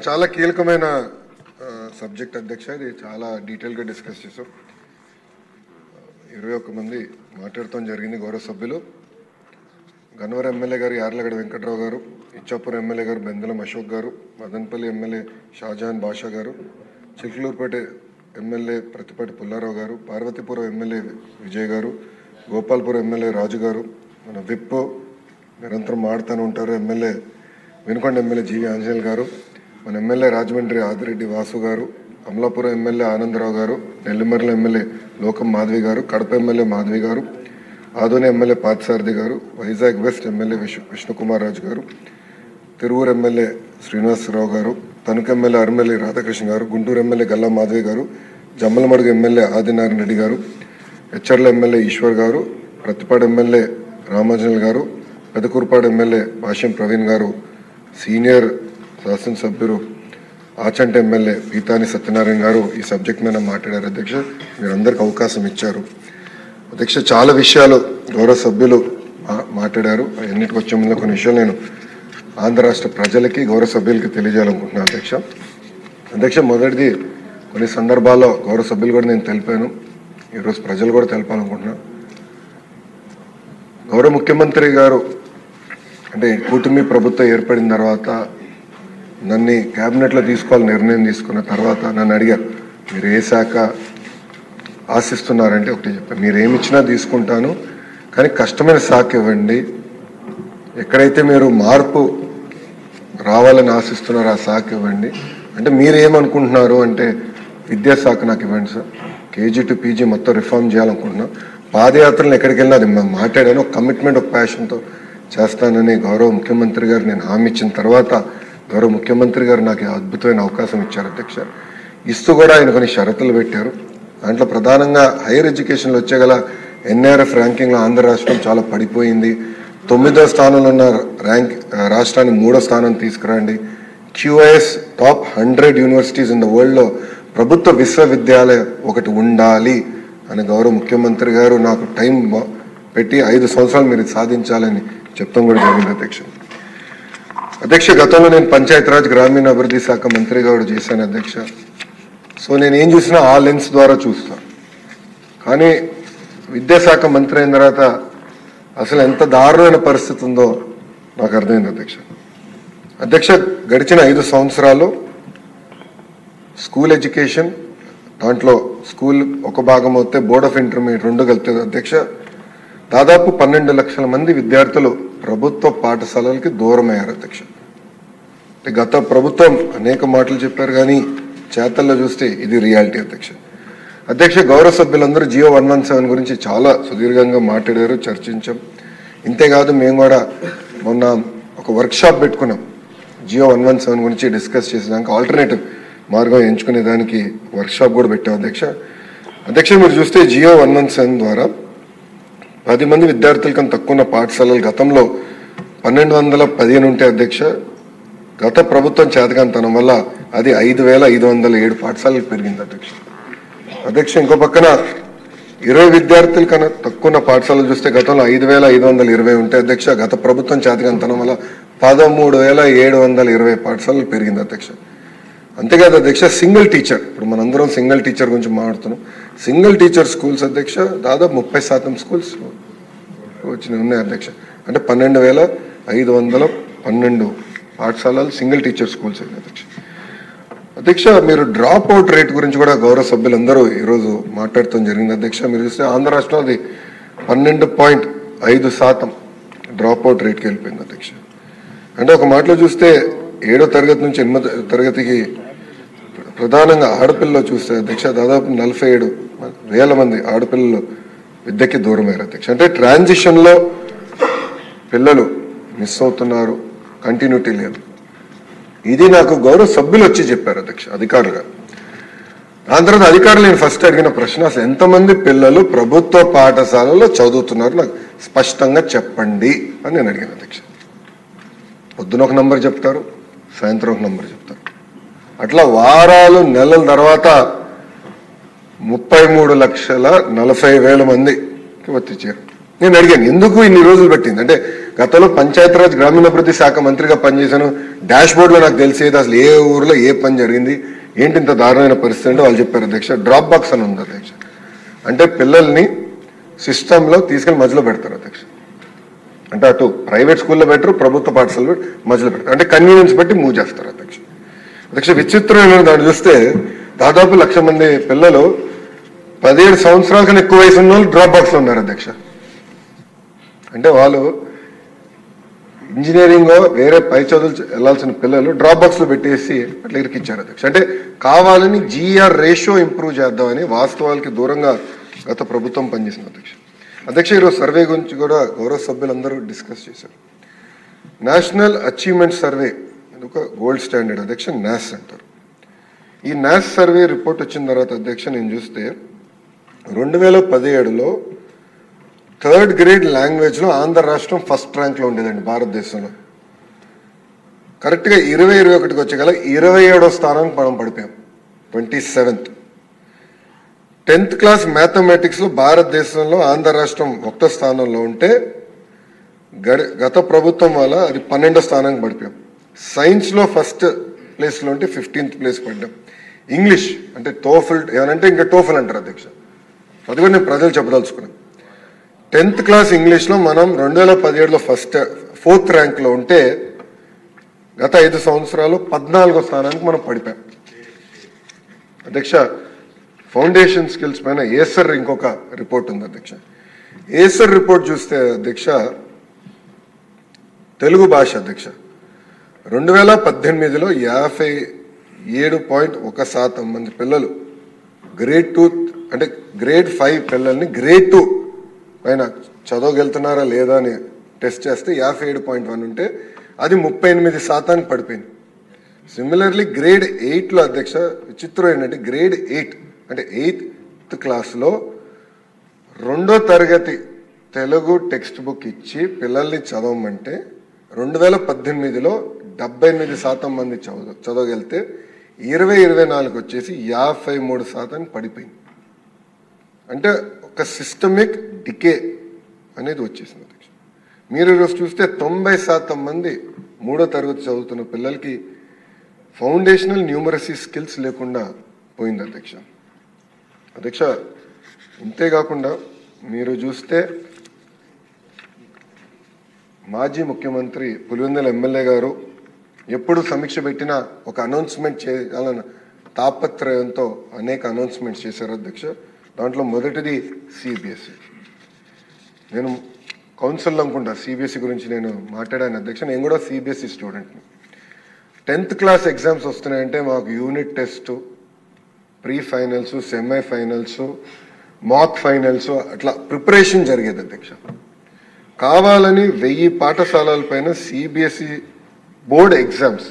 చాలా కీలకమైన సబ్జెక్ట్ అధ్యక్ష. ఇది చాలా డీటెయిల్గా డిస్కస్ చేసాం. 21 మంది మాట్లాడటం జరిగింది. గౌరవ సభ్యులు గన్నవరం ఎమ్మెల్యే గారు యార్లగడ్డ వెంకట్రావు గారు, ఇచ్చాపురం ఎమ్మెల్యే గారు బెందలం అశోక్ గారు, మదనపల్లి ఎమ్మెల్యే షాజహాన్ బాషా గారు, చిలుకలూరుపేట ఎమ్మెల్యే ప్రతిపాటి పుల్లారావు గారు, పార్వతీపురం ఎమ్మెల్యే విజయ్ గారు, గోపాల్పురం ఎమ్మెల్యే రాజు గారు, మన విప్ నిరంతరం మాడుతూనే ఉంటారు ఎమ్మెల్యే వినుకొండ ఎమ్మెల్యే జీవి ఆంజనేయులు గారు, మన ఎమ్మెల్యే రాజమండ్రి ఆదిరెడ్డి వాసు గారు, అమలాపురం ఎమ్మెల్యే ఆనందరావు గారు, నెల్లిమర్ల ఎమ్మెల్యే లోకం మాధవి గారు, కడప ఎమ్మెల్యే మాధవి గారు, ఆదోని ఎమ్మెల్యే పార్థసారథి గారు, వైజాగ్ వెస్ట్ ఎమ్మెల్యే విష్ణుకుమార్ రాజు గారు, తిరువూరు ఎమ్మెల్యే శ్రీనివాసరావు గారు, తణుకు ఎమ్మెల్యే అరిమెల్లి రాధాకృష్ణ గారు, గుంటూరు ఎమ్మెల్యే గల్లా మాధవి గారు, జమ్మలమడుగు ఎమ్మెల్యే ఆదినారాయణ రెడ్డి గారు, హెచ్చర్ల ఎమ్మెల్యే ఈశ్వర్ గారు, ప్రతిపాడు ఎమ్మెల్యే రామాంజనేయులు గారు, పెదకూరుపాడు ఎమ్మెల్యే భాష్యం ప్రవీణ్ గారు, సీనియర్ శాసనసభ్యులు ఆచంట ఎమ్మెల్యే పీతాని సత్యనారాయణ గారు ఈ సబ్జెక్ట్ మీద మాట్లాడారు. అధ్యక్ష, మీరందరికీ అవకాశం ఇచ్చారు. అధ్యక్ష, చాలా విషయాలు గౌరవ సభ్యులు మాట్లాడారు. అన్నిటికి వచ్చే ముందు కొన్ని విషయాలు నేను ఆంధ్ర రాష్ట్ర ప్రజలకి గౌరవ సభ్యులకి తెలియజేయాలనుకుంటున్నాను. అధ్యక్ష, మొదటిది కొన్ని సందర్భాల్లో గౌరవ సభ్యులు కూడా నేను తెలిపాను, ఈరోజు ప్రజలు కూడా తెలపాలనుకుంటున్నాను. గౌరవ ముఖ్యమంత్రి గారు అంటే కూటమి ప్రభుత్వం ఏర్పడిన తర్వాత నన్ను క్యాబినెట్లో తీసుకోవాలని నిర్ణయం తీసుకున్న తర్వాత నన్ను అడిగారు, మీరు ఏ శాఖ ఆశిస్తున్నారంటే ఒకటి చెప్పాను, మీరు ఏమి ఇచ్చినా తీసుకుంటాను, కానీ కష్టమైన శాఖ ఇవ్వండి, ఎక్కడైతే మీరు మార్పు రావాలని ఆశిస్తున్నారో ఆ శాఖ ఇవ్వండి. అంటే మీరు ఏమనుకుంటున్నారు అంటే విద్యాశాఖ నాకు ఇవ్వండి సార్, కేజీ టు పీజీ మొత్తం రిఫార్మ్ చేయాలనుకుంటున్నాం. పాదయాత్రలు ఎక్కడికి వెళ్ళినా అది మాట్లాడాను, ఒక కమిట్మెంట్ ఒక ప్యాషన్తో చేస్తానని గౌరవ ముఖ్యమంత్రి గారు నేను హామీ ఇచ్చిన తర్వాత గౌరవ ముఖ్యమంత్రి గారు నాకు అద్భుతమైన అవకాశం ఇచ్చారు. అధ్యక్ష, ఇస్తూ కూడా ఆయన కొన్ని షరతులు పెట్టారు. దాంట్లో ప్రధానంగా హైయర్ ఎడ్యుకేషన్లో వచ్చేగల ఎన్ఆర్ఎఫ్ ర్యాంకింగ్లో ఆంధ్ర రాష్ట్రం చాలా పడిపోయింది. 9వ స్థానంలో ఉన్న రాష్ట్రాన్ని 3వ స్థానం తీసుకురండి. QIS top 100 universities in the వరల్డ్లో ప్రభుత్వ విశ్వవిద్యాలయం ఒకటి ఉండాలి అని గౌరవ ముఖ్యమంత్రి గారు నాకు టైం పెట్టి 5 సంవత్సరాలు మీరు సాధించాలని చెప్తాం కూడా జరిగింది. అధ్యక్ష, గతంలో నేను పంచాయతీరాజ్ గ్రామీణ అభివృద్ధి శాఖ మంత్రిగా కూడా చేశాను. అధ్యక్ష, సో నేను ఏం చూసినా ఆ లెన్స్ ద్వారా చూస్తాను, కానీ విద్యాశాఖ మంత్రి అయిన తర్వాత అసలు ఎంత దారుణమైన పరిస్థితి ఉందో నాకు అర్థమైంది. అధ్యక్ష, గడిచిన 5 సంవత్సరాలు స్కూల్ ఎడ్యుకేషన్, దాంట్లో స్కూల్ ఒక భాగం అవుతే బోర్డ్ ఆఫ్ ఇంటర్మీడియట్ 2 కలుగుతుంది. అధ్యక్ష, దాదాపు 12 లక్షల మంది విద్యార్థులు ప్రభుత్వ పాఠశాలలకి దూరం అయ్యారు. అధ్యక్ష, గత ప్రభుత్వం అనేక మాటలు చెప్పారు, కానీ చేతల్లో చూస్తే ఇది రియాలిటీ. అధ్యక్ష, గౌరవ సభ్యులందరూ జియో 117 గురించి చాలా సుదీర్ఘంగా మాట్లాడారు, చర్చించాం. ఇంతేకాదు మేము కూడా మొన్న ఒక వర్క్షాప్ పెట్టుకున్నాం, జియో 117 గురించి డిస్కస్ చేసేదానికి ఆల్టర్నేటివ్ మార్గం ఎంచుకునే దానికి వర్క్షాప్ కూడా పెట్టాం. అధ్యక్ష, మీరు చూస్తే జియో 117 ద్వారా 10 మంది విద్యార్థుల కన్నా తక్కువ ఉన్న పాఠశాలలు గతంలో 1215 ఉంటే అధ్యక్ష, గత ప్రభుత్వం చేతకాంతనం వల్ల అది 5507 పాఠశాలలకు పెరిగింది. అధ్యక్ష, ఇంకో పక్కన 20 విద్యార్థుల కన్నా తక్కువ ఉన్న పాఠశాలలు చూస్తే గతంలో 5520 ఉంటే అధ్యక్ష, గత ప్రభుత్వం చేతకాంతనం వల్ల 13720 పాఠశాలలు పెరిగింది. అంతేకాదు అధ్యక్ష, సింగిల్ టీచర్, ఇప్పుడు మనందరం సింగిల్ టీచర్ గురించి మాట్లాడుతున్నాం. సింగిల్ టీచర్ స్కూల్స్ అధ్యక్ష దాదాపు 30% స్కూల్స్ ఉన్నాయి. అధ్యక్ష, అంటే 12512 పాఠశాలలు సింగిల్ టీచర్ స్కూల్స్ అయినాయి. అధ్యక్ష, మీరు డ్రాప్ అవుట్ రేట్ గురించి కూడా గౌరవ సభ్యులందరూ ఈరోజు మాట్లాడటం జరిగింది. అధ్యక్ష, మీరు చూస్తే ఆంధ్ర రాష్ట్రంలో అది 12.5% డ్రాప్ అవుట్ రేట్కి వెళ్ళిపోయింది. అధ్యక్ష, అంటే ఒక మాటలో చూస్తే 7వ తరగతి నుంచి 8వ తరగతికి ప్రధానంగా ఆడపిల్లలు చూస్తే అధ్యక్ష దాదాపు 47,000 మంది ఆడపిల్లలు విద్యకి దూరమయ్యారు. అధ్యక్ష, అంటే ట్రాన్సిషన్లో పిల్లలు మిస్ అవుతున్నారు, కంటిన్యూటీ లేదు. ఇది నాకు గౌరవ సభ్యులు వచ్చి చెప్పారు. అధ్యక్ష, అధికారులుగా. దాని తర్వాత అధికారులు నేను ఫస్ట్ అడిగిన ప్రశ్న, అసలు ఎంతమంది పిల్లలు ప్రభుత్వ పాఠశాలలో చదువుతున్నారు నాకు స్పష్టంగా చెప్పండి అని నేను అడిగాను. అధ్యక్ష, పొద్దున ఒక నంబర్ చెప్తారు, సాయంత్రం ఒక నంబర్ చెప్తారు, అట్లా వారాలు నెలల తర్వాత 33,40,000 మందికి వర్తించారు. నేను అడిగాను, ఎందుకు ఇన్ని రోజులు పట్టింది అంటే గతంలో పంచాయతీరాజ్ గ్రామీణాభివృద్ధి శాఖ మంత్రిగా పనిచేశాను. డాష్ బోర్డులో నాకు తెలిసేది అసలు ఏ ఊర్లో ఏ పని జరిగింది, ఏంటి ఇంత దారుణమైన పరిస్థితి అంటే వాళ్ళు చెప్పారు అధ్యక్ష. డ్రాప్ బాక్స్ అని ఉంది అధ్యక్ష. అంటే పిల్లల్ని సిస్టంలో తీసుకెళ్లి మధ్యలో పెడతారు అధ్యక్ష. అంటే అటు ప్రైవేట్ స్కూల్లో పెట్టరు, ప్రభుత్వ పాఠశాలలో మధ్యలో పెడతారు. అంటే కన్వీనియన్స్ బట్టి మూవ్ చేస్తారు అధ్యక్ష. అధ్యక్ష విచిత్రమైన దాన్ని చూస్తే దాదాపు 1,00,000 మంది పిల్లలు 17 సంవత్సరాల కన్నా ఎక్కువ వయసు ఉన్న వాళ్ళు డ్రాప్ బాక్స్లో ఉన్నారు అధ్యక్ష. అంటే వాళ్ళు ఇంజనీరింగ్ వేరే పై చదువులు వెళ్లాల్సిన పిల్లలు డ్రాప్ బాక్స్లో పెట్టేసి అట్లా ఇరికిచ్చారు అధ్యక్ష. అంటే కావాలని జీఆర్ రేషియో ఇంప్రూవ్ చేద్దామని వాస్తవాలకి దూరంగా గత ప్రభుత్వం పనిచేసింది అధ్యక్ష. అధ్యక్ష ఈరోజు సర్వే గురించి కూడా గౌరవ సభ్యులందరూ డిస్కస్ చేశారు. నేషనల్ అచీవ్మెంట్ సర్వే ఒక గోల్డ్ స్టాండర్డ్ అధ్యక్ష, నాస్ అంటారు. ఈ నాస్ సర్వే రిపోర్ట్ వచ్చిన తర్వాత అధ్యక్ష నేను చూస్తే 2017లో 3rd గ్రేడ్ లాంగ్వేజ్లో ఆంధ్ర రాష్ట్రం ఫస్ట్ ర్యాంక్లో ఉండేదండి భారతదేశంలో. కరెక్ట్గా 2021కి వచ్చే గల 27వ స్థానానికి మనం పడిపోయాం, 27th. 10th క్లాస్ మ్యాథమెటిక్స్లో భారతదేశంలో ఆంధ్ర రాష్ట్రం 1వ స్థానంలో ఉంటే గత ప్రభుత్వం వల్ల అది 12వ స్థానానికి పడిపోయాం. సైన్స్లో ఫస్ట్ ప్లేస్లో ఉంటే 15th ప్లేస్ పడ్డాం. ఇంగ్లీష్ అంటే టోఫెల్ ఏమనంటే ఇంకా టోఫెల్ అంటారు అధ్యక్ష, అది కూడా నేను ప్రజలు చెప్పదలుచుకున్నాను. 10th క్లాస్ ఇంగ్లీష్లో మనం 2017లో 4th ర్యాంక్లో ఉంటే గత 5 సంవత్సరాలు 14వ స్థానానికి మనం పడిపోయాం అధ్యక్ష. ఫౌండేషన్ స్కిల్స్ పైన ఏసర్ ఇంకొక రిపోర్ట్ ఉంది అధ్యక్ష. ఏసర్ రిపోర్ట్ చూస్తే అధ్యక్ష తెలుగు భాష అధ్యక్ష 2018లో 57.1% మంది పిల్లలు గ్రేడ్ 2 అంటే గ్రేడ్ 5 పిల్లల్ని గ్రేడ్ 2 పైన చదవగలుగుతున్నారా లేదా అని టెస్ట్ చేస్తే 57.1 ఉంటే అది 38% పడిపోయింది. సిమిలర్లీ గ్రేడ్ 8లో అధ్యక్ష విచిత్రం ఏంటంటే గ్రేడ్ 8 అంటే 8th క్లాస్లో 2వ తరగతి తెలుగు టెక్స్ట్ బుక్ ఇచ్చి పిల్లల్ని చదవమంటే 2018లో 78% మంది చదవగలిగితే 2024 వచ్చేసి 53% పడిపోయింది. అంటే ఒక సిస్టమిక్ డికే అనేది వచ్చేసింది అధ్యక్ష. మీరు ఈరోజు చూస్తే 90% మంది 3వ తరగతి చదువుతున్న పిల్లలకి ఫౌండేషనల్ న్యూమరసీ స్కిల్స్ లేకుండా పోయింది అధ్యక్ష. అధ్యక్ష ఇంతేకాకుండా మీరు చూస్తే మాజీ ముఖ్యమంత్రి పులివెందుల ఎమ్మెల్యే గారు ఎప్పుడు సమీక్ష పెట్టినా ఒక అనౌన్స్మెంట్ చేయాలన్న తాపత్రయంతో అనేక అనౌన్స్మెంట్స్ చేశారు అధ్యక్ష. దాంట్లో మొదటిది సిబిఎస్ఈ. నేను కౌన్సిల్ అనుకుంటా సిబిఎస్ఈ గురించి నేను మాట్లాడాను అధ్యక్ష. నేను కూడా సిబిఎస్ఈ స్టూడెంట్ని. 10th క్లాస్ ఎగ్జామ్స్ వస్తున్నాయంటే మాకు unit test, pre finals, semi finals, mock finals అట్లా ప్రిపరేషన్ జరిగేది అధ్యక్ష. కావాలని 1000 పాఠశాలల పైన సిబిఎస్ఈ బోర్డ్ ఎగ్జామ్స్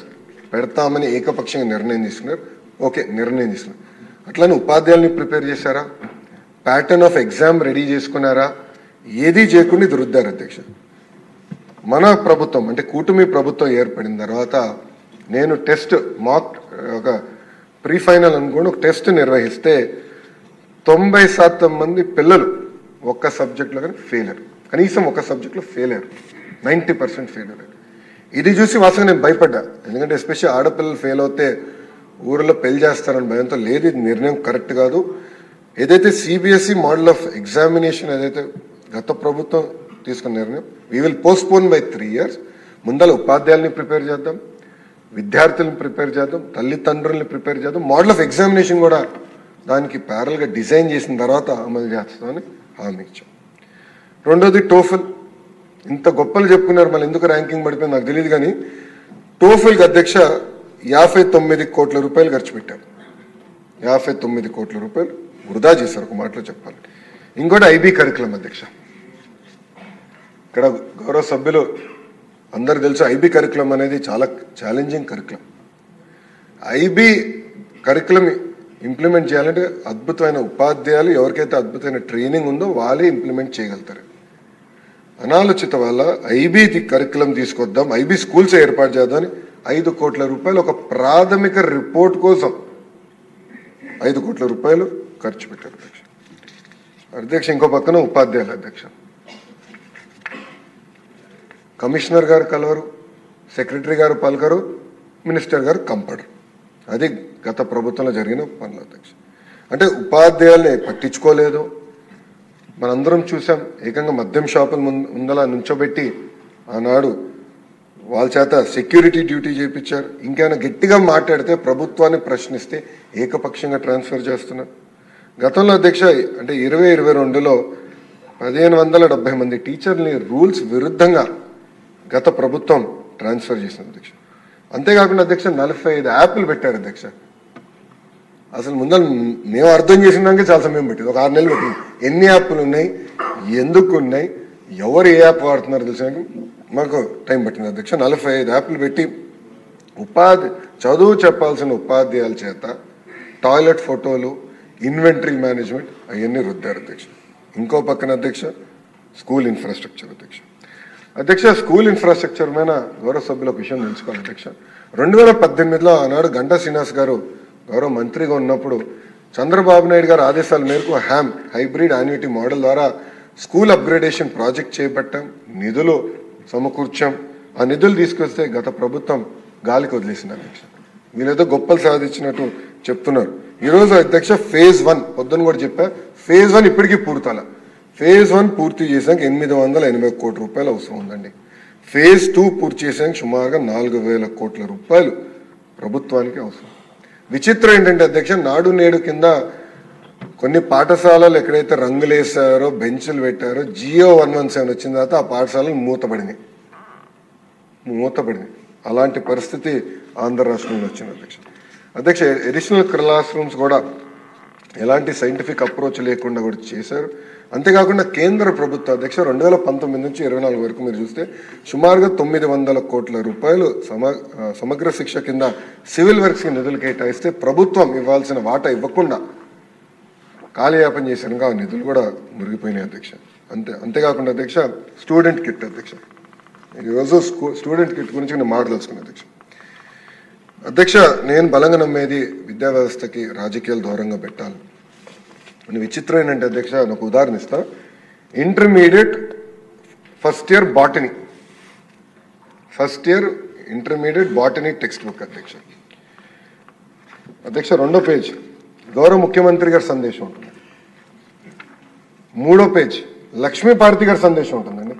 పెడతామని ఏకపక్షంగా నిర్ణయం తీసుకున్నారు. ఓకే, నిర్ణయం తీసుకున్నారు. అట్లానే ఉపాధ్యాయుల్ని ప్రిపేర్ చేశారా? ప్యాటర్న్ ఆఫ్ ఎగ్జామ్ రెడీ చేసుకున్నారా? ఏది చేయకుండా ఇది రుద్దారు అధ్యక్ష. మన ప్రభుత్వం అంటే కూటమి ప్రభుత్వం ఏర్పడిన తర్వాత నేను టెస్ట్ మాక్ ఒక ప్రీ ఫైనల్ అనుకోండి ఒక టెస్ట్ నిర్వహిస్తే 90% మంది పిల్లలు ఒక్క సబ్జెక్ట్లో కానీ ఫెయిల్ అయ్యారు. కనీసం ఒక సబ్జెక్ట్లో ఫెయిల్ అయ్యారు. 90% ఫెయిల్ అయ్యారు. ఇది చూసి వాస్తవంగా నేను భయపడ్డా. ఎందుకంటే ఎస్పెషల్లీ ఆడపిల్లలు ఫెయిల్ అవుతే ఊరిలో పెళ్లి చేస్తారని భయంతో. లేదు, ఇది నిర్ణయం కరెక్ట్ కాదు. ఏదైతే సిబిఎస్ఈ మోడల్ ఆఫ్ ఎగ్జామినేషన్ ఏదైతే గత ప్రభుత్వం తీసుకున్న నిర్ణయం, we will postpone by 3 years. ముందర ఉపాధ్యాయుల్ని ప్రిపేర్ చేద్దాం, విద్యార్థులను ప్రిపేర్ చేద్దాం, తల్లిదండ్రుల్ని ప్రిపేర్ చేద్దాం, మోడల్ ఆఫ్ ఎగ్జామినేషన్ కూడా దానికి ప్యారల్గా డిజైన్ చేసిన తర్వాత అమలు చేస్తామని హామీ ఇచ్చాం. రెండోది టోఫెల్. ఇంత గొప్పలు చెప్పుకున్నారు, మళ్ళీ ఎందుకు ర్యాంకింగ్ పడిపోయింది నాకు తెలియదు. కానీ టోఫెల్కి అధ్యక్ష 59 కోట్ల రూపాయలు ఖర్చు పెట్టారు. 59 కోట్ల రూపాయలు వృధా చేశారు ఒక మాటలో చెప్పాలి. ఇంకోటి ఐబీ కరికులం అధ్యక్ష. ఇక్కడ గౌరవ సభ్యులు అందరు తెలుసు ఐబీ కరికులం అనేది చాలా challenging curriculum. IB curriculum implement చేయాలంటే అద్భుతమైన ఉపాధ్యాయులు, ఎవరికైతే అద్భుతమైన ట్రైనింగ్ ఉందో వాళ్ళే ఇంప్లిమెంట్ చేయగలుగుతారు. అనాలోచిత వల్ల ఐబీ కరికులం తీసుకొద్దాం, ఐబీ స్కూల్స్ ఏర్పాటు చేద్దామని 5 కోట్ల రూపాయలు ఒక ప్రాథమిక రిపోర్ట్ కోసం 5 కోట్ల రూపాయలు ఖర్చు పెట్టారు అధ్యక్ష. అధ్యక్ష ఇంకో పక్కన ఉపాధ్యాయులు అధ్యక్ష. కమిషనర్ గారు కలవరు, సెక్రటరీ గారు పలకరు, మినిస్టర్ గారు కంపడరు. అది గత ప్రభుత్వంలో జరిగిన పనులు అధ్యక్ష. అంటే ఉపాధ్యాయుల్ని పట్టించుకోలేదు. మనందరం చూసాం, ఏకంగా మద్యం షాపుల ముందల నుంచోబెట్టి ఆనాడు వాళ్ళ చేత సెక్యూరిటీ డ్యూటీ చేయించారు. ఇంకేమైనా గట్టిగా మాట్లాడితే ప్రభుత్వాన్ని ప్రశ్నిస్తే ఏకపక్షంగా ట్రాన్స్ఫర్ చేస్తున్నారు. గతంలో అధ్యక్ష అంటే 2022లో 1570 మంది టీచర్ని రూల్స్ విరుద్ధంగా గత ప్రభుత్వం ట్రాన్స్ఫర్ చేసింది అధ్యక్ష. అంతేకాకుండా అధ్యక్ష 45 యాప్లు పెట్టారు అధ్యక్ష. అసలు ముందర మేము అర్థం చేసినాకే చాలా సమయం పెట్టింది, ఒక 6 నెలలు పెట్టింది. ఎన్ని యాప్లు ఉన్నాయి, ఎందుకు ఉన్నాయి, ఎవరు ఏ యాప్ వాడుతున్నారు తెలిసాక మాకు టైం పట్టింది అధ్యక్ష. 45 యాప్లు పెట్టి చదువు చెప్పాల్సిన ఉపాధ్యాయుల చేత టాయిలెట్ ఫోటోలు, ఇన్వెంటరీ మేనేజ్మెంట్ అవన్నీ రుద్దారు అధ్యక్ష. ఇంకో పక్కన అధ్యక్ష స్కూల్ ఇన్ఫ్రాస్ట్రక్చర్ అధ్యక్ష స్కూల్ ఇన్ఫ్రాస్ట్రక్చర్ మీద గౌరవ సభ్యులకు విషయం తెలుసుకోవాలి అధ్యక్ష. 2018లో ఆనాడు గంటా శ్రీనివాస్ గారు గౌరవ మంత్రిగా ఉన్నప్పుడు చంద్రబాబు నాయుడు గారు ఆదేశాల మేరకు హైబ్రిడ్ యాన్యుటీ మోడల్ ద్వారా స్కూల్ అప్గ్రేడేషన్ ప్రాజెక్ట్ చేపట్టాం, నిధులు సమకూర్చాం. ఆ నిధులు తీసుకొస్తే గత ప్రభుత్వం గాలికి వదిలేసింది అధ్యక్ష. వీళ్ళేదో గొప్పలు సాధించినట్టు చెప్తున్నారు. ఈరోజు అధ్యక్ష ఫేజ్ 1 పొద్దున్న కూడా చెప్పా, ఫేజ్ 1 ఇప్పటికీ పూర్తల. ఫేజ్ 1 పూర్తి చేసాక 880 కోట్ల రూపాయలు అవసరం ఉందండి. ఫేజ్ 2 పూర్తి చేసాక సుమారుగా 4000 కోట్ల రూపాయలు ప్రభుత్వానికి అవసరం. విచిత్రం ఏంటంటే అధ్యక్ష, నాడు నేడు కింద కొన్ని పాఠశాలలు ఎక్కడైతే రంగులేసారో, బెంచులు పెట్టారో, జియో 117 వచ్చిన తర్వాత ఆ పాఠశాలలు మూతపడినాయి. అలాంటి పరిస్థితి ఆంధ్ర రాష్ట్రంలో వచ్చింది అధ్యక్ష. అడిషనల్ క్లాస్ రూమ్స్ కూడా ఎలాంటి సైంటిఫిక్ అప్రోచ్ లేకుండా కూడా చేశారు. అంతేకాకుండా కేంద్ర ప్రభుత్వ అధ్యక్ష 2019 నుంచి 24 వరకు మీరు చూస్తే సుమారుగా 900 కోట్ల రూపాయలు సమగ్ర శిక్ష కింద సివిల్ వర్క్స్కి నిధులు కేటాయిస్తే ప్రభుత్వం ఇవ్వాల్సిన వాటా ఇవ్వకుండా కాలయాపన చేశారు. ఆ నిధులు కూడా మురిగిపోయినాయి అధ్యక్ష. అంతేకాకుండా అధ్యక్ష స్టూడెంట్ కిట్ అధ్యక్ష, ఈరోజు స్టూడెంట్ కిట్ గురించి నేను మాట్లాడుకున్నాను అధ్యక్ష. నేను బలంగా నమ్మేది విద్యా వ్యవస్థకి రాజకీయాలు దూరంగా పెట్టాలి. విచిత్రం ఏంటంటే అధ్యక్ష, నాకు ఉదాహరణ ఇస్తా. Intermediate first year intermediate botany text book అధ్యక్ష. 2వ పేజ్ గౌరవ ముఖ్యమంత్రి గారి సందేశం ఉంటుంది. 3వ పేజ్ లక్ష్మీపార్తి గారి సందేశం ఉంటుందండి.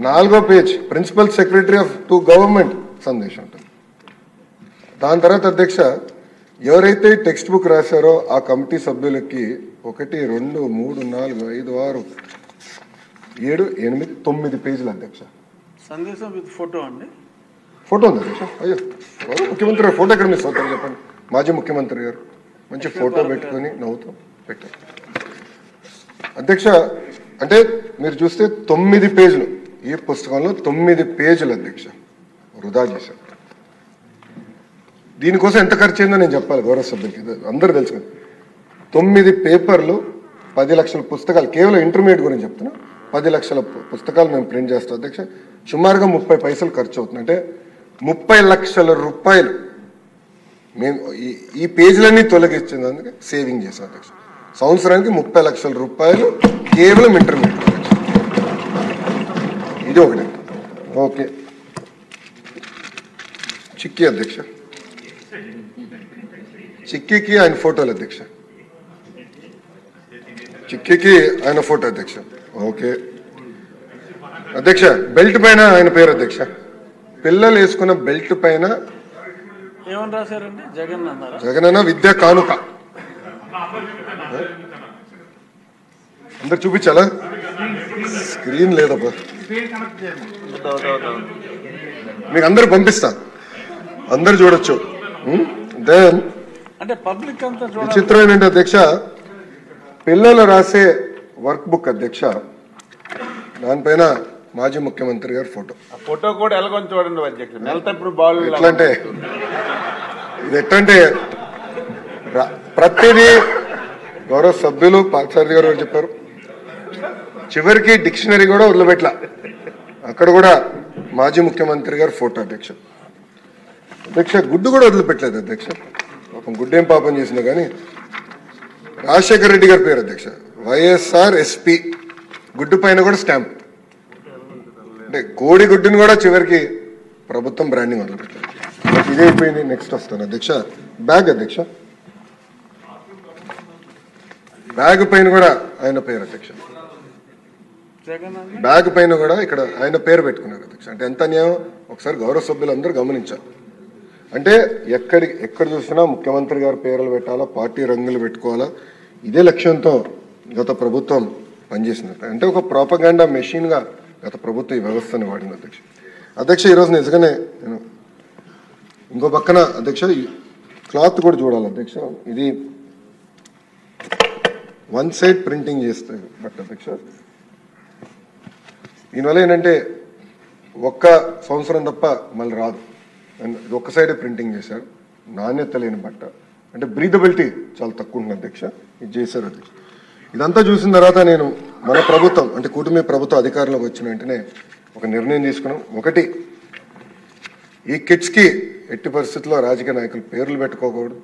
4వ page principal secretary to government సందేశం ఉంటుంది. దాని తర్వాత అధ్యక్ష ఎవరైతే టెక్స్ట్ బుక్ రాశారో ఆ కమిటీ సభ్యులకి 1 2 3 4 5 6 7 8 9 పేజీలు అధ్యక్ష. సందేశం విత్ ఫోటో అండి. ఫోటో ఉంది అధ్యక్ష. అయ్యో ముఖ్యమంత్రి గారు ఫోటో ఎక్కడ మిస్ అవుతారు చెప్పండి. మాజీ ముఖ్యమంత్రి గారు మంచి ఫోటో పెట్టుకొని నవ్వుతూ పెట్టారు అధ్యక్ష. అంటే మీరు చూస్తే 9 పేజీలు, ఈ పుస్తకంలో 9 పేజీలు అధ్యక్ష వృధా చేశారు. దీనికోసం ఎంత ఖర్చు అయిందో నేను చెప్పాలి గౌరవ సభ్యులకి, అందరూ తెలుసు. 9 పేపర్లు, 10 లక్షల పుస్తకాలు, కేవలం ఇంటర్మీడియట్ గురించి చెప్తున్నా. 10 లక్షల పుస్తకాలు మేము ప్రింట్ చేస్తాం అధ్యక్ష. సుమారుగా 30 పైసలు ఖర్చు అవుతుంది. అంటే 30 లక్షల రూపాయలు మేము ఈ పేజీలన్నీ తొలగించినందుకు సేవింగ్ చేసాం అధ్యక్ష. సంవత్సరానికి 30 లక్షల రూపాయలు కేవలం ఇంటర్మీడియట్ అధ్యక్ష. ఇది ఒకటి. ఓకే, చిక్కీ అధ్యక్ష, చిక్కీకి ఆయన ఫోటోలు అధ్యక్ష, చిక్కీకి ఆయన ఫోటో అధ్యక్ష. ఓకే అధ్యక్ష, బెల్ట్ పైన ఆయన పేరు అధ్యక్ష. పిల్లలు వేసుకున్న బెల్ట్ పైన ఏమని రాశారండి? జగనన్న విద్యా కానుక. అందరు చూపించాలా? స్క్రీన్ లేదబ్బా, మీకు అందరు పంపిస్తా, అందరు చూడొచ్చు. దెన్ విచిత్రం ఏంటంటే అధ్యక్ష, పిల్లలు రాసే వర్క్ బుక్ అధ్యక్ష, దానిపైన మాజీ ముఖ్యమంత్రి గారి ఫోటో కూడా ఎలాగొని చూడండి అధ్యక్ష. నెలతప్పుడు బాల్ ఎట్లంటే ఇది ఎట్లంటే ప్రతిదీ గౌరవ సభ్యులు పార్థసారథి గారు చెప్పారు. చివరికి డిక్షనరీ కూడా వదిలిపెట్ల, అక్కడ కూడా మాజీ ముఖ్యమంత్రి గారి ఫోటో అధ్యక్ష. గుడ్డు కూడా వదిలిపెట్టలేదు అధ్యక్ష. పాపం గుడ్డేం పాపం చేసినా కానీ రాజశేఖర రెడ్డి గారి పేరు అధ్యక్ష. వైఎస్ఆర్ ఎస్పీ, గుడ్డు పైన కూడా స్టాంప్. అంటే అంటే కోడిగుడ్డుని కూడా చివరికి ప్రభుత్వం బ్రాండింగ్ మొదలుపెట్టారు. ఇదే అయిపోయింది. నెక్స్ట్ వస్తాను అధ్యక్ష. బ్యాగ్ అధ్యక్ష, బ్యాగ్ పైన కూడా ఆయన పేరు అధ్యక్ష, బ్యాగ్ పైన కూడా ఇక్కడ ఆయన పేరు పెట్టుకున్నారు అధ్యక్ష. అంటే ఎంత అన్యాయం ఒకసారి గౌరవ సభ్యులందరూ గమనించాలి. అంటే ఎక్కడ చూసినా ముఖ్యమంత్రి గారి పేర్లు పెట్టాలా, పార్టీ రంగులు పెట్టుకోవాలా, ఇదే లక్ష్యంతో గత ప్రభుత్వం పనిచేసింది. అంటే ఒక ప్రాపగాండా మెషిన్గా గత ప్రభుత్వం ఈ వ్యవస్థను వాడింది అధ్యక్ష. అధ్యక్ష ఈరోజు నిజంగానే నేను ఇంకో పక్కన అధ్యక్ష క్లాత్ కూడా చూడాలి అధ్యక్ష. ఇది వన్ సైడ్ ప్రింటింగ్ చేస్తాయి బట్ అధ్యక్ష, దీనివల్ల ఏంటంటే ఒక్క సంవత్సరం తప్ప మళ్ళీ రాదు. ఇది ఒక్క సైడే ప్రింటింగ్ చేశారు, నాణ్యత లేని బట్ట, అంటే బ్రీదబిలిటీ చాలా తక్కువ ఉంది అధ్యక్ష. ఇది చేశారు అధ్యక్ష. ఇదంతా చూసిన తర్వాత నేను మన ప్రభుత్వం అంటే కూటమి ప్రభుత్వం అధికారంలోకి వచ్చిన వెంటనే ఒక నిర్ణయం తీసుకున్నాం. ఒకటి, ఈ కిట్స్కి ఎట్టి పరిస్థితుల్లో రాజకీయ నాయకులు పేర్లు పెట్టుకోకూడదు,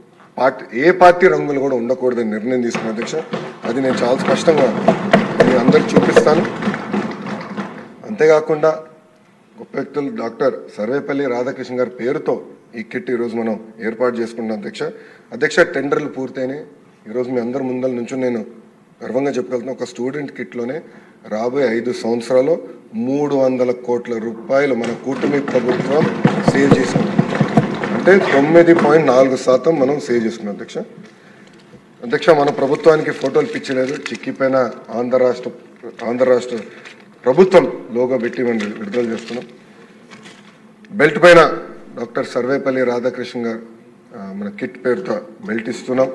ఏ పార్టీ రంగులు కూడా ఉండకూడదని నిర్ణయం తీసుకున్నాను అధ్యక్ష. అది నేను చాలా స్పష్టంగా నేను అందరికి చూపిస్తాను. అంతేకాకుండా గొప్ప వ్యక్తులు డాక్టర్ సర్వేపల్లి రాధాకృష్ణ గారి పేరుతో ఈ కిట్ ఈరోజు మనం ఏర్పాటు చేసుకున్నాం అధ్యక్ష. అధ్యక్ష టెండర్లు పూర్తయినాయి. ఈరోజు మీ అందరి ముందల నుంచి నేను గర్వంగా చెప్పగలుగుతున్నా, ఒక స్టూడెంట్ కిట్లోనే రాబోయే 5 సంవత్సరాలు 300 కోట్ల రూపాయలు మన కూటమి ప్రభుత్వం సేవ్ చేసింది. అంటే 9.4% మనం సేవ్ చేసుకున్నాం అధ్యక్ష. అధ్యక్ష మన ప్రభుత్వానికి ఫోటోలు పిచ్చలేదు, చిక్కిపోయిన ఆంధ్ర రాష్ట్ర ప్రభుత్వం లోగో పెట్టి మనం విడుదల చేస్తున్నాం. బెల్ట్ పైన డాక్టర్ సర్వేపల్లి రాధాకృష్ణ గారు మన కిట్ పేరుతో బెల్ట్ ఇస్తున్నాం.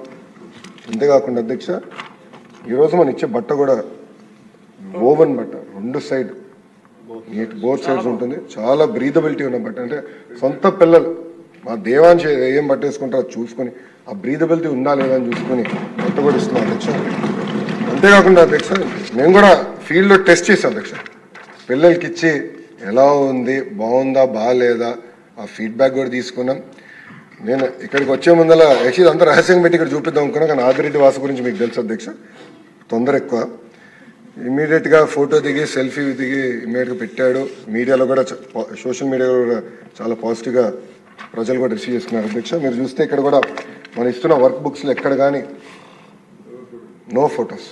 అంతేకాకుండా అధ్యక్ష ఈరోజు మనం ఇచ్చే బట్ట కూడా ఓవెన్ బట్ట, 2 సైడ్ నీట్ బోత్ సైడ్స్ ఉంటుంది, చాలా బ్రీదబిలిటీ ఉన్న బట్ట. అంటే సొంత పిల్లలు మా దేవాంశ ఏం బట్ట వేసుకుంటారో చూసుకొని ఆ బ్రీదబిలిటీ ఉందా లేదా అని చూసుకొని బట్ట కూడా ఇస్తున్నాం అధ్యక్ష. అంతేకాకుండా అధ్యక్ష మేము కూడా ఫీల్డ్లో టెస్ట్ చేసాం అధ్యక్ష. పిల్లలకి ఇచ్చి ఎలా ఉంది, బాగుందా బాగాలేదా ఆ ఫీడ్బ్యాక్ కూడా తీసుకున్నాం. నేను ఇక్కడికి వచ్చే ముందర యాక్చువల్లీ అంతా రహస్యంగా పెట్టి ఇక్కడ చూపిద్దాం అనుకున్నాను, కానీ ఆదిరెడ్డి వాసు గురించి మీకు తెలుసు అధ్యక్ష, తొందర ఎక్కువ. ఇమీడియట్గా ఫోటో దిగి సెల్ఫీ దిగి ఇమీడియట్గా పెట్టాడు. మీడియాలో కూడా సోషల్ మీడియాలో కూడా చాలా పాజిటివ్గా ప్రజలు కూడా రిసీవ్ చేసుకున్నారు అధ్యక్ష. మీరు చూస్తే ఇక్కడ కూడా మనం ఇస్తున్న వర్క్ బుక్స్లో ఎక్కడ కానీ నో ఫొటోస్,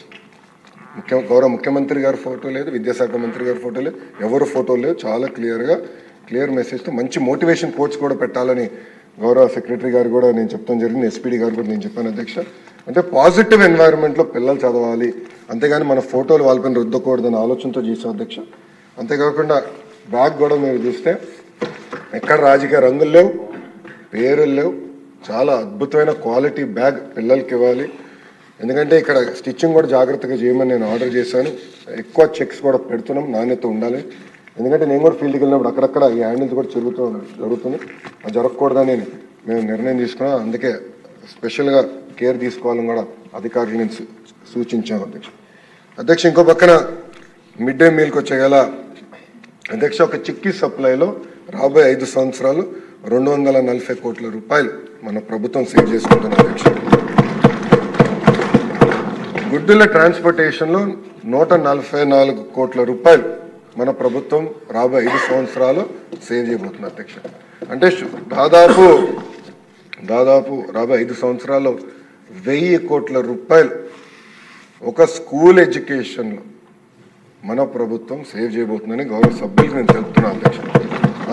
గౌరవ ముఖ్యమంత్రి గారి ఫోటో లేదు, విద్యాశాఖ మంత్రి గారి ఫోటో లేదు, ఎవరు ఫోటో లేదు. చాలా క్లియర్ మెసేజ్తో మంచి మోటివేషన్ కోట్స్ కూడా పెట్టాలని గౌరవ సెక్రటరీ గారు కూడా నేను చెప్తాను జరిగింది, ఎస్పీడీ గారు కూడా నేను చెప్పాను అధ్యక్ష. అంటే పాజిటివ్ ఎన్వైరన్మెంట్లో పిల్లలు చదవాలి, అంతేగాని మన ఫోటోలు వాళ్ళపైన రుద్దకూడదని ఆలోచనతో చేసాం అధ్యక్ష. అంతేకాకుండా బ్యాగ్ కూడా మీరు చూస్తే ఎక్కడ రాజకీయ రంగులు లేవు, పేరులు లేవు, చాలా అద్భుతమైన క్వాలిటీ బ్యాగ్ పిల్లలకి ఇవ్వాలి. ఎందుకంటే ఇక్కడ స్టిచ్చింగ్ కూడా జాగ్రత్తగా చేయమని నేను ఆర్డర్ చేశాను. ఎక్కువ చెక్స్ కూడా పెడుతున్నాం, నాణ్యత ఉండాలి. ఎందుకంటే నేను కూడా ఫీల్డ్కి వెళ్ళినప్పుడు అక్కడక్కడ ఈ హ్యాండిల్స్ కూడా జరుగుతుంది, అది జరగకూడదని మేము నిర్ణయం తీసుకున్నాం. అందుకే స్పెషల్గా కేర్ తీసుకోవాలని కూడా అధికారులు నేను సూచించాను అధ్యక్ష. అధ్యక్ష ఇంకో పక్కన మిడ్ డే మీల్కి వచ్చేగల అధ్యక్ష ఒక చిక్కీ సప్లైలో రాబోయే 5 సంవత్సరాలు 240 కోట్ల రూపాయలు మన ప్రభుత్వం సేవ్ చేసుకుంటుంది అధ్యక్ష. గుడ్డుల ట్రాన్స్పోర్టేషన్లో 144 కోట్ల రూపాయలు మన ప్రభుత్వం రాబోయే 5 సంవత్సరాలు సేవ్ చేయబోతుంది అధ్యక్ష. అంటే దాదాపు రాబోయే 5 సంవత్సరాల్లో 1000 కోట్ల రూపాయలు ఒక స్కూల్ ఎడ్యుకేషన్లో మన ప్రభుత్వం సేవ్ చేయబోతుందని గౌరవ సభ్యులకు నేను తెలుపుతున్నాను అధ్యక్ష.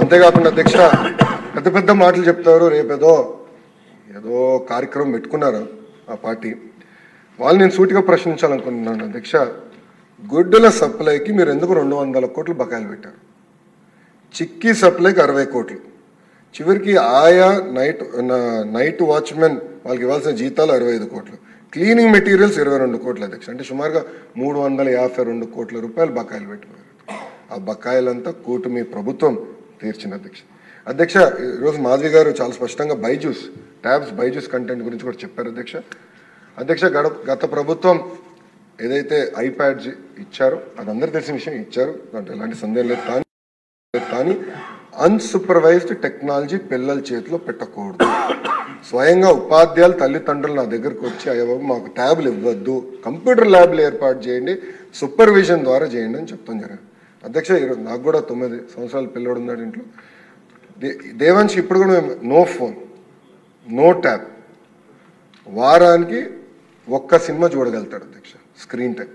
అంతేకాకుండా అధ్యక్ష పెద్ద మాటలు చెప్తారు, రేపేదో కార్యక్రమం పెట్టుకున్నారు ఆ పార్టీ వాళ్ళు. నేను సూటిగా ప్రశ్నించాలనుకుంటున్నాను అధ్యక్ష, గుడ్డుల సప్లైకి మీరు ఎందుకు 200 కోట్లు బకాయిలు పెట్టారు? చిక్కీ సప్లైకి 60 కోట్లు, చివరికి ఆయా నైట్ వాచ్మెన్ వాళ్ళకి ఇవ్వాల్సిన జీతాలు 65 కోట్లు, క్లీనింగ్ మెటీరియల్స్ 22 కోట్లు అధ్యక్ష. అంటే సుమారుగా 352 కోట్ల రూపాయలు బకాయిలు పెట్టిపోయారు. ఆ బకాయిలంతా కూటమి ప్రభుత్వం తీర్చిన అధ్యక్ష. ఈరోజు మాధవి గారు చాలా స్పష్టంగా బైజూస్ కంటెంట్ గురించి కూడా చెప్పారు అధ్యక్ష. గత ప్రభుత్వం ఏదైతే ఐప్యాడ్స్ ఇచ్చారో అది అందరికీ తెలిసిన విషయం, ఇచ్చారు, దాంట్లో ఎలాంటి సందేహం లేదు. కానీ అన్సూపర్వైజ్డ్ టెక్నాలజీ పిల్లల చేతిలో పెట్టకూడదు. స్వయంగా ఉపాధ్యాయులు తల్లిదండ్రులు నా దగ్గరకు వచ్చి అయ్యో మాకు ట్యాబ్లు ఇవ్వద్దు, కంప్యూటర్ ల్యాబ్లు ఏర్పాటు చేయండి, సూపర్విజన్ ద్వారా చేయండి అని చెప్తాం జరిగింది. అధ్యక్ష ఈరోజు నాకు కూడా 9 సంవత్సరాల పిల్లడు ఉన్నాడు ఇంట్లో. దేవాంశ్ ఇప్పుడు కూడా నో ఫోన్, నో ట్యాబ్, వారానికి ఒక్క సినిమా చూడగలుగుతాడు అధ్యక్ష. స్క్రీన్ టైం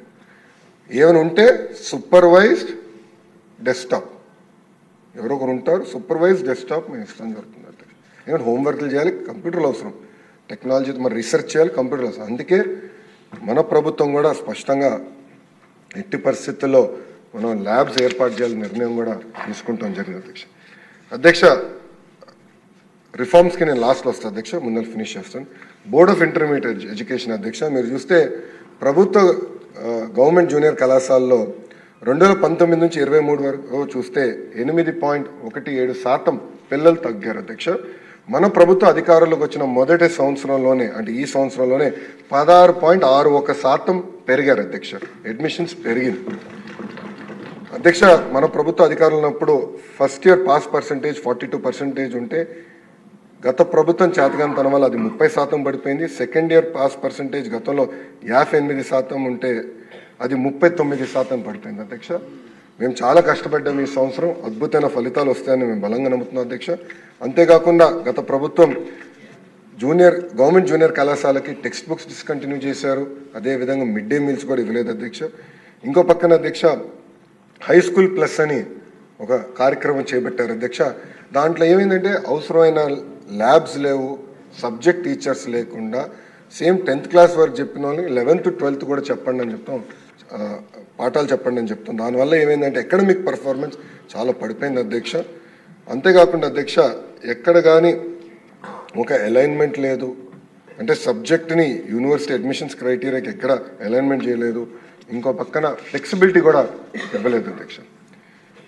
ఏమైనా ఉంటే సూపర్వైజ్డ్ డెస్క్టాప్, ఎవరో ఒకరు ఉంటారు సూపర్వైజ్ డెస్క్టాప్ మేము ఇష్టం జరుగుతుంది అధ్యక్ష. ఎందుకంటే హోంవర్క్లు చేయాలి, కంప్యూటర్లు అవసరం, టెక్నాలజీ మరి రీసెర్చ్ చేయాలి, కంప్యూటర్లు అవసరం. అందుకే మన ప్రభుత్వం కూడా స్పష్టంగా ఎట్టి పరిస్థితుల్లో మనం ల్యాబ్స్ ఏర్పాటు చేయాలని నిర్ణయం కూడా తీసుకుంటాం జరిగింది అధ్యక్ష. అధ్యక్ష రిఫార్మ్స్కి నేను లాస్ట్లో వస్తాను అధ్యక్ష, ముందర ఫినిష్ చేస్తాను. బోర్డ్ ఆఫ్ ఇంటర్మీడియట్ ఎడ్యుకేషన్ అధ్యక్ష, మీరు చూస్తే ప్రభుత్వ గవర్నమెంట్ జూనియర్ కళాశాలలో 2019 నుంచి 23 వరకు చూస్తే 8.17% పిల్లలు తగ్గారు అధ్యక్ష. మన ప్రభుత్వ అధికారులకు వచ్చిన మొదటి సంవత్సరంలోనే, అంటే ఈ సంవత్సరంలోనే 16.61% పెరిగారు అధ్యక్ష. అడ్మిషన్స్ పెరిగింది అధ్యక్ష. మన ప్రభుత్వ అధికారులు ఉన్నప్పుడు ఫస్ట్ ఇయర్ పాస్ పర్సంటేజ్ 42% ఉంటే గత ప్రభుత్వం చేతగానితనం వల్ల అది 30% పడిపోయింది. సెకండ్ ఇయర్ పాస్ పర్సంటేజ్ గతంలో 58% ఉంటే అది 39% పడిపోయింది అధ్యక్ష. మేము చాలా కష్టపడ్డాం, ఈ సంవత్సరం అద్భుతమైన ఫలితాలు వస్తాయని మేము బలంగా నమ్ముతున్నాం అధ్యక్ష. అంతేకాకుండా గత ప్రభుత్వం గవర్నమెంట్ జూనియర్ కళాశాలకి టెక్స్ట్ బుక్స్ డిస్కంటిన్యూ చేశారు, అదేవిధంగా మిడ్ డే మీల్స్ కూడా ఇవ్వలేదు అధ్యక్ష. ఇంకో పక్కన అధ్యక్ష హై స్కూల్ ప్లస్ అని ఒక కార్యక్రమం చేపట్టారు అధ్యక్ష. దాంట్లో ఏమైందంటే అవసరమైన ల్యాబ్స్ లేవు, సబ్జెక్ట్ టీచర్స్ లేకుండా సేమ్ 10th క్లాస్ వరకు చెప్పిన వాళ్ళకి 11th 12th కూడా చెప్పండి అని చెప్తాం, పాఠాలు చెప్పండి అని చెప్తాం. దానివల్ల ఏమైందంటే అకాడమిక్ పర్ఫార్మెన్స్ చాలా పడిపోయింది అధ్యక్ష. అంతేకాకుండా అధ్యక్ష ఎక్కడ కానీ ఒక అలైన్మెంట్ లేదు, అంటే సబ్జెక్ట్ని యూనివర్సిటీ అడ్మిషన్స్ క్రైటీరియాకి ఎక్కడ అలైన్మెంట్ చేయలేదు. ఇంకో పక్కన ఫ్లెక్సిబిలిటీ కూడా ఇవ్వలేదు అధ్యక్ష.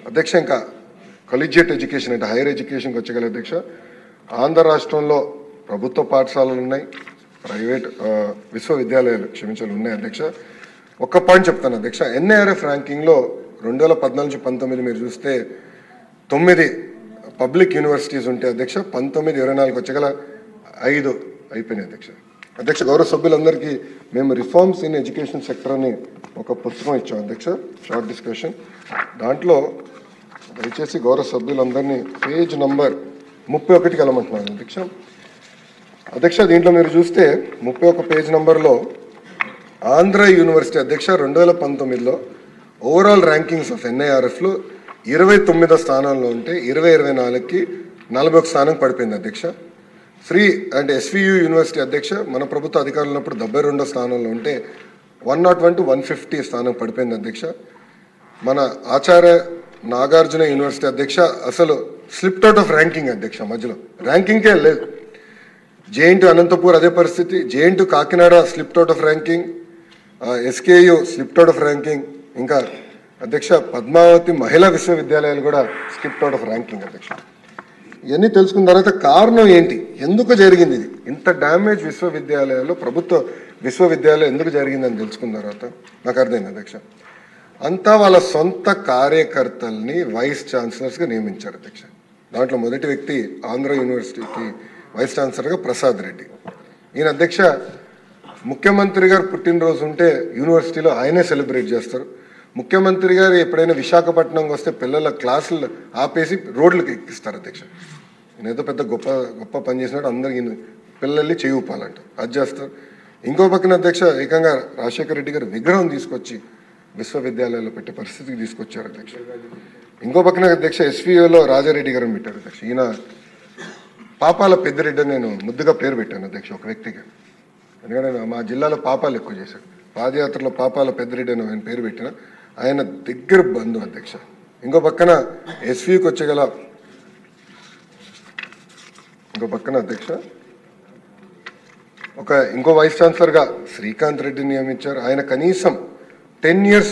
అధ్యక్ష ఇంకా కాలేజియేట్ ఎడ్యుకేషన్ అంటే హైయర్ ఎడ్యుకేషన్కి వచ్చగల అధ్యక్ష, ఆంధ్ర రాష్ట్రంలో ప్రభుత్వ పాఠశాలలు ఉన్నాయి, ప్రైవేట్ విశ్వవిద్యాలయాలు ఉన్నాయి అధ్యక్ష. ఒక్క పాయింట్ చెప్తాను అధ్యక్ష, ఎన్ఐఆర్ఎఫ్ ర్యాంకింగ్లో 2014-19 మీరు చూస్తే 9 పబ్లిక్ యూనివర్సిటీస్ ఉంటే అధ్యక్ష 19-24 వచ్చగల 5 అయిపోయినాయి అధ్యక్ష. అధ్యక్ష గౌరవ సభ్యులందరికీ మేము రిఫార్మ్స్ ఇన్ ఎడ్యుకేషన్ సెక్టర్ అని ఒక పుస్తకం ఇచ్చాం అధ్యక్ష, షార్ట్ డిస్కషన్. దాంట్లో దయచేసి గౌరవ సభ్యులందరినీ పేజ్ నంబర్ 31కి వెళ్ళమంటున్నాను అధ్యక్ష. అధ్యక్ష దీంట్లో మీరు చూస్తే 31 పేజ్ నంబర్లో ఆంధ్ర యూనివర్సిటీ అధ్యక్ష 2019లో ఓవరాల్ ర్యాంకింగ్స్ ఆఫ్ ఎన్ఐఆర్ఎఫ్లో 29వ స్థానంలో ఉంటే 2024కి 41 స్థానం పడిపోయింది అధ్యక్ష. శ్రీ అంటే ఎస్వియు యూనివర్సిటీ అధ్యక్ష మన ప్రభుత్వ అధికారులు ఉన్నప్పుడు 72వ స్థానంలో ఉంటే 101 to 150 స్థానం పడిపోయింది అధ్యక్ష. మన ఆచార్య నాగార్జున యూనివర్సిటీ అధ్యక్ష అసలు స్లిప్ట్ అవుట్ ఆఫ్ ర్యాంకింగ్ అధ్యక్ష, మధ్యలో ర్యాంకింగ్కే లేదు. జేఎన్టీ అనంతపూర్ అదే పరిస్థితి, JNT Kakinada split out of ranking, SKU split out of ranking, ఇంకా అధ్యక్ష పద్మావతి మహిళా విశ్వవిద్యాలయాలు కూడా స్లిప్ట్ అవుట్ ఆఫ్ ర్యాంకింగ్ అధ్యక్ష. ఇవన్నీ తెలుసుకున్న తర్వాత కారణం ఏంటి, ఎందుకు జరిగింది ఇది, ఇంత డ్యామేజ్ విశ్వవిద్యాలయాల్లో ప్రభుత్వ విశ్వవిద్యాలయం ఎందుకు జరిగిందని తెలుసుకున్న తర్వాత నాకు అర్థమైంది అధ్యక్ష. అంతా వాళ్ళ సొంత కార్యకర్తల్ని వైస్ ఛాన్సలర్స్గా నియమించారు అధ్యక్ష. దాంట్లో మొదటి వ్యక్తి ఆంధ్ర యూనివర్సిటీకి వైస్ ఛాన్సలర్గా ప్రసాద్ రెడ్డి. ఈయన అధ్యక్ష ముఖ్యమంత్రి గారు పుట్టినరోజు ఉంటే యూనివర్సిటీలో ఆయనే సెలబ్రేట్ చేస్తారు. ముఖ్యమంత్రి గారు ఎప్పుడైనా విశాఖపట్నంకి వస్తే పిల్లల క్లాసులు ఆపేసి రోడ్లకు ఎక్కిస్తారు అధ్యక్ష. ఈయన ఏదో పెద్ద గొప్ప పని చేసినట్టు అందరికి పిల్లల్ని చేయి ఊపాలంట, అది చేస్తారు. ఇంకో పక్కన అధ్యక్ష ఏకంగా రాజశేఖర రెడ్డి గారు విగ్రహం తీసుకొచ్చి విశ్వవిద్యాలయాల్లో పెట్టే పరిస్థితికి తీసుకొచ్చారు అధ్యక్ష. ఇంకో పక్కన అధ్యక్ష ఎస్వీఓలో రాజారెడ్డి గారిని పెట్టారు అధ్యక్ష. ఈయన పాపాల పెద్దిరెడ్డి అని నేను ముద్దుగా పేరు పెట్టాను అధ్యక్ష ఒక వ్యక్తిగా, ఎందుకంటే మా జిల్లాలో పాపాలు ఎక్కువ చేశాడు. పాదయాత్రలో పాపాల పెద్దిరెడ్డి అని ఆయన పేరు పెట్టిన ఆయన దగ్గర బంధు అధ్యక్ష. ఇంకో పక్కన ఎస్వీకి వచ్చగల అధ్యక్ష ఇంకో వైస్ ఛాన్సలర్గా శ్రీకాంత్ రెడ్డిని నియమించారు. ఆయన కనీసం 10 years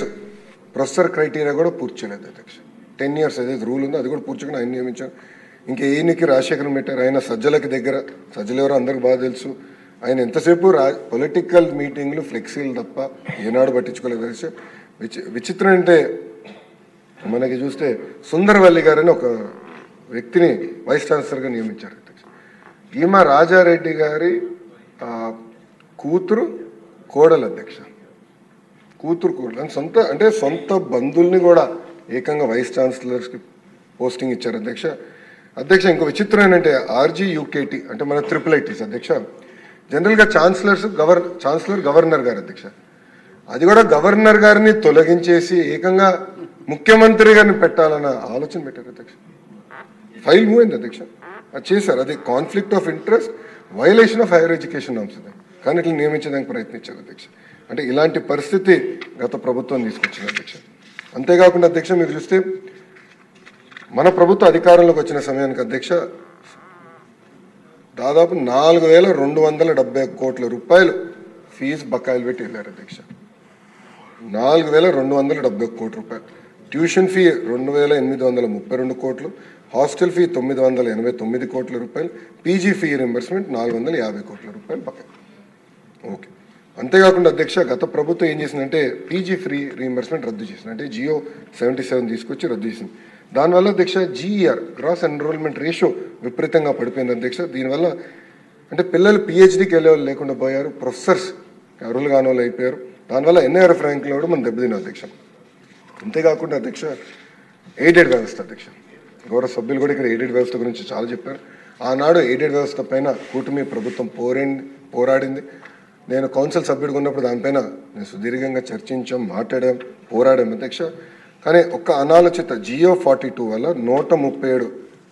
ప్రొఫెసర్ క్రైటీరియా కూడా పూర్తి చేయలేదు అధ్యక్ష. 10 years ఏదైతే రూల్ ఉందో అది కూడా పూర్తిగా ఆయన నియమించారు. ఇంకా ఈయనకి రాజశేఖరం పెట్టారు. ఆయన సజ్జలకి దగ్గర, సజ్జలు ఎవరో అందరికి బాగా తెలుసు. ఆయన ఎంతసేపు పొలిటికల్ మీటింగ్లు ఫ్లెక్సీలు తప్ప ఏనాడు పట్టించుకోలేదు అధ్యక్ష. విచిత్రం అంటే మనకి చూస్తే సుందరవల్లి గారని ఒక వ్యక్తిని వైస్ ఛాన్సలర్గా నియమించారు అధ్యక్ష. ఈమె రాజారెడ్డి గారి కూతురు కోడలు అధ్యక్ష, కూతురు అంటే సొంత బంధువుల్ని కూడా ఏకంగా వైస్ ఛాన్సలర్స్కి పోస్టింగ్ ఇచ్చారు అధ్యక్ష. అధ్యక్ష ఇంకో విచిత్రం ఏంటంటే RGUKT అంటే మన IIITs అధ్యక్ష. జనరల్గా ఛాన్సలర్ గవర్నర్ గారు అధ్యక్ష. అది కూడా గవర్నర్ గారిని తొలగించేసి ఏకంగా ముఖ్యమంత్రి గారిని పెట్టాలన్న ఆలోచన పెట్టారు అధ్యక్ష. ఫైల్ మూవ్ అయింది అధ్యక్ష. అది చేశారు. అది conflict of interest, violation of higher education norms అది. కానీ ఇట్లా నియమించడానికి ప్రయత్నించారు అధ్యక్ష. అంటే ఇలాంటి పరిస్థితి గత ప్రభుత్వం తీసుకొచ్చింది అధ్యక్ష. అంతేకాకుండా అధ్యక్ష మీరు చూస్తే మన ప్రభుత్వ అధికారంలోకి వచ్చిన సమయానికి అధ్యక్ష దాదాపు 4,270 కోట్ల రూపాయలు ఫీజు బకాయిలు పెట్టి వెళ్ళారు అధ్యక్ష. 4,270 కోట్ల రూపాయలు. ట్యూషన్ ఫీ 2,832 కోట్లు, హాస్టల్ ఫీ 989 కోట్ల రూపాయలు, పీజీ ఫీ రింబర్స్మెంట్ 450 కోట్ల రూపాయలు బకాయి. ఓకే. అంతేకాకుండా అధ్యక్ష గత ప్రభుత్వం ఏం చేసిందంటే పీజీ ఫ్రీ రీఎంబర్స్మెంట్ రద్దు చేసింది. అంటే GO 77 తీసుకొచ్చి రద్దు చేసింది. దానివల్ల అధ్యక్ష GER గ్రాస్ ఎన్రోల్మెంట్ రేషియో విపరీతంగా పడిపోయింది అధ్యక్ష. దీనివల్ల అంటే పిల్లలు PhDకి వెళ్ళే వాళ్ళు లేకుండా పోయారు, ప్రొఫెసర్స్ అర్హులు కాని వాళ్ళు అయిపోయారు. దానివల్ల NIRF ర్యాంకులో కూడా మనం దెబ్బతిన్నాం అధ్యక్ష. అంతేకాకుండా అధ్యక్ష ఎయిడెడ్ వ్యవస్థ అధ్యక్ష. గౌరవ సభ్యులు కూడా ఇక్కడ ఎయిడెడ్ వ్యవస్థ గురించి చాలా చెప్పారు. ఆనాడు ఎయిడెడ్ వ్యవస్థ పైన కూటమి ప్రభుత్వం పోరాడింది. నేను కౌన్సిల్ సభ్యుడిగా ఉన్నప్పుడు దానిపైన నేను సుదీర్ఘంగా చర్చించాం, పోరాడాం అధ్యక్ష. కానీ ఒక్క అనాలోచిత GO 42 వల్ల 137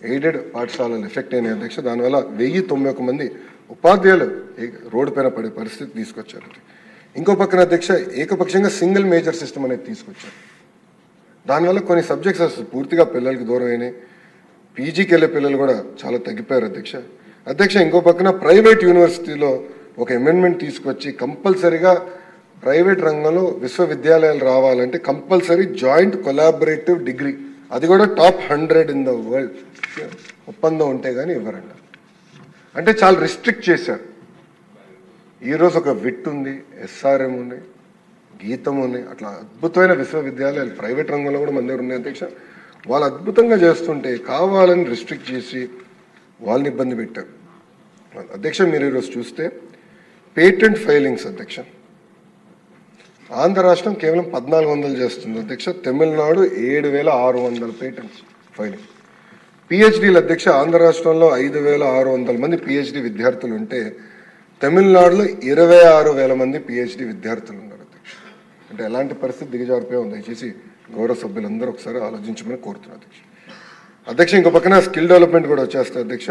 ఎయిడెడ్ పాఠశాలలు ఎఫెక్ట్ అయినాయి అధ్యక్ష. దానివల్ల 1091 మంది ఉపాధ్యాయులు రోడ్డు పైన పడే పరిస్థితి తీసుకొచ్చారు. ఇంకో పక్కన అధ్యక్ష ఏకపక్షంగా సింగిల్ మేజర్ సిస్టమ్ అనేది తీసుకొచ్చారు. దానివల్ల కొన్ని సబ్జెక్ట్స్ అసలు పూర్తిగా పిల్లలకి దూరం అయినాయి. పీజీకి వెళ్ళే పిల్లలు కూడా చాలా తగ్గిపోయారు అధ్యక్ష. ఇంకో పక్కన ప్రైవేట్ యూనివర్సిటీలో ఒక అమెండ్మెంట్ తీసుకొచ్చి కంపల్సరీగా ప్రైవేట్ రంగంలో విశ్వవిద్యాలయాలు రావాలంటే కంపల్సరీ జాయింట్ కొలాబరేటివ్ డిగ్రీ, అది కూడా టాప్ 100 ఇన్ ద వరల్డ్ ఒప్పందం ఉంటే కానీ ఇవ్వరంట. అంటే చాలా రిస్ట్రిక్ట్ చేశారు. ఈరోజు ఒక విట్ ఉంది, SRM ఉంది, గీతం ఉంది, అట్లా అద్భుతమైన విశ్వవిద్యాలయాలు ప్రైవేట్ రంగంలో కూడా మన దగ్గర ఉన్నాయి అధ్యక్ష. వాళ్ళు అద్భుతంగా చేస్తుంటే కావాలని రిస్ట్రిక్ట్ చేసి వాళ్ళని ఇబ్బంది పెట్టారు అధ్యక్ష. మీరు ఈరోజు చూస్తే పేటెంట్ ఫైలింగ్స్ అధ్యక్ష ఆంధ్ర రాష్ట్రం కేవలం 1,400 చేస్తుంది అధ్యక్ష. Tamil Nadu 7,600 patents filing. PhDలు అధ్యక్ష ఆంధ్ర రాష్ట్రంలో 5,600 మంది PhD విద్యార్థులు ఉంటే తమిళనాడులో 26,000 మంది PhD విద్యార్థులు ఉన్నారు అధ్యక్ష. అంటే ఎలాంటి పరిస్థితి దిగజారిపోయి ఉంది. దయచేసి గౌరవ సభ్యులందరూ ఒకసారి ఆలోచించమని కోరుతున్నారు అధ్యక్ష. ఇంకో పక్కన స్కిల్ డెవలప్మెంట్ కూడా వచ్చేస్తాయి అధ్యక్ష.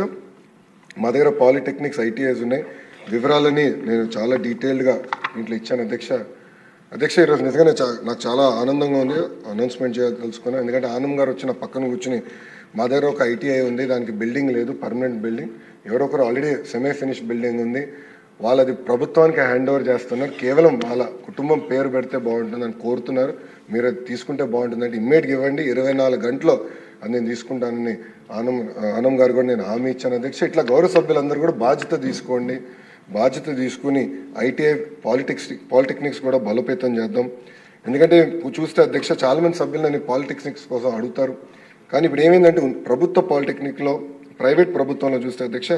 మా దగ్గర పాలిటెక్నిక్స్, ITIs ఉన్నాయి. వివరాలని నేను చాలా డీటెయిల్డ్గా దీంట్లో ఇచ్చాను అధ్యక్ష. ఈరోజు నిజంగానే నాకు చాలా ఆనందంగా ఉంది అనౌన్స్మెంట్ చేయాలి తెలుసుకున్నాను. ఎందుకంటే ఆనంద్ గారు వచ్చిన పక్కన కూర్చుని మా దగ్గర ఒక ITI ఉంది, దానికి బిల్డింగ్ లేదు, పర్మనెంట్ బిల్డింగ్. ఎవరొకరు ఆల్రెడీ సెమీ ఫినిష్ బిల్డింగ్ ఉంది, వాళ్ళది ప్రభుత్వానికి హ్యాండ్ ఓవర్ చేస్తున్నారు. కేవలం వాళ్ళ కుటుంబం పేరు పెడితే బాగుంటుందని కోరుతున్నారు. మీరు అది తీసుకుంటే బాగుంటుందంటే ఇమ్మీడియట్గా ఇవ్వండి, 24 గంటల్లో అది నేను తీసుకుంటానని ఆనంద్ గారు కూడా నేను హామీ ఇచ్చాను అధ్యక్ష. ఇట్లా గౌరవ సభ్యులందరూ కూడా బాధ్యత తీసుకోండి. బాధ్యత తీసుకుని ITI పాలిటెక్నిక్స్ కూడా బలోపేతం చేద్దాం. ఎందుకంటే చూస్తే అధ్యక్ష చాలామంది సభ్యులు నన్ను పాలిటెక్నిక్స్ కోసం అడుగుతారు. కానీ ఇప్పుడు ఏమైందంటే ప్రభుత్వ పాలిటెక్నిక్లో ప్రైవేట్ ప్రభుత్వంలో చూస్తే అధ్యక్ష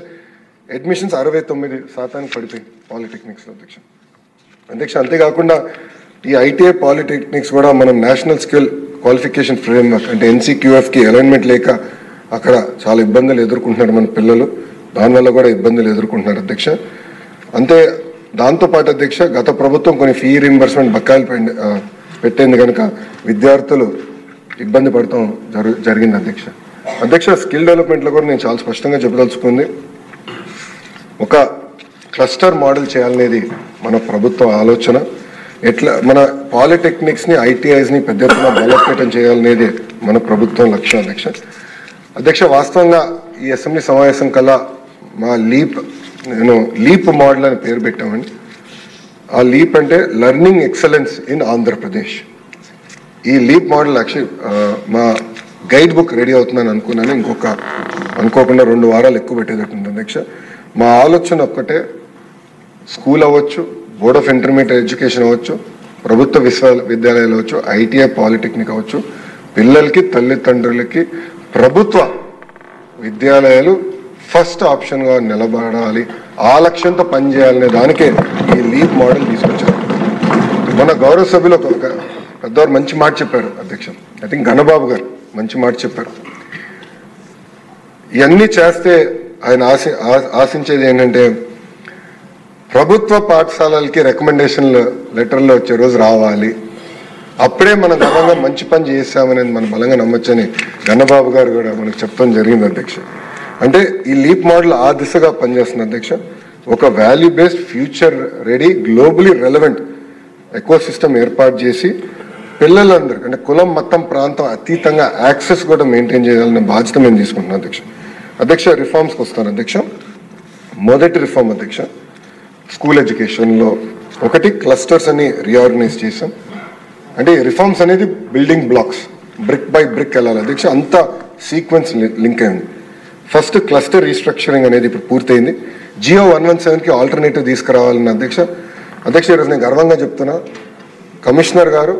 అడ్మిషన్స్ 69% పడిపోయింది పాలిటెక్నిక్స్లో అధ్యక్ష. అంతేకాకుండా ఈ ITI పాలిటెక్నిక్స్ కూడా మనం నేషనల్ స్కిల్ క్వాలిఫికేషన్ ఫ్రేమ్వర్క్ అంటే NCQFకి అలైన్మెంట్ లేక అక్కడ చాలా ఇబ్బందులు ఎదుర్కొంటున్నారు మన పిల్లలు. దానివల్ల కూడా ఇబ్బందులు ఎదుర్కొంటున్నారు అధ్యక్ష. అంతే దాంతోపాటు అధ్యక్ష గత ప్రభుత్వం కొన్ని ఫీ రీంబర్స్మెంట్ బకాయిలు పెట్టింది కనుక విద్యార్థులు ఇబ్బంది పడటం జరిగింది అధ్యక్ష. స్కిల్ డెవలప్మెంట్లో కూడా నేను చాలా స్పష్టంగా చెప్పదలుచుకుంది. ఒక క్లస్టర్ మోడల్ చేయాలనేది మన ప్రభుత్వ ఆలోచన. ఎట్లా మన పాలిటెక్నిక్స్ని ITIస్ని పెద్ద ఎత్తున బలోపేతం చేయాలనేది మన ప్రభుత్వం లక్ష్యం అధ్యక్ష. వాస్తవంగా ఈ అసెంబ్లీ సమావేశం కల్లా మా లీప్ మోడల్ అని పేరు పెట్టామండి. ఆ లీప్ అంటే లెర్నింగ్ ఎక్సలెన్స్ ఇన్ ఆంధ్రప్రదేశ్. ఈ లీప్ మోడల్ యాక్చువల్లీ మా గైడ్ బుక్ రెడీ అవుతుందని అనుకున్నాను. అనుకోకుండా 2 వారాలు ఎక్కువ పెట్టేటట్టుంది అధ్యక్ష. మా ఆలోచన ఒక్కటే, స్కూల్ అవ్వచ్చు, బోర్డ్ ఆఫ్ ఇంటర్మీడియట్ ఎడ్యుకేషన్ అవ్వచ్చు, ప్రభుత్వ విశ్వవిద్యాలయాలు అవ్వచ్చు, ITI పాలిటెక్నిక్ అవ్వచ్చు, పిల్లలకి తల్లిదండ్రులకి ప్రభుత్వ విద్యాలయాలు ఫస్ట్ ఆప్షన్గా నిలబడాలి, ఆ లక్ష్యంతో పనిచేయాలనే దానికే ఈ లీప్ మోడల్ తీసుకొచ్చారు. మన గౌరవ సభ్యులు పెద్దవారు మంచి మాట చెప్పారు అధ్యక్ష. ఐ థింక్ ఘనబాబు గారు మంచి మాట చెప్పారు. ఇవన్నీ చేస్తే ఆయన ఆశించేది ఏంటంటే ప్రభుత్వ పాఠశాలలకి రికమెండేషన్లు లెటర్లు వచ్చే రోజు రావాలి, అప్పుడే మనం గర్వంగా మంచి పని చేసామనేది మనం బలంగా నమ్మొచ్చని ఘనబాబు గారు కూడా మనకు చెప్పడం జరిగింది అధ్యక్ష. అంటే ఈ లీప్ మోడల్ ఆ దిశగా పనిచేస్తుంది అధ్యక్ష. ఒక value based future ready globally relevant eco system ఏర్పాటు చేసి పిల్లలందరికీ అంటే కులం మతం ప్రాంతం అతీతంగా యాక్సెస్ కూడా మెయింటైన్ చేయాలనే బాధ్యత మేము తీసుకుంటున్నాం అధ్యక్ష. అధ్యక్ష రిఫార్మ్స్కి వస్తాను అధ్యక్ష. మొదటి రిఫార్మ్ అధ్యక్ష, స్కూల్ ఎడ్యుకేషన్లో ఒకటి క్లస్టర్స్ అని రీఆర్గనైజ్ చేసాం. అంటే రిఫార్మ్స్ అనేది building blocks brick by brick వెళ్ళాలి అధ్యక్ష, అంతా సీక్వెన్స్ లింక్ అయింది. ఫస్ట్ క్లస్టర్ రీస్ట్రక్చరింగ్ అనేది ఇప్పుడు పూర్తయింది. జియో 117కి ఆల్టర్నేటివ్ తీసుకురావాలని అధ్యక్ష. ఈరోజు నేను గర్వంగా చెప్తున్నా, కమిషనర్ గారు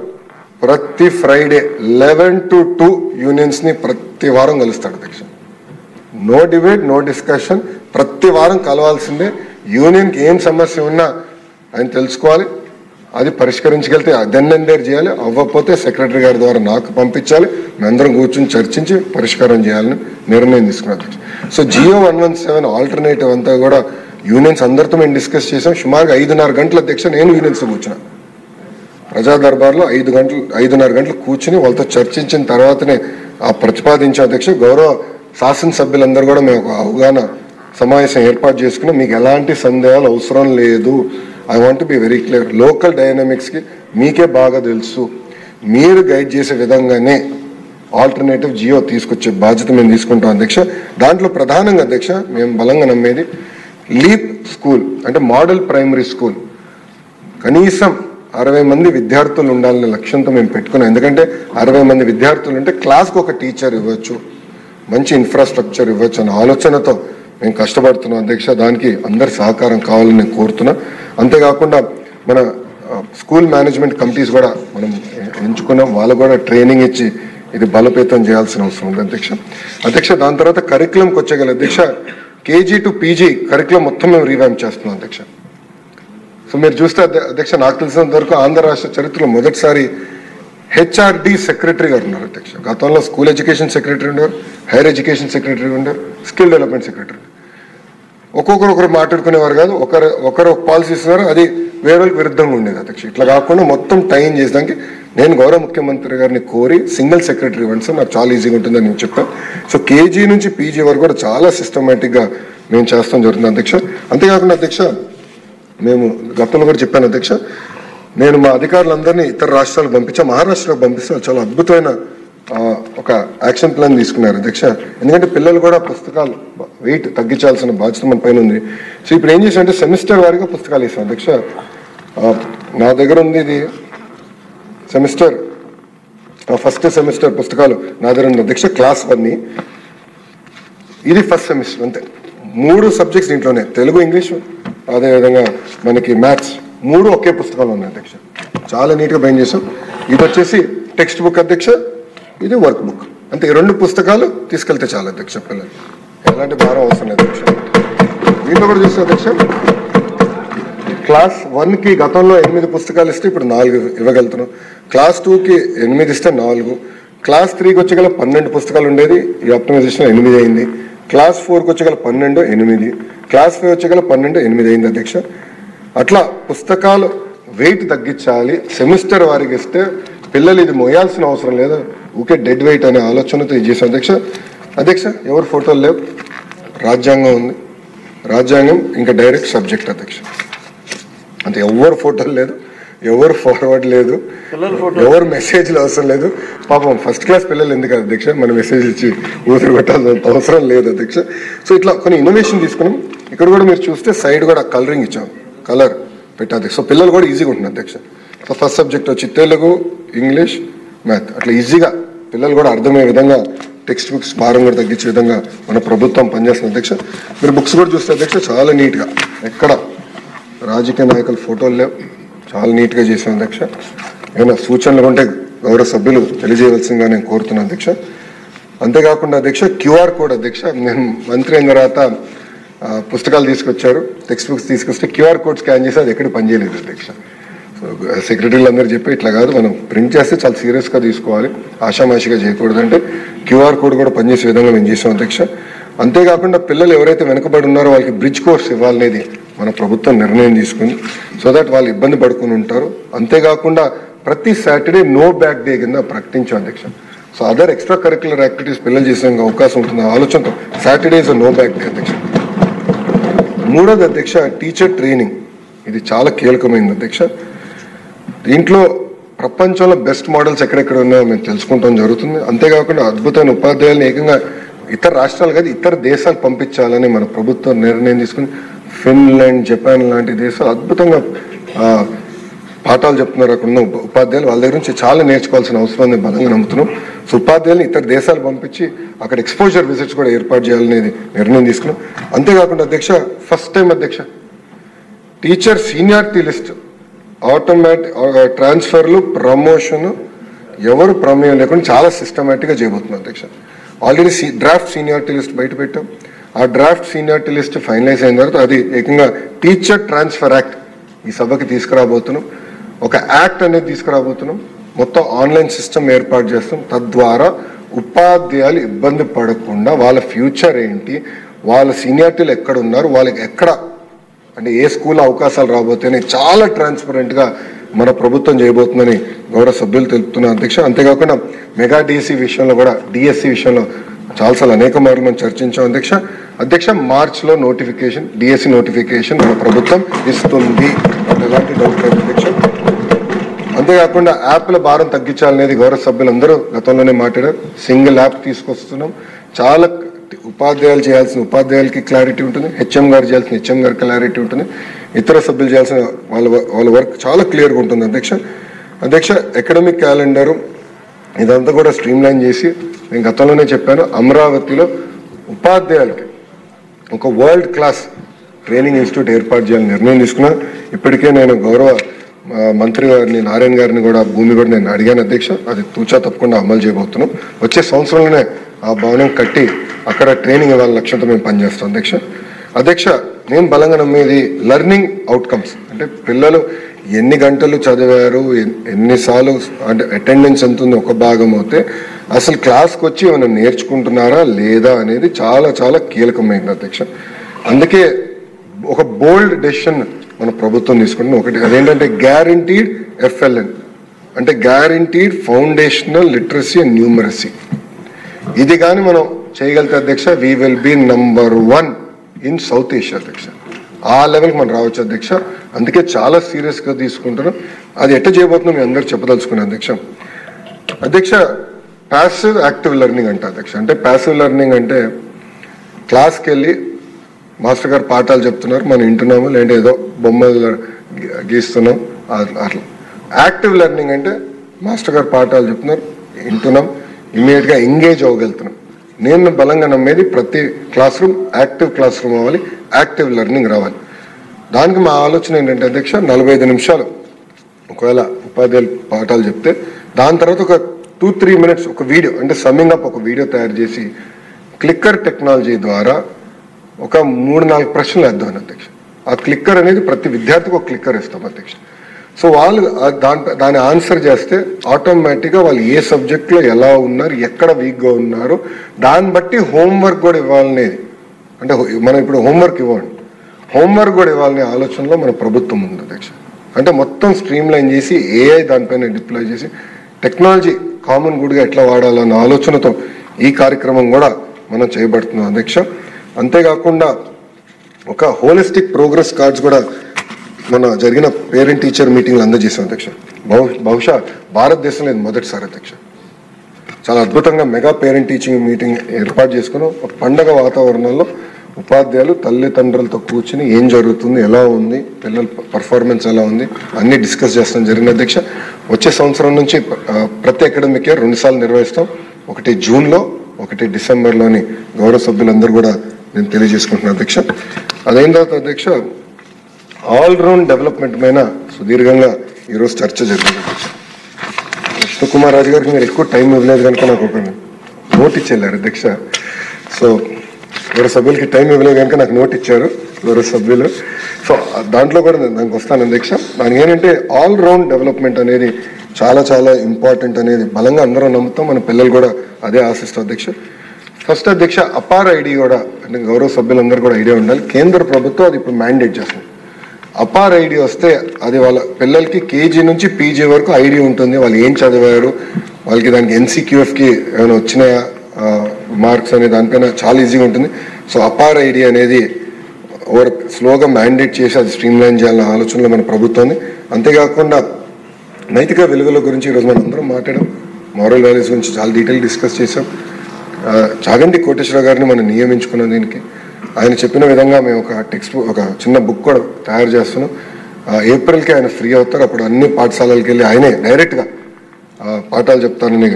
ప్రతి ఫ్రైడే 11 to 2 యూనియన్స్ని ప్రతి వారం కలుస్తాడు అధ్యక్ష. నో డిబేట్, నో డిస్కషన్, ప్రతి వారం కలవాల్సిందే. యూనియన్కి ఏం సమస్య ఉన్నా ఆయన తెలుసుకోవాలి, అది పరిష్కరించగలిగితే దెన్ అండ్ దేర్ చేయాలి, అవ్వకపోతే సెక్రటరీ గారి ద్వారా నాకు పంపించాలి, మేమందరం కూర్చొని చర్చించి పరిష్కారం చేయాలని నిర్ణయం తీసుకున్నాం. సో జియో 117 ఆల్టర్నేటివ్ అంతా కూడా యూనియన్స్ అందరితో మేము డిస్కస్ చేసాం. సుమారుగా 5:30 గంటల అధ్యక్ష నేను యూనియన్స్తో కూర్చున్నా ప్రజా దర్బార్లో 5:30 గంటలు కూర్చుని వాళ్ళతో చర్చించిన తర్వాతనే ఆ ప్రతిపాదించే అధ్యక్ష. గౌరవ శాసనసభ్యులందరూ కూడా మేము ఒక అవగాహన సమావేశం ఏర్పాటు చేసుకున్నాం. మీకు ఎలాంటి సందేహాలు అవసరం లేదు. I want be very clear, local డైనమిక్స్కి మీకే బాగా తెలుసు, మీరు గైడ్ చేసే విధంగానే ఆల్టర్నేటివ్ జియో తీసుకొచ్చే బాధ్యత మేము తీసుకుంటాం అధ్యక్ష. దాంట్లో ప్రధానంగా అధ్యక్ష మేము బలంగా నమ్మేది లీప్ స్కూల్ అంటే మోడల్ ప్రైమరీ స్కూల్. కనీసం 60 మంది విద్యార్థులు ఉండాలనే లక్ష్యంతో మేము పెట్టుకున్నాం. ఎందుకంటే 60 మంది విద్యార్థులు ఉంటే క్లాస్కి ఒక టీచర్ ఇవ్వచ్చు, మంచి ఇన్ఫ్రాస్ట్రక్చర్ ఇవ్వచ్చు అనే ఆలోచనతో మేము కష్టపడుతున్నాం అధ్యక్ష. దానికి అందరి సహకారం కావాలని నేను కోరుతున్నా. అంతేకాకుండా మన స్కూల్ మేనేజ్మెంట్ కమిటీస్ కూడా మనం ఎంచుకున్నాం, వాళ్ళకు కూడా ట్రైనింగ్ ఇచ్చి ఇది బలోపేతం చేయాల్సిన అవసరం ఉంది అధ్యక్ష. దాని తర్వాత కరికులంకి వచ్చేగల అధ్యక్ష, కేజీ టు పీజీ కరికులం మొత్తం మేము రీవ్యాంప్ చేస్తున్నాం అధ్యక్ష. సో మీరు చూస్తే అధ్యక్ష, నాకు తెలిసినంత వరకు ఆంధ్ర రాష్ట్ర చరిత్రలో మొదటిసారి హెచ్ఆర్డి సెక్రటరీ గారు ఉన్నారు అధ్యక్ష. గతంలో స్కూల్ ఎడ్యుకేషన్ సెక్రటరీ ఉన్నారు, హైయర్ ఎడ్యుకేషన్ సెక్రటరీ ఉన్నారు, స్కిల్ డెవలప్మెంట్ సెక్రటరీ. ఒకరు మాట్లాడుకునేవారు కాదు, ఒకరు పాలసీ ఇస్తున్నారు, అది వేరేకి విరుద్ధంగా ఉండేది అధ్యక్ష. ఇట్లా కాకుండా మొత్తం టైం చేసేదానికి నేను గౌరవ ముఖ్యమంత్రి గారిని కోరి సింగిల్ సెక్రటరీ ఇవ్వండి సార్, నాకు చాలా ఈజీగా ఉంటుందని నేను చెప్పాను. సో కేజీ నుంచి పీజీ వరకు కూడా చాలా సిస్టమేటిక్గా మేము చేస్తాం జరుగుతుంది అధ్యక్ష. అంతేకాకుండా అధ్యక్ష, మేము గతంలో కూడా చెప్పాను అధ్యక్ష, నేను మా అధికారులందరినీ ఇతర రాష్ట్రాలకు పంపించా, మహారాష్ట్రకు పంపిస్తే చాలా అద్భుతమైన ఒక యాక్షన్ ప్లాన్ తీసుకున్నారు అధ్యక్ష. ఎందుకంటే పిల్లలు కూడా పుస్తకాలు వెయిట్ తగ్గించాల్సిన బాధ్యత మన పైన ఉంది. సో ఇప్పుడు ఏం చేసామంటే సెమిస్టర్ వారీగా పుస్తకాలు ఇస్తాం అధ్యక్ష. నా దగ్గర ఉంది ఇది సెమిస్టర్, ఫస్ట్ సెమిస్టర్ పుస్తకాలు నా దగ్గర ఉంది అధ్యక్ష. క్లాస్ 1 ఇది ఫస్ట్ సెమిస్టర్, అంతే 3 సబ్జెక్ట్స్ దీంట్లోనే, తెలుగు, ఇంగ్లీషు, అదేవిధంగా మనకి మ్యాథ్స్, 3 ఒకే పుస్తకాలు ఉన్నాయి అధ్యక్ష. చాలా నీట్గా బైండ్ చేసాం. ఇది వచ్చేసి టెక్స్ట్ బుక్ అధ్యక్ష, ఇది వర్క్ బుక్, అంతే. ఈ 2 పుస్తకాలు తీసుకెళ్తే చాలా అధ్యక్ష, పిల్లలు ఎలాంటి భారం అవసరం లేదు అధ్యక్ష. దీంట్లో కూడా చూస్తే అధ్యక్ష, క్లాస్ 1కి గతంలో 8 పుస్తకాలు ఇస్తే ఇప్పుడు 4 ఇవ్వగలుగుతున్నాం. క్లాస్ 2కి 8 ఇస్తే 4, క్లాస్ 3కి వచ్చేగల 12 పుస్తకాలు ఉండేది, ఈ ఆప్టిమైజేషన్ 8 అయింది. క్లాస్ 4కి వచ్చేగల 12, 8, క్లాస్ 5 వచ్చేగల 12, 8 అయింది అధ్యక్ష. అట్లా పుస్తకాలు వెయిట్ తగ్గించాలి, సెమిస్టర్ వారికి ఇస్తే పిల్లలు ఇది మోయాల్సిన అవసరం లేదు, ఊకే డెడ్ వెయిట్ అనే ఆలోచనతో ఇది చేసాం అధ్యక్ష. ఎవరు ఫోటోలు లేవు, రాజ్యాంగం ఉంది, రాజ్యాంగం ఇంకా డైరెక్ట్ సబ్జెక్ట్ అధ్యక్ష, అంతే. ఎవరు ఫోటోలు లేదు, ఎవరు ఫార్వర్డ్ లేదు, ఎవరు మెసేజ్లు అవసరం లేదు. పాపం ఫస్ట్ క్లాస్ పిల్లలు ఎందుకు అధ్యక్ష మన మెసేజ్ ఇచ్చి ఊపిరి పెట్టాల్సినంత అవసరం లేదు అధ్యక్ష. సో ఇట్లా కొన్ని ఇన్నోవేషన్ తీసుకున్నాం. ఇక్కడ కూడా మీరు చూస్తే సైడ్ కూడా కలరింగ్ ఇచ్చాం, కలర్ పెట్టాలి. సో పిల్లలు కూడా ఈజీగా ఉంటుంది అధ్యక్ష. సో ఫస్ట్ సబ్జెక్ట్ వచ్చి తెలుగు, ఇంగ్లీష్, మ్యాథ్, అట్లా ఈజీగా పిల్లలు కూడా అర్థమయ్యే విధంగా టెక్స్ట్ బుక్స్ భారం కూడా తగ్గించే విధంగా మన ప్రభుత్వం పనిచేస్తుంది అధ్యక్ష. మీరు బుక్స్ కూడా చూస్తే అధ్యక్ష చాలా నీట్గా, ఎక్కడ రాజకీయ నాయకుల ఫోటోలు లేవు, చాలా నీట్గా చేసాం అధ్యక్ష. ఏమైనా సూచనలు ఉంటే గౌరవ సభ్యులు తెలియజేయవలసిందిగా నేను కోరుతున్నాను అధ్యక్ష. అంతేకాకుండా అధ్యక్ష, క్యూఆర్ కోడ్ అధ్యక్ష, నేను మంత్రి అయిన తర్వాత పుస్తకాలు తీసుకొచ్చారు, టెక్స్ట్ బుక్స్ తీసుకొస్తే క్యూఆర్ కోడ్ స్కాన్ చేసి అది ఎక్కడ పనిచేయలేదు అధ్యక్ష. సెక్రటరీలు అందరూ చెప్పి ఇట్లా కాదు, మనం ప్రింట్ చేస్తే చాలా సీరియస్గా తీసుకోవాలి, ఆషామాషిగా చేయకూడదు అంటే క్యూఆర్ కోడ్ కూడా పనిచేసే విధంగా మేము చేసాం అధ్యక్ష. అంతేకాకుండా పిల్లలు ఎవరైతే వెనుకబడి ఉన్నారో వాళ్ళకి బ్రిడ్జ్ కోర్స్ ఇవ్వాలనేది మన ప్రభుత్వం నిర్ణయం తీసుకుంది, సో దట్ వాళ్ళు ఇబ్బంది పడుకుని ఉంటారు. అంతేకాకుండా ప్రతి సాటర్డే నో బ్యాక్ డే కింద ప్రకటించాం అధ్యక్ష. So other extra curricular activities పిల్లలు చేసే అవకాశం ఉంటుంది ఆలోచనతో Saturday is no bag day అధ్యక్ష. మూడోది అధ్యక్ష టీచర్ ట్రైనింగ్, ఇది చాలా కీలకమైనది అధ్యక్ష. దీంట్లో ప్రపంచంలో బెస్ట్ మోడల్స్ ఎక్కడెక్కడ ఉన్నాయో మేము తెలుసుకుంటాం జరుగుతుంది. అంతేకాకుండా అద్భుతమైన ఉపాధ్యాయులను ఏకంగా ఇతర రాష్ట్రాలు కాదు ఇతర దేశాలు పంపించాలని మన ప్రభుత్వం నిర్ణయం తీసుకుని ఫిన్లాండ్, జపాన్ లాంటి దేశాలు అద్భుతంగా పాఠాలు చెప్తున్నారు. అక్కడ ఉన్న ఉపాధ్యాయులు వాళ్ళ దగ్గర నుంచి చాలా నేర్చుకోవాల్సిన అవసరాన్ని బలంగా నమ్ముతున్నాం. సో ఉపాధ్యాయులను ఇతర దేశాలు పంపించి అక్కడ ఎక్స్పోజర్ విజిట్స్ కూడా ఏర్పాటు చేయాలనేది నిర్ణయం తీసుకున్నాం. అంతేకాకుండా అధ్యక్ష ఫస్ట్ టైం అధ్యక్ష టీచర్ సీనియారిటీ లిస్ట్ ఆటోమేటిక్ ట్రాన్స్ఫర్లు, ప్రమోషన్ ఎవరు ప్రమేయం లేకుండా చాలా సిస్టమేటిక్గా చేయబోతున్నాం అధ్యక్ష. ఆల్రెడీ డ్రాఫ్ట్ సీనియారిటీ లిస్ట్ బయట పెట్టాం. ఆ డ్రాఫ్ట్ సీనియారిటీ లిస్ట్ ఫైనలైజ్ అయిన తర్వాత అది ఏకంగా టీచర్ ట్రాన్స్ఫర్ యాక్ట్ ఈ సభకి తీసుకురాబోతున్నాం. ఒక యాక్ట్ అనేది తీసుకురాబోతున్నాం. మొత్తం ఆన్లైన్ సిస్టమ్ ఏర్పాటు చేస్తాం. తద్వారా ఉపాధ్యాయులు ఇబ్బంది పడకుండా వాళ్ళ ఫ్యూచర్ ఏంటి, వాళ్ళ సీనియారిటీలు ఎక్కడ ఉన్నారు, వాళ్ళకి ఎక్కడ అంటే ఏ స్కూల్ అవకాశాలు రాబోతున్నాయి చాలా ట్రాన్స్పరెంట్గా మన ప్రభుత్వం చేయబోతుందని గౌరవ సభ్యులు తెలుపుతున్న అధ్యక్ష. అంతేకాకుండా మెగా డిఎస్సి విషయంలో కూడా డిఎస్సి విషయంలో చాలాసార్లు అనేక మార్లు మనం చర్చించాం అధ్యక్ష. అధ్యక్ష మార్చ్లో నోటిఫికేషన్ డిఎస్సి నోటిఫికేషన్ మన ప్రభుత్వం ఇస్తుంది, ఎలాంటి డౌట్ లేదు అధ్యక్ష. అంతేకాకుండా యాప్ల భారం తగ్గించాలనేది గౌరవ సభ్యులందరూ గతంలోనే మాట్లాడారు. సింగిల్ యాప్ తీసుకొస్తున్నాం. చాలా ఉపాధ్యాయులు చేయాల్సిన ఉపాధ్యాయులకి క్లారిటీ ఉంటుంది, హెచ్ఎం గారు చేయాల్సిన హెచ్ఎం గారు క్లారిటీ ఉంటుంది, ఇతర సభ్యులు చేయాల్సిన వాళ్ళ వర్క్ చాలా క్లియర్గా ఉంటుంది అధ్యక్ష. అధ్యక్ష అకాడమిక్ క్యాలెండరు ఇదంతా కూడా స్ట్రీమ్లైన్ చేసి నేను గతంలోనే చెప్పాను, అమరావతిలో ఉపాధ్యాయులకి ఒక వరల్డ్ క్లాస్ ట్రైనింగ్ ఇన్స్టిట్యూట్ ఏర్పాటు చేయాలని నిర్ణయం తీసుకున్నాను. ఇప్పటికే నేను గౌరవ మంత్రి గారిని నారాయణ గారిని కూడా భూమి కూడా నేను అడిగాను అధ్యక్ష. అది తూచా తప్పకుండా అమలు చేయబోతున్నాం. వచ్చే సంవత్సరంలోనే ఆ భవనం కట్టి అక్కడ ట్రైనింగ్ ఇవ్వాలని లక్ష్యంతో మేము పనిచేస్తాం అధ్యక్ష. అధ్యక్ష నేను బలంగా నమ్మేది లెర్నింగ్ అవుట్కమ్స్, అంటే పిల్లలు ఎన్ని గంటలు చదివారు, ఎన్నిసార్లు అంటే అటెండెన్స్ ఎంత ఉంది ఒక భాగం అయితే అసలు క్లాస్కి వచ్చి ఏమైనా నేర్చుకుంటున్నారా లేదా అనేది చాలా చాలా కీలకమైనది అధ్యక్ష. అందుకే ఒక బోల్డ్ డెసిషన్ మన ప్రభుత్వం తీసుకుంటుంది. ఒకటి అదేంటంటే గ్యారంటీడ్ ఎఫ్ఎల్ఎన్, అంటే guaranteed foundational literacy and numeracy. ఇది కానీ మనం చేయగలిగితే అధ్యక్ష we will be number 1 in South Asia అధ్యక్ష. ఆ లెవెల్కి మనం రావచ్చు అధ్యక్ష. అందుకే చాలా సీరియస్గా తీసుకుంటున్నాం. అది ఎట్లా చేయబోతున్నాం మీ అందరికి చెప్పదలుచుకున్నాను అధ్యక్ష. అధ్యక్ష ప్యాసివ్ యాక్టివ్ లెర్నింగ్ అంట అధ్యక్ష. అంటే ప్యాసివ్ లెర్నింగ్ అంటే క్లాస్కి వెళ్ళి మాస్టర్ గారు పాఠాలు చెప్తున్నారు, మనం వింటున్నాము, లేదంటే ఏదో బొమ్మలు గీస్తున్నాం అట్లా. యాక్టివ్ లెర్నింగ్ అంటే మాస్టర్ గారు పాఠాలు చెప్తున్నారు, వింటున్నాం, ఇమీడియట్గా ఎంగేజ్ అవ్వగలుగుతున్నాం. నేను బలంగా నమ్మేది ప్రతి class room active class room అవ్వాలి, యాక్టివ్ లెర్నింగ్ రావాలి. దానికి మా ఆలోచన ఏంటంటే అధ్యక్ష 45 నిమిషాలు ఒకవేళ ఉపాధ్యాయులు పాఠాలు చెప్తే దాని తర్వాత ఒక 2-3 మినిట్స్ ఒక వీడియో అంటే సమ్మింగ్ అప్ ఒక వీడియో తయారు చేసి క్లిక్కర్ టెక్నాలజీ ద్వారా ఒక 3-4 ప్రశ్నలు వేద్దాం అధ్యక్ష. ఆ క్లిక్కర్ అనేది ప్రతి విద్యార్థికి ఒక క్లిక్కర్ ఇస్తాం అధ్యక్ష. సో వాళ్ళు దాని ఆన్సర్ చేస్తే ఆటోమేటిక్గా వాళ్ళు ఏ సబ్జెక్ట్లో ఎలా ఉన్నారు, ఎక్కడ వీక్గా ఉన్నారు, దాన్ని బట్టి హోంవర్క్ కూడా ఇవ్వాలనేది. అంటే మనం ఇప్పుడు హోంవర్క్ ఇవ్వండి, హోంవర్క్ కూడా ఇవ్వాలనే ఆలోచనలో మన ప్రభుత్వం ఉంది అధ్యక్ష. అంటే మొత్తం స్ట్రీమ్లైన్ చేసి ఏఐ దానిపైన డిప్లాయ్ చేసి టెక్నాలజీ కామన్ గుడ్గా ఎట్లా వాడాలన్న ఆలోచనతో ఈ కార్యక్రమం కూడా మనం చేయబడుతున్నాం అధ్యక్ష. అంతేకాకుండా ఒక హోలిస్టిక్ ప్రోగ్రెస్ కార్డ్స్ కూడా మన జరిగిన పేరెంట్ టీచర్ మీటింగ్లు అందజేసాం అధ్యక్ష. బహుశా భారతదేశంలో ఇది మొదటిసారి అధ్యక్ష. చాలా అద్భుతంగా మెగా పేరెంట్ టీచింగ్ మీటింగ్ ఏర్పాటు చేసుకున్నాం. ఒక పండగ వాతావరణంలో ఉపాధ్యాయులు తల్లిదండ్రులతో కూర్చుని ఏం జరుగుతుంది, ఎలా ఉంది, పిల్లల పర్ఫార్మెన్స్ ఎలా ఉంది అన్నీ డిస్కస్ చేస్తాం జరిగిన అధ్యక్ష. వచ్చే సంవత్సరం నుంచి ప్రతి అకాడమిక్ ఇయర్ 2 సార్లు నిర్వహిస్తాం. ఒకటి జూన్లో, ఒకటి డిసెంబర్లోని గౌరవ సభ్యులందరూ కూడా నేను తెలియజేసుకుంటున్నాను అధ్యక్ష. అదైన తర్వాత అధ్యక్ష ఆల్రౌండ్ డెవలప్మెంట్ పైన సుదీర్ఘంగా ఈరోజు చర్చ జరిగింది అధ్యక్ష. విష్ణుకుమార్ రాజు గారికి మీరు ఎక్కువ టైం ఇవ్వలేదు కనుక నాకు ఒక నోట్ ఇచ్చేళ్ళారు అధ్యక్ష. సో ఎవరి సభ్యులకి టైం ఇవ్వలేదు కనుక నాకు నోట్ ఇచ్చారు. గౌరవ సభ్యులు. సో దాంట్లో కూడా నేను దానికి వస్తాను అధ్యక్ష. దానికి ఏంటంటే ఆల్ రౌండ్ డెవలప్మెంట్ అనేది చాలా చాలా ఇంపార్టెంట్ అనేది బలంగా అందరం నమ్ముతాం, మన పిల్లలు కూడా అదే ఆశిస్తాం అధ్యక్ష. ఫస్ట్ అధ్యక్ష అపార్ ఐడి కూడా అంటే గౌరవ సభ్యులందరూ కూడా ఐడియా ఉండాలి. కేంద్ర ప్రభుత్వం అది ఇప్పుడు మ్యాండేట్ చేస్తుంది. అపార్ ఐడి వస్తే అది వాళ్ళ పిల్లలకి కేజీ నుంచి పీజీ వరకు ఐడి ఉంటుంది. వాళ్ళు ఏం చదివారు, వాళ్ళకి దానికి ఎన్సీక్యూఎఫ్కి ఏమైనా వచ్చినాయా మార్క్స్ అనే దానిపైన చాలా ఈజీగా ఉంటుంది. సో అపార్ ఐడి అనేది ఓవర్ స్లోగా మ్యాండేట్ చేసి అది స్ట్రీమ్ లైన్ చేయాలన్న ఆలోచనలో మన ప్రభుత్వాన్ని. అంతేకాకుండా నైతిక విలువల గురించి ఈరోజు మనం అందరం మాట్లాడాం, మారల్ వాల్యూస్ గురించి చాలా డీటెయిల్ డిస్కస్ చేసాం. చాగంటి కోటేశ్వర గారిని మనం నియమించుకున్నాం. దీనికి ఆయన చెప్పిన విధంగా మేము ఒక చిన్న బుక్ కూడా తయారు చేస్తున్నాం. ఏప్రిల్కి ఆయన ఫ్రీ అవుతారు. అప్పుడు అన్ని పాఠశాలలకు వెళ్ళి ఆయనే డైరెక్ట్గా పాఠాలు చెప్తానని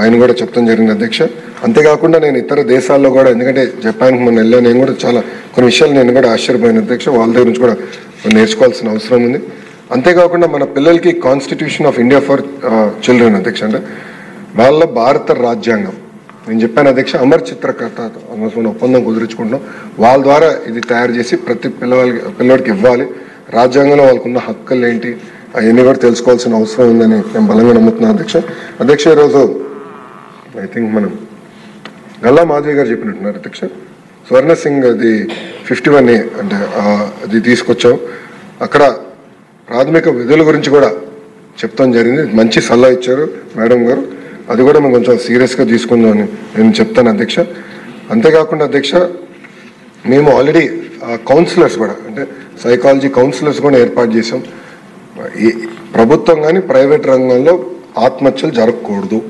ఆయన కూడా చెప్తాం జరిగింది అధ్యక్ష. అంతేకాకుండా నేను ఇతర దేశాల్లో కూడా, ఎందుకంటే జపాన్కి మనం వెళ్ళాను, నేను కూడా చాలా కొన్ని విషయాలు నేను కూడా ఆశ్చర్యపోయిన అధ్యక్ష. వాళ్ళ దగ్గర నుంచి కూడా నేర్చుకోవాల్సిన అవసరం ఉంది. అంతేకాకుండా మన పిల్లలకి constitution of India for children అధ్యక్ష, అంటే వాళ్ళ భారత రాజ్యాంగం నేను చెప్పాను అధ్యక్ష, అమర్ చిత్రకర్త మన ఒప్పందం కుదుర్చుకుంటున్నాం. వాళ్ళ ద్వారా ఇది తయారు చేసి ప్రతి పిల్లవాడికి ఇవ్వాలి. రాజ్యాంగంలో వాళ్ళకున్న హక్కులు ఏంటి అవన్నీ కూడా తెలుసుకోవాల్సిన అవసరం ఉందని నేను బలంగా నమ్ముతున్నాను అధ్యక్ష. అధ్యక్ష ఈరోజు ఐ థింక్ మనం గల్లా మాధవి గారు చెప్పినట్టున్నారు అధ్యక్ష, స్వర్ణ సింగ్ అది 51A అంటే అది తీసుకొచ్చాం. అక్కడ ప్రాథమిక విధుల గురించి కూడా చెప్తాం జరిగింది. మంచి సలహా ఇచ్చారు మేడం గారు. అది కూడా మేము కొంచెం సీరియస్గా తీసుకుందామని నేను చెప్తాను అధ్యక్ష. అంతేకాకుండా అధ్యక్ష మేము ఆల్రెడీ కౌన్సిలర్స్ కూడా అంటే సైకాలజీ కౌన్సిలర్స్ కూడా ఏర్పాటు చేసాం. ఈ ప్రభుత్వం కానీ ప్రైవేట్ రంగంలో ఆత్మహత్యలు జరగకూడదు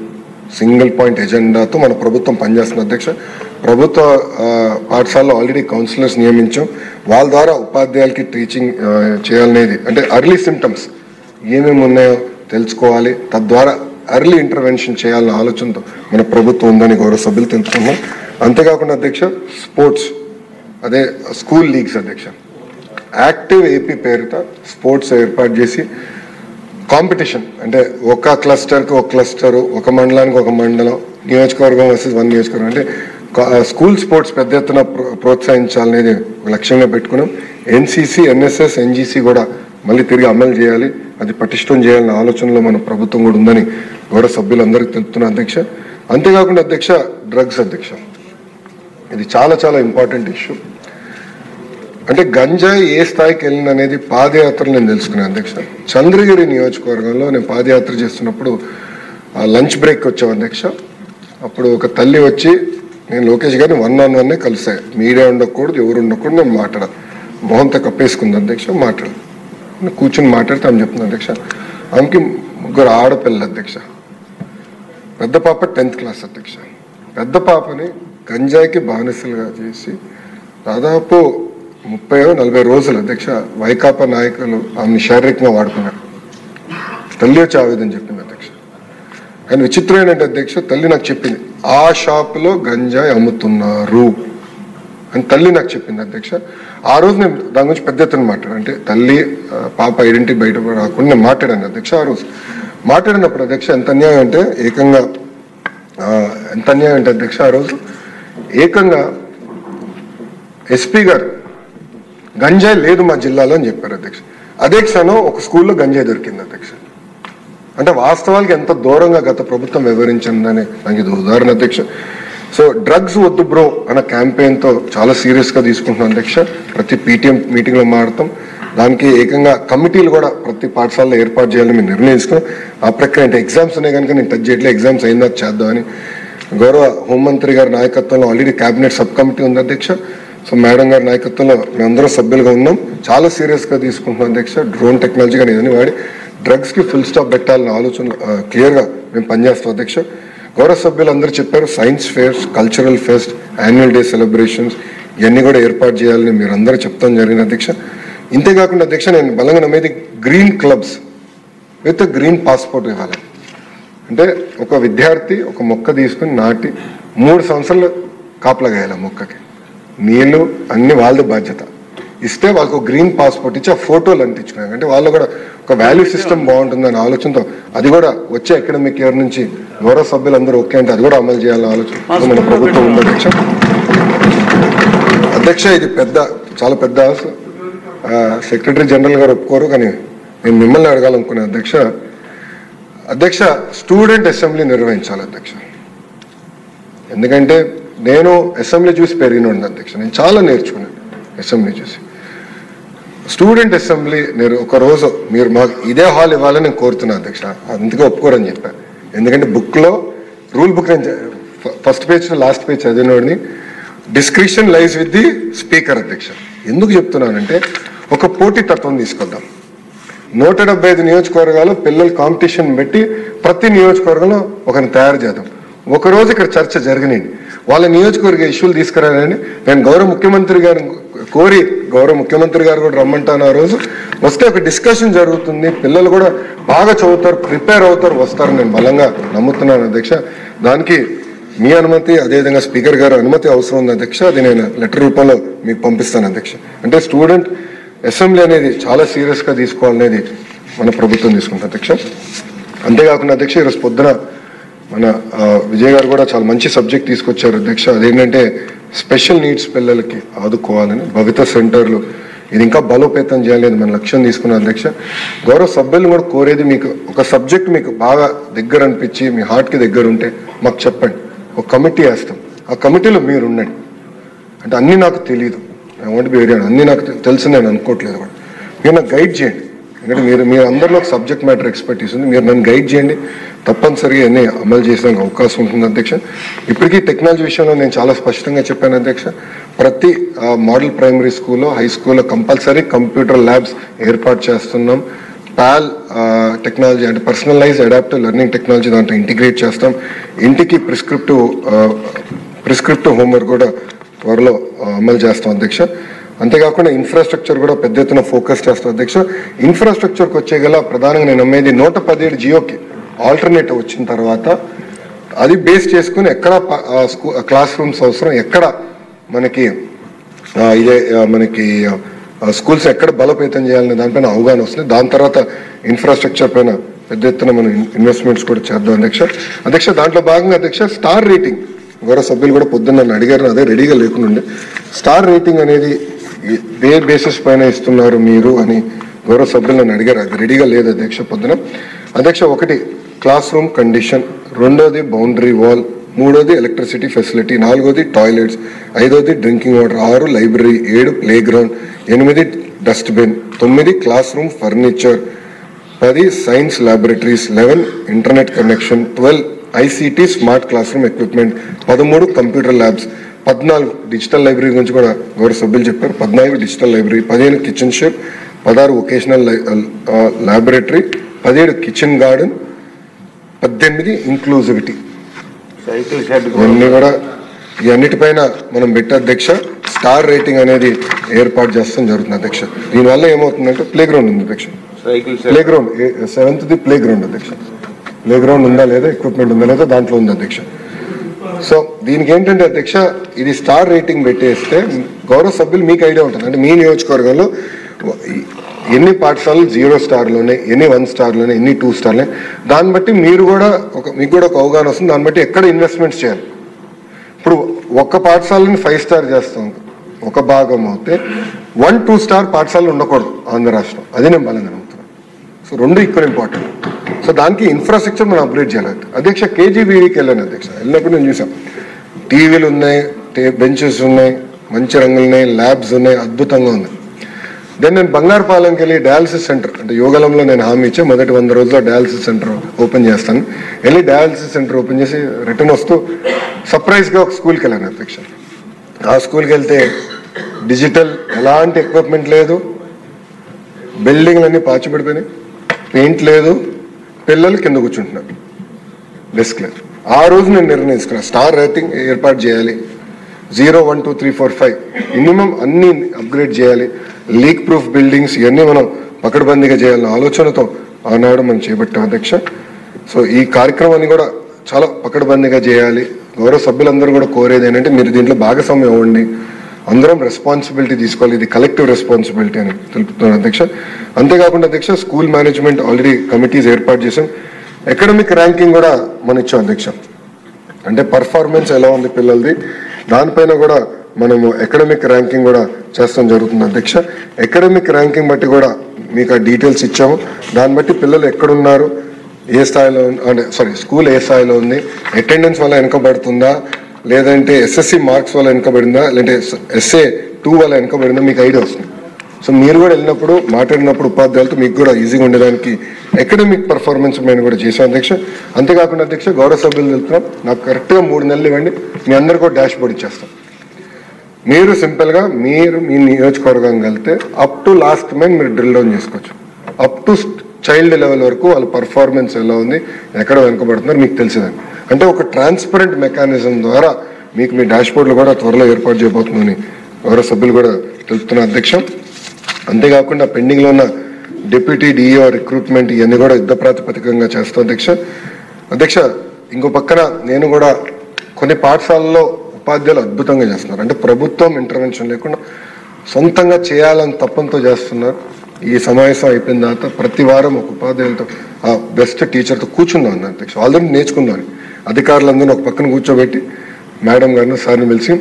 సింగిల్ పాయింట్ ఎజెండాతో మన ప్రభుత్వం పనిచేస్తుంది అధ్యక్ష. ప్రభుత్వ పాఠశాలలో ఆల్రెడీ కౌన్సిలర్స్ నియమించాం. వాళ్ళ ద్వారా ఉపాధ్యాయులకి టీచింగ్ చేయాలనేది అంటే ఎర్లీ సిమ్టమ్స్ ఏమేమి ఉన్నాయో తెలుసుకోవాలి, తద్వారా ఎర్లీ ఇంటర్వెన్షన్ చేయాలన్న ఆలోచనతో మన ప్రభుత్వం ఉందని గౌరవ సభ్యులు తెలుసుకున్నాం. అంతేకాకుండా అధ్యక్ష స్పోర్ట్స్ అదే స్కూల్ లీగ్స్ అధ్యక్ష యాక్టివ్ ఏపీ పేరుతో స్పోర్ట్స్ ఏర్పాటు చేసి కాంపిటీషన్ అంటే ఒక క్లస్టర్కి ఒక క్లస్టరు, ఒక మండలానికి ఒక మండలం, నియోజకవర్గం వర్సెస్ 1 నియోజకవర్గం అంటే స్కూల్ స్పోర్ట్స్ పెద్ద ఎత్తున ప్రోత్సహించాలనేది లక్ష్యంగా పెట్టుకున్నాం. ఎన్సీసీ, ఎన్ఎస్ఎస్, ఎన్జీసీ కూడా మళ్ళీ తిరిగి అమలు చేయాలి, అది పటిష్టం చేయాలన్న ఆలోచనలో మన ప్రభుత్వం కూడా ఉందని గౌరవ సభ్యులందరికీ తెలుపుతున్నా అధ్యక్ష. అంతేకాకుండా అధ్యక్ష డ్రగ్స్ అధ్యక్ష ఇది చాలా చాలా ఇంపార్టెంట్ ఇష్యూ. అంటే గంజాయి ఏ స్థాయికి వెళ్ళింది అనేది పాదయాత్రలు నేను తెలుసుకున్నాను అధ్యక్ష. చంద్రగిరి నియోజకవర్గంలో నేను పాదయాత్ర చేస్తున్నప్పుడు లంచ్ బ్రేక్ వచ్చాం అధ్యక్ష. అప్పుడు ఒక తల్లి వచ్చి నేను లోకేష్ గారిని 1-on-1 కలిసాను. మీడియా ఉండకూడదు, ఎవరు ఉండకూడదు, నేను మాట్లాడాను. మొహంతో కప్పేసుకుంది అధ్యక్ష. కూర్చొని మాట్లాడితే ఆమె చెప్తుంది అధ్యక్ష, ఆమెకి 3 ఆడపిల్లలు అధ్యక్ష. పెద్ద పాప 10th క్లాస్ అధ్యక్ష. పెద్ద పాపని గంజాయికి బానిసలుగా చేసి దాదాపు 30-40 రోజులు అధ్యక్ష వైకాపా నాయకులు ఆమెను శారీరకంగా వాడుకున్నారు. తల్లి వచ్చి ఆవేదన చెప్పింది అధ్యక్ష. కానీ విచిత్రం ఏంటంటే అధ్యక్ష తల్లి నాకు చెప్పింది ఆ షాపులో గంజాయి అమ్ముతున్నారు అని తల్లి నాకు చెప్పింది అధ్యక్ష. ఆ రోజు నేను దాని గురించి పెద్ద ఎత్తున మాట్లాడాను. అంటే తల్లి పాప ఐడెంటిటీ బయట రాకుండా నేను మాట్లాడాను అధ్యక్ష. ఆ రోజు మాట్లాడినప్పుడు అధ్యక్ష ఎంత అన్యాయం అంటే అధ్యక్ష ఆ రోజు ఏకంగా ఎస్పీ గారు గంజాయి లేదు మా జిల్లాలో అని చెప్పారు అధ్యక్ష. అదే క్షణం ఒక స్కూల్లో గంజాయి దొరికింది అధ్యక్ష. అంటే వాస్తవాలకి ఎంత దూరంగా గత ప్రభుత్వం వివరించిందని నాకు ఇది ఉదాహరణ అధ్యక్ష. సో డ్రగ్స్ వద్దు బ్రో అన్న క్యాంపెయిన్తో చాలా సీరియస్గా తీసుకుంటున్నాం అధ్యక్ష. ప్రతి పీటీఎం మీటింగ్లో మాడతాం. దానికి ఏకంగా కమిటీలు కూడా ప్రతి పాఠశాలలో ఏర్పాటు చేయాలని మేము నిర్ణయించుకున్నాం. ఆ ప్రక్రియ అంటే ఎగ్జామ్స్ ఉన్నాయి కనుక నేను టచ్ చేయట్లేదు, ఎగ్జామ్స్ అయినా చేద్దామని గౌరవ హోంమంత్రి గారి నాయకత్వంలో ఆల్రెడీ క్యాబినెట్ సబ్ కమిటీ ఉంది అధ్యక్ష. సో మేడం గారి నాయకత్వంలో మేమందరం సభ్యులుగా ఉన్నాం. చాలా సీరియస్గా తీసుకుంటున్నాం అధ్యక్ష. డ్రోన్ టెక్నాలజీ కానీ ఇదని వాడి డ్రగ్స్కి ఫుల్ స్టాప్ పెట్టాలన్న ఆలోచన క్లియర్గా మేము పనిచేస్తాం అధ్యక్ష. గౌరవ సభ్యులు అందరూ చెప్పారు science fares, cultural fest, annual day celebrations ఇవన్నీ కూడా ఏర్పాటు చేయాలని మీరు అందరూ చెప్తాం జరిగింది అధ్యక్ష. ఇంతేకాకుండా అధ్యక్ష నేను బలంగా నమ్మేది green clubs with green passport ఇవ్వాలి. అంటే ఒక విద్యార్థి ఒక మొక్క తీసుకుని నాటి 3 సంవత్సరాలు కాపలా గాయాలి. మొక్కకి నీళ్ళు అన్ని వాళ్ళది బాధ్యత. ఇస్తే వాళ్ళకు గ్రీన్ పాస్పోర్ట్ ఇచ్చి ఆ ఫోటోలు అంటించుకున్నాను. అంటే వాళ్ళు కూడా ఒక వాల్యూ సిస్టమ్ బాగుంటుందనే ఆలోచనతో అది కూడా వచ్చే అకాడమిక్ ఇయర్ నుంచి గౌరవ సభ్యులందరూ ఓకే అంటే అది కూడా అమలు చేయాలనే ఆలోచన మన ప్రభుత్వం ఉంది అధ్యక్ష. ఇది పెద్ద చాలా పెద్ద సెక్రటరీ జనరల్ గారు ఒప్పుకోరు, కానీ నేను మిమ్మల్ని అడగాలనుకునే అధ్యక్ష స్టూడెంట్ అసెంబ్లీ నిర్వహించాలి అధ్యక్ష. ఎందుకంటే నేను అసెంబ్లీ చూసి పెరిగినండి అధ్యక్ష, నేను చాలా నేర్చుకున్నాను అసెంబ్లీ చూసి. స్టూడెంట్ అసెంబ్లీ ఒక రోజు మీరు మాకు ఇదే హాల్ ఇవ్వాలని నేను కోరుతున్నాను అధ్యక్ష. అందుకే ఒప్పుకోరని చెప్పాను. ఎందుకంటే బుక్లో రూల్ బుక్ నేను ఫస్ట్ పేజ్ లాస్ట్ పేజ్ చదివినోడిని. Description lies with the speaker అధ్యక్ష. ఎందుకు చెప్తున్నానంటే ఒక పోటీ తత్వం తీసుకొద్దాం. 175 నియోజకవర్గాలు పిల్లలు కాంపిటీషన్ పెట్టి ప్రతి నియోజకవర్గంలో ఒకరిని తయారు చేద్దాం. ఒకరోజు ఇక్కడ చర్చ జరిగినాయి, వాళ్ళ నియోజకవర్గ ఇష్యూలు తీసుకురాలని నేను గౌరవ ముఖ్యమంత్రి గారు కోరి, గౌరవ ముఖ్యమంత్రి గారు కూడా రమ్మంటాను. ఆ రోజు వస్తే ఒక డిస్కషన్ జరుగుతుంది, పిల్లలు కూడా బాగా చదువుతారు, ప్రిపేర్ అవుతారు, వస్తారని నేను బలంగా నమ్ముతున్నాను అధ్యక్ష. దానికి మీ అనుమతి, అదేవిధంగా స్పీకర్ గారు అనుమతి అవసరం ఉంది అధ్యక్ష. అది నేను లెటర్ రూపంలో మీకు పంపిస్తాను అధ్యక్ష. అంటే స్టూడెంట్ అసెంబ్లీ అనేది చాలా సీరియస్గా తీసుకోవాలనేది మన ప్రభుత్వం తీసుకుంటుంది అధ్యక్ష. అంతేకాకుండా అధ్యక్ష ఈరోజు పొద్దున మన విజయ్ గారు కూడా చాలా మంచి సబ్జెక్ట్ తీసుకొచ్చారు అధ్యక్ష. అదేంటంటే స్పెషల్ నీడ్స్ పిల్లలకి ఆదుకోవాలని భవిత సెంటర్లు ఇది ఇంకా బలోపేతం చేయాలని మన లక్ష్యం తీసుకున్న అధ్యక్ష. గౌరవ సభ్యులను కూడా కోరేది, మీకు ఒక సబ్జెక్ట్ మీకు బాగా దగ్గర అనిపించి మీ హార్ట్కి దగ్గర ఉంటే మాకు చెప్పండి, ఒక కమిటీ వేస్తాం, ఆ కమిటీలో మీరు ఉండండి. అంటే అన్నీ నాకు తెలియదు, వాంట్ బి వెరీ అన్నీ నాకు తెలుసు నేను అనుకోవట్లేదు కూడా. మీరు నాకు గైడ్ చేయండి, ఎందుకంటే మీరు అందరిలో ఒక సబ్జెక్ట్ మ్యాటర్ ఎక్స్పర్టీస్ ఉంది, మీరు నన్ను గైడ్ చేయండి. తప్పనిసరిగా అన్నీ అమలు చేసడానికి అవకాశం ఉంటుంది అధ్యక్ష. ఇప్పటికీ టెక్నాలజీ విషయంలో నేను చాలా స్పష్టంగా చెప్పాను అధ్యక్ష. ప్రతి మోడల్ ప్రైమరీ స్కూల్లో, హై స్కూల్లో కంపల్సరీ కంప్యూటర్ ల్యాబ్స్ ఏర్పాటు చేస్తున్నాం. పాల్ టెక్నాలజీ అంటే పర్సనలైజ్ అడాప్టివ్ లెర్నింగ్ టెక్నాలజీ దాంట్లో ఇంటిగ్రేట్ చేస్తాం. ఇంటికి ప్రిస్క్రిప్టివ్ హోంవర్క్ కూడా త్వరలో అమలు చేస్తాం అధ్యక్ష. అంతేకాకుండా ఇన్ఫ్రాస్ట్రక్చర్ కూడా పెద్ద ఎత్తున ఫోకస్ చేస్తాం అధ్యక్ష. ఇన్ఫ్రాస్ట్రక్చర్కి వచ్చే గల ప్రధానంగా నేను నమ్మేది 117 జియోకి ఆల్టర్నేటివ్ వచ్చిన తర్వాత అది బేస్ చేసుకుని ఎక్కడ క్లాస్ రూమ్స్ అవసరం, ఎక్కడ మనకి స్కూల్స్ ఎక్కడ బలోపేతం చేయాలనే దానిపైన అవగాహన వస్తుంది. దాని తర్వాత ఇన్ఫ్రాస్ట్రక్చర్ పైన పెద్ద ఎత్తున మనం ఇన్వెస్ట్మెంట్స్ కూడా చేద్దాం అధ్యక్ష. దాంట్లో భాగంగా అధ్యక్ష స్టార్ రేటింగ్ గౌరవ సభ్యులు కూడా పొద్దున్న నన్ను అడిగారు, అదే రెడీగా లేకుండా స్టార్ రేటింగ్ అనేది ఏ బేసిస్ పైన ఇస్తున్నారు మీరు అని గౌరవ సభ్యులు నన్ను అడిగారు. అది రెడీగా లేదు అధ్యక్ష పొద్దున. అధ్యక్ష 1 క్లాస్ రూమ్ కండిషన్, 2ది బౌండరీ వాల్, 3ది ఎలక్ట్రిసిటీ ఫెసిలిటీ, 4ది టాయిలెట్స్, 5ది drinking water, 6 library, 7 play ground, 8 dustbin, 9 class room furniture, 10 science laboratories, 11 internet connection, 12 ICT smart class room equipment, 13 computer labs, 14 digital library గురించి కూడా గౌరవ సభ్యులు చెప్పారు, 14 digital library, 15 kitchen shed, 16 vocational laboratory, 17 kitchen garden, 18 inclusivity. ఇవన్నీ కూడా ఈ అన్నిటిపైన మనం పెట్టే అధ్యక్ష స్టార్ రేటింగ్ అనేది ఏర్పాటు చేస్తాం జరుగుతుంది అధ్యక్ష. దీనివల్ల ఏమవుతుందంటే ప్లే గ్రౌండ్ ఉంది అధ్యక్ష, play ground 7th play ground అధ్యక్ష. ప్లే గ్రౌండ్ ఉందా లేదా, ఎక్విప్మెంట్ ఉందా లేదా దాంట్లో ఉంది అధ్యక్ష. సో దీనికి ఏంటంటే అధ్యక్ష ఇది స్టార్ రేటింగ్ పెట్టేస్తే గౌరవ సభ్యులు మీకు ఐడియా ఉంటుంది, అంటే మీ నియోజకవర్గంలో ఎన్ని పాఠశాలలు 0 స్టార్లోనే, ఎన్ని 1 స్టార్లోనే, ఎన్ని 2 స్టార్లోనే, దాన్ని బట్టి మీకు కూడా ఒక అవగాహన వస్తుంది. దాన్ని బట్టి ఎక్కడ ఇన్వెస్ట్మెంట్స్ చేయాలి. ఇప్పుడు ఒక్క పాఠశాలని 5 స్టార్ చేస్తాం, ఒక భాగం అవుతే 1-2 స్టార్ పాఠశాలలు ఉండకూడదు ఆంధ్ర రాష్ట్రం, అది నేను బలంగా నమ్ముతున్నాను. So 2 equal important. సో దానికి ఇన్ఫ్రాస్ట్రక్చర్ మనం అప్గ్రేడ్ చేయాలి అధ్యక్ష. కేజీబీవీకి వెళ్ళాను అధ్యక్ష, వెళ్ళినప్పుడు నేను చూసాం టీవీలు ఉన్నాయి, బెంచెస్ ఉన్నాయి, మంచి రంగులు ఉన్నాయి, ల్యాబ్స్ ఉన్నాయి, అద్భుతంగా ఉంది. దెన్ నేను బంగారుపాలెంకి వెళ్ళి డయాలసిస్ సెంటర్, అంటే యోగలంలో నేను హామీ ఇచ్చే మొదటి 100 రోజుల్లో డయాలసిస్ సెంటర్ ఓపెన్ చేస్తాను. వెళ్ళి డయాలసిస్ సెంటర్ ఓపెన్ చేసి రిటర్న్ వస్తూ సర్ప్రైజ్గా ఒక స్కూల్కి వెళ్ళాను అధ్యక్ష. ఆ స్కూల్కి వెళ్తే డిజిటల్ ఎలాంటి ఎక్విప్మెంట్ లేదు, బిల్డింగ్లన్నీ పాచిపడిపోయినాయి, పెయింట్ లేదు, పిల్లలు కింద కూర్చుంటున్నారు డెస్క్ లేదు. ఆ రోజు నేను నిర్ణయించుకున్నాను స్టార్ రేటింగ్ ఏర్పాటు చేయాలి, 0, 1, 2, 3, 4, 5 మినిమం అన్ని అప్గ్రేడ్ చేయాలి, లీక్ ప్రూఫ్ బిల్డింగ్స్ ఇవన్నీ మనం పకడ్బందీగా చేయాలన్న ఆలోచనతో ఆనాడు మనం చేపట్టాం అధ్యక్ష. సో ఈ కార్యక్రమాన్ని కూడా చాలా పకడ్బందీగా చేయాలి. గౌరవ సభ్యులందరూ కూడా కోరేది ఏంటంటే మీరు దీంట్లో భాగస్వామ్యం అవ్వండి, అందరం రెస్పాన్సిబిలిటీ తీసుకోవాలి, ఇది కలెక్టివ్ రెస్పాన్సిబిలిటీ అని తెలుపుతున్నాను అధ్యక్ష. అంతేకాకుండా అధ్యక్ష స్కూల్ మేనేజ్మెంట్ ఆల్రెడీ కమిటీస్ ఏర్పాటు చేసాం, అకాడమిక్ ర్యాంకింగ్ కూడా మనం ఇచ్చాం అధ్యక్ష. అంటే పర్ఫార్మెన్స్ ఎలా ఉంది పిల్లలది, దానిపైన కూడా మనము అకాడమిక్ ర్యాంకింగ్ కూడా చేస్తాం జరుగుతుంది అధ్యక్ష. అకాడమిక్ ర్యాంకింగ్ బట్టి కూడా మీకు ఆ డీటెయిల్స్ ఇచ్చాము. దాన్ని బట్టి పిల్లలు ఎక్కడున్నారు, ఏ స్థాయిలో అంటే స్కూల్ ఏ స్థాయిలో ఉంది, అటెండెన్స్ వల్ల వెనుకబడుతుందా, లేదంటే ఎస్ఎస్సి మార్క్స్ వల్ల వెనుకబడిందా, లేదంటే SA2 వల్ల వెనుకబడిందా మీకు ఐడియా వస్తుంది. సో మీరు కూడా వెళ్ళినప్పుడు మాట్లాడినప్పుడు ఉపాధ్యాయులతో మీకు కూడా ఈజీగా ఉండడానికి అకాడమిక్ పర్ఫార్మెన్స్ మేము కూడా చేసాం అధ్యక్ష. అంతేకాకుండా అధ్యక్ష గౌరవ సభ్యులు తెలుపుతున్నాం, నాకు కరెక్ట్గా 3 నెలలు ఇవ్వండి, మీ అందరు కూడా డాష్ బోర్డ్ ఇచ్చేస్తాం. మీరు సింపుల్గా మీరు మీ నియోజకవర్గం వెళ్తే అప్ టు లాస్ట్ మైన్ మీరు డ్రిల్ డౌన్ చేసుకోవచ్చు. అప్ టు చైల్డ్ లెవెల్ వరకు వాళ్ళ పర్ఫార్మెన్స్ ఎలా ఉంది, ఎక్కడ వెనుకబడుతున్నారు మీకు తెలిసేదండి. అంటే ఒక ట్రాన్స్పరెంట్ మెకానిజం ద్వారా మీకు మీ డాష్ బోర్డులు కూడా త్వరలో ఏర్పాటు చేయబోతుందని గౌరవ సభ్యులు కూడా తెలుపుతున్నారు అధ్యక్ష. అంతేకాకుండా పెండింగ్లో ఉన్న డిప్యూటీ డిఈఓ రిక్రూట్మెంట్ ఇవన్నీ కూడా యుద్ధ ప్రాతిపదికంగా చేస్తాం అధ్యక్ష. అధ్యక్ష ఇంకో పక్కన నేను కూడా కొన్ని పాఠశాలల్లో ఉపాధ్యాయులు అద్భుతంగా చేస్తున్నారు. అంటే ప్రభుత్వం ఇంటర్వెన్షన్ లేకుండా సొంతంగా చేయాలని తప్పంతో చేస్తున్నారు. ఈ సమావేశం అయిపోయిన తర్వాత ప్రతి వారం ఒక ఉపాధ్యాయులతో ఆ బెస్ట్ టీచర్తో కూర్చుందాం అధ్యక్ష. ఆల్రెడీ నేర్చుకుందాం. అధికారులందరూ ఒక పక్కన కూర్చోబెట్టి మేడం గారిని సార్ని పిలిచి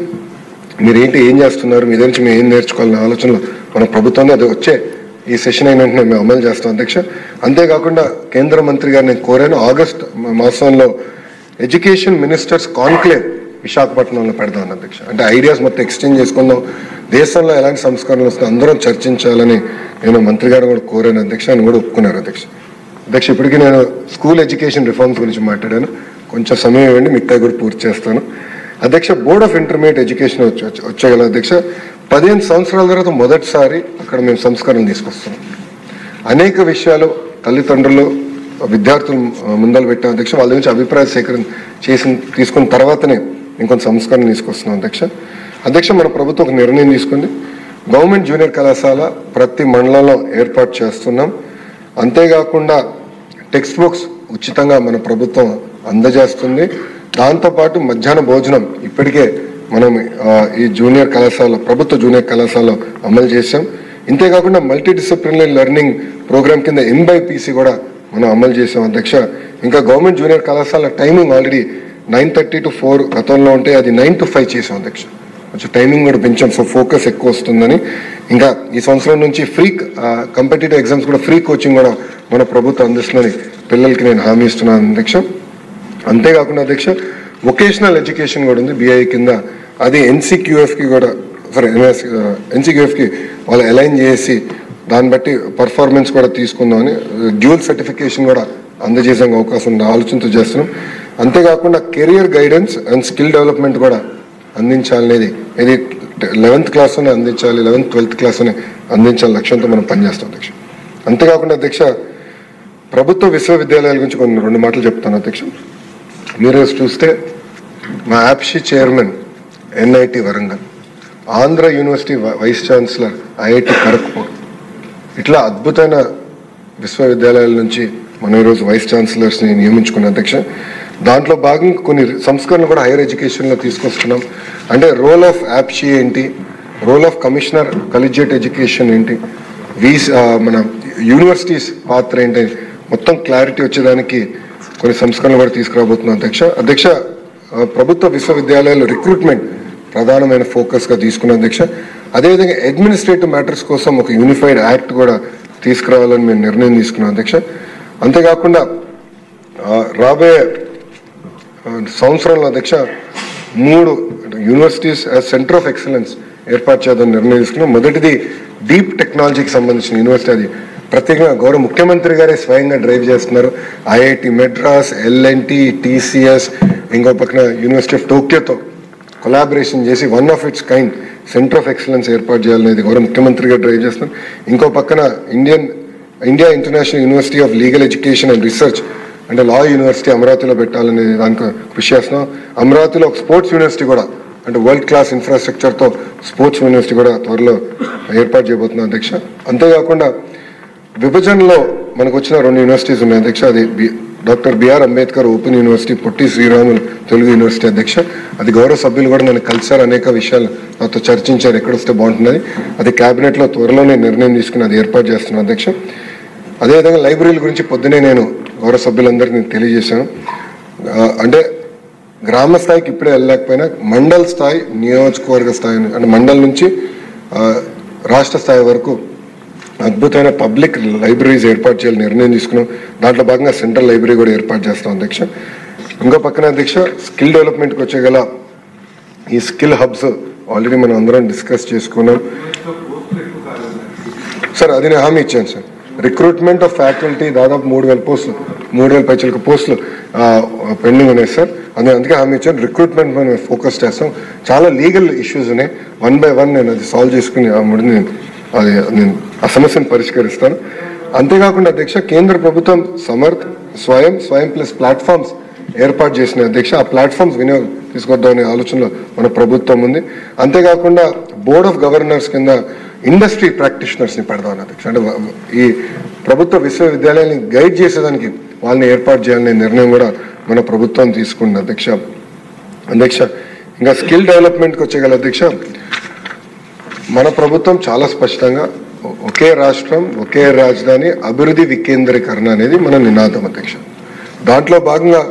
మీరు ఏం చేస్తున్నారు, మీ నుంచి మేము ఏం నేర్చుకోవాలనే ఆలోచనలో మన ప్రభుత్వాన్ని అది వచ్చే ఈ సెషన్ అయిన వెంటనే మేము అమలు చేస్తాం అధ్యక్ష. అంతేకాకుండా కేంద్ర మంత్రి గారు నేను కోరాను, ఆగస్ట్ మాసంలో ఎడ్యుకేషన్ మినిస్టర్స్ కాన్క్లేవ్ విశాఖపట్నంలో పెడదాం అధ్యక్ష. అంటే ఐడియాస్ మొత్తం ఎక్స్చేంజ్ చేసుకుందాం, దేశంలో ఎలాంటి సంస్కరణలు వస్తే అందరం చర్చించాలని నేను మంత్రి గారు కూడా కోరాను అధ్యక్ష. అని కూడా ఒప్పుకున్నారు అధ్యక్ష. అధ్యక్ష ఇప్పటికీ నేను స్కూల్ ఎడ్యుకేషన్ రిఫార్మ్స్ గురించి మాట్లాడాను, కొంచెం సమయం ఇవ్వండి మిగతా కూడా పూర్తి చేస్తాను అధ్యక్ష. బోర్డ్ ఆఫ్ ఇంటర్మీడియట్ ఎడ్యుకేషన్ వచ్చేగల అధ్యక్ష. 15 సంవత్సరాల తర్వాత మొదటిసారి అక్కడ మేము సంస్కరణలు తీసుకొస్తున్నాం. అనేక విషయాలు తల్లిదండ్రులు విద్యార్థులు ముందలు పెట్టాం అధ్యక్ష. వాళ్ళ నుంచి అభిప్రాయ సేకరణ తీసుకున్న తర్వాతనే ఇంకొంత సంస్కరణ తీసుకొస్తున్నాం అధ్యక్ష. మన ప్రభుత్వం ఒక నిర్ణయం తీసుకుంది, గవర్నమెంట్ జూనియర్ కళాశాల ప్రతి మండలంలో ఏర్పాటు చేస్తున్నాం. అంతేకాకుండా టెక్స్ట్ బుక్స్ ఉచితంగా మన ప్రభుత్వం అందజేస్తుంది. దాంతోపాటు మధ్యాహ్న భోజనం ఇప్పటికే మనం ఈ జూనియర్ కళాశాల ప్రభుత్వ జూనియర్ కళాశాలలో అమలు చేశాం. ఇంతేకాకుండా మల్టీ డిసిప్లినరీ లెర్నింగ్ ప్రోగ్రామ్ కింద MBPC కూడా మనం అమలు చేసాం అధ్యక్ష. ఇంకా గవర్నమెంట్ జూనియర్ కళాశాల టైమింగ్ ఆల్రెడీ 9:30 to 4 గతంలో ఉంటే అది 9 to 5 చేసాం అధ్యక్ష. కొంచెం టైమింగ్ కూడా పెంచాం, సో ఫోకస్ ఎక్కువ వస్తుందని. ఇంకా ఈ సంవత్సరం నుంచి ఫ్రీ కాంపిటేటివ్ ఎగ్జామ్స్ కూడా ఫ్రీ కోచింగ్ కూడా మన ప్రభుత్వం అందిస్తుందని పిల్లలకి నేను హామీ ఇస్తున్నాను అధ్యక్ష. అంతేకాకుండా అధ్యక్ష వొకేషనల్ ఎడ్యుకేషన్ కూడా ఉంది BIE కింద, అది NCQFకి కూడా NCQFకి వాళ్ళు అలైన్ చేసి దాన్ని బట్టి పర్ఫార్మెన్స్ కూడా తీసుకుందామని డ్యూయల్ సర్టిఫికేషన్ కూడా అందజేసే అవకాశం ఉంది, ఆలోచనతో చేస్తున్నాం. అంతేకాకుండా career guidance and skill development కూడా అందించాలనేది ఇది 11th క్లాస్లోనే అందించాలి, 11th 12th క్లాస్లోనే అందించాలి లక్ష్యంతో మనం పనిచేస్తాం అధ్యక్ష. అంతేకాకుండా అధ్యక్ష ప్రభుత్వ విశ్వవిద్యాలయాల గురించి కొన్ని 2 మాటలు చెప్తాను అధ్యక్ష. మీరు చూస్తే మా యాప్షి chairman NIT Warangal, Andhra university vice chancellor IIT Kharagpur, ఇట్లా అద్భుతమైన విశ్వవిద్యాలయాల నుంచి మనం ఈరోజు వైస్ ఛాన్సలర్స్ని నియమించుకున్న అధ్యక్ష. దాంట్లో భాగంగా కొన్ని సంస్కరణలు కూడా హైయర్ ఎడ్యుకేషన్లో తీసుకొస్తున్నాం. అంటే రోల్ ఆఫ్ యాప్షి ఏంటి, రోల్ ఆఫ్ కమిషనర్ కలిజియేట్ ఎడ్యుకేషన్ ఏంటి, మన యూనివర్సిటీస్ పాత్ర ఏంటి, మొత్తం క్లారిటీ వచ్చేదానికి కొన్ని సంస్కరణలు కూడా తీసుకురాబోతున్నాం అధ్యక్ష. ప్రభుత్వ విశ్వవిద్యాలయాల్లో రిక్రూట్మెంట్ ప్రధానమైన ఫోకస్గా తీసుకున్నాం అధ్యక్ష. అదేవిధంగా అడ్మినిస్ట్రేటివ్ మ్యాటర్స్ కోసం ఒక యూనిఫైడ్ యాక్ట్ కూడా తీసుకురావాలని మేము నిర్ణయం తీసుకున్నాం అధ్యక్ష. అంతేకాకుండా రాబోయే సంవత్సరంలో అధ్యక్ష 3 universities as centre of excellence ఏర్పాటు చేద్దామని నిర్ణయం తీసుకున్నాం. మొదటిది డీప్ టెక్నాలజీకి సంబంధించిన యూనివర్సిటీ, అది ప్రత్యేకంగా గౌరవ ముఖ్యమంత్రి గారే స్వయంగా డ్రైవ్ చేస్తున్నారు. IIT మెడ్రాస్, LNT, TCS, ఇంకో పక్కన యూనివర్సిటీ ఆఫ్ టోక్యోతో కొలాబరేషన్ చేసి one of it's kind centre of excellence ఏర్పాటు చేయాలనేది గౌరవ ముఖ్యమంత్రి గారు డ్రైవ్ చేస్తున్నారు. ఇంకో పక్కన India international university of legal education and research అంటే లా యూనివర్సిటీ అమరావతిలో పెట్టాలనేది దానికి కృషి చేస్తున్నాం. అమరావతిలో ఒక స్పోర్ట్స్ యూనివర్సిటీ కూడా అంటే వరల్డ్ క్లాస్ ఇన్ఫ్రాస్ట్రక్చర్తో స్పోర్ట్స్ యూనివర్సిటీ కూడా త్వరలో ఏర్పాటు చేయబోతున్నాం అధ్యక్ష. అంతేకాకుండా విభజనలో మనకు వచ్చిన 2 యూనివర్సిటీస్ ఉన్నాయి అధ్యక్ష. అది doctor B R Ambedkar open university, Potti Sriramulu Telugu university అధ్యక్ష. అది గౌరవ సభ్యులు కూడా నన్ను కలిసారు, అనేక విషయాలు నాతో చర్చించారు, ఎక్కడొస్తే బాగుంటున్నది. అది క్యాబినెట్లో త్వరలోనే నిర్ణయం తీసుకుని అది ఏర్పాటు చేస్తున్నాను అధ్యక్ష. అదేవిధంగా లైబ్రరీల గురించి పొద్దునే నేను గౌరవ సభ్యులందరికీ తెలియజేశాను. అంటే గ్రామ స్థాయికి ఇప్పుడే వెళ్ళలేకపోయినా మండల్ స్థాయి, నియోజకవర్గ స్థాయి అంటే మండల్ నుంచి రాష్ట్ర స్థాయి వరకు అద్భుతమైన పబ్లిక్ లైబ్రరీస్ ఏర్పాటు చేయాలని నిర్ణయం తీసుకున్నాం. దాంట్లో భాగంగా సెంట్రల్ లైబ్రరీ కూడా ఏర్పాటు చేస్తాం అధ్యక్ష. ఇంకో పక్కన అధ్యక్ష స్కిల్ డెవలప్మెంట్కి వచ్చేగల ఈ స్కిల్ హబ్స్ ఆల్రెడీ మనం అందరం డిస్కస్ చేసుకున్నాం సార్. అది నేను హామీ ఇచ్చాను సార్. రిక్రూట్మెంట్ ఆఫ్ ఫ్యాకల్టీ దాదాపు 3,000 పోస్టులు, 3,000 పైచలకు పోస్టులు పెండింగ్ ఉన్నాయి సార్. అందుకే హామీ ఇచ్చాను. రిక్రూట్మెంట్ మనం ఫోకస్ చేస్తాం. చాలా లీగల్ ఇష్యూస్ ఉన్నాయి, 1 by 1 నేను అది సాల్వ్ చేసుకుని నేను ఆ సమస్యను పరిష్కరిస్తాను. అంతేకాకుండా అధ్యక్ష కేంద్ర ప్రభుత్వం స్వయం ప్లస్ ప్లాట్ఫామ్స్ ఏర్పాటు చేసిన అధ్యక్ష. ఆ ప్లాట్ఫామ్స్ వినియోగం తీసుకొద్దామనే ఆలోచనలో మన ప్రభుత్వం ఉంది. అంతేకాకుండా బోర్డ్ ఆఫ్ గవర్నర్స్ కింద ఇండస్ట్రీ ప్రాక్టీషనర్స్ని పెడదామని అధ్యక్ష. అంటే ఈ ప్రభుత్వ విశ్వవిద్యాలయాన్ని గైడ్ చేసేదానికి వాళ్ళని ఏర్పాటు చేయాలనే నిర్ణయం కూడా మన ప్రభుత్వం తీసుకుంది అధ్యక్ష. ఇంకా స్కిల్ డెవలప్మెంట్కి వచ్చేగల అధ్యక్ష, మన ప్రభుత్వం చాలా స్పష్టంగా ఒకే రాష్ట్రం ఒకే రాజధాని అభివృద్ధి వికేంద్రీకరణ అనేది మన నినాదం అధ్యక్ష. దాంట్లో భాగంగా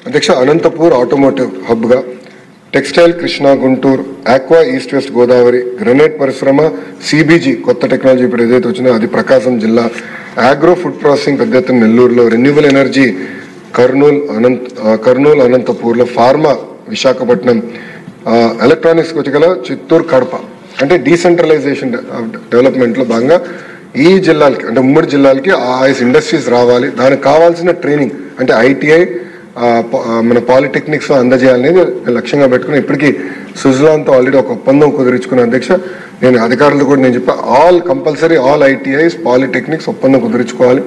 అధ్యక్ష అనంతపూర్ ఆటోమోటివ్ హబ్గా, textile Krishna Guntur, aqua east west Godavari, granite పరిశ్రమ, సిబిజీ కొత్త టెక్నాలజీ ఇప్పుడు ఏదైతే వచ్చిందో అది ప్రకాశం జిల్లా, ఆగ్రో ఫుడ్ ప్రాసెసింగ్ పెద్ద ఎత్తున నెల్లూరులో, రెన్యూబుల్ ఎనర్జీ కర్నూలు అనంతపూర్లో, ఫార్మా విశాఖపట్నం, ఎలక్ట్రానిక్స్కి వచ్చగల చిత్తూరు కడప. అంటే డీసెంట్రలైజేషన్ డెవలప్మెంట్లో భాగంగా ఈ జిల్లాలకి అంటే ఉమ్మడి జిల్లాలకి ఆయా ఇండస్ట్రీస్ రావాలి. దానికి కావాల్సిన ట్రైనింగ్ అంటే ఐటీఐ మన పాలిటెక్నిక్స్ అందజేయాలనేది లక్ష్యంగా పెట్టుకుని ఇప్పటికీ స్విట్జర్లాండ్తో ఆల్రెడీ ఒక ఒప్పందం కుదిరించుకున్న అధ్యక్ష. నేను అధికారులు కూడా నేను చెప్పా కంపల్సరీ ఆల్ ఐటీఐస్ పాలిటెక్నిక్స్ ఒప్పందం కుదిరించుకోవాలి.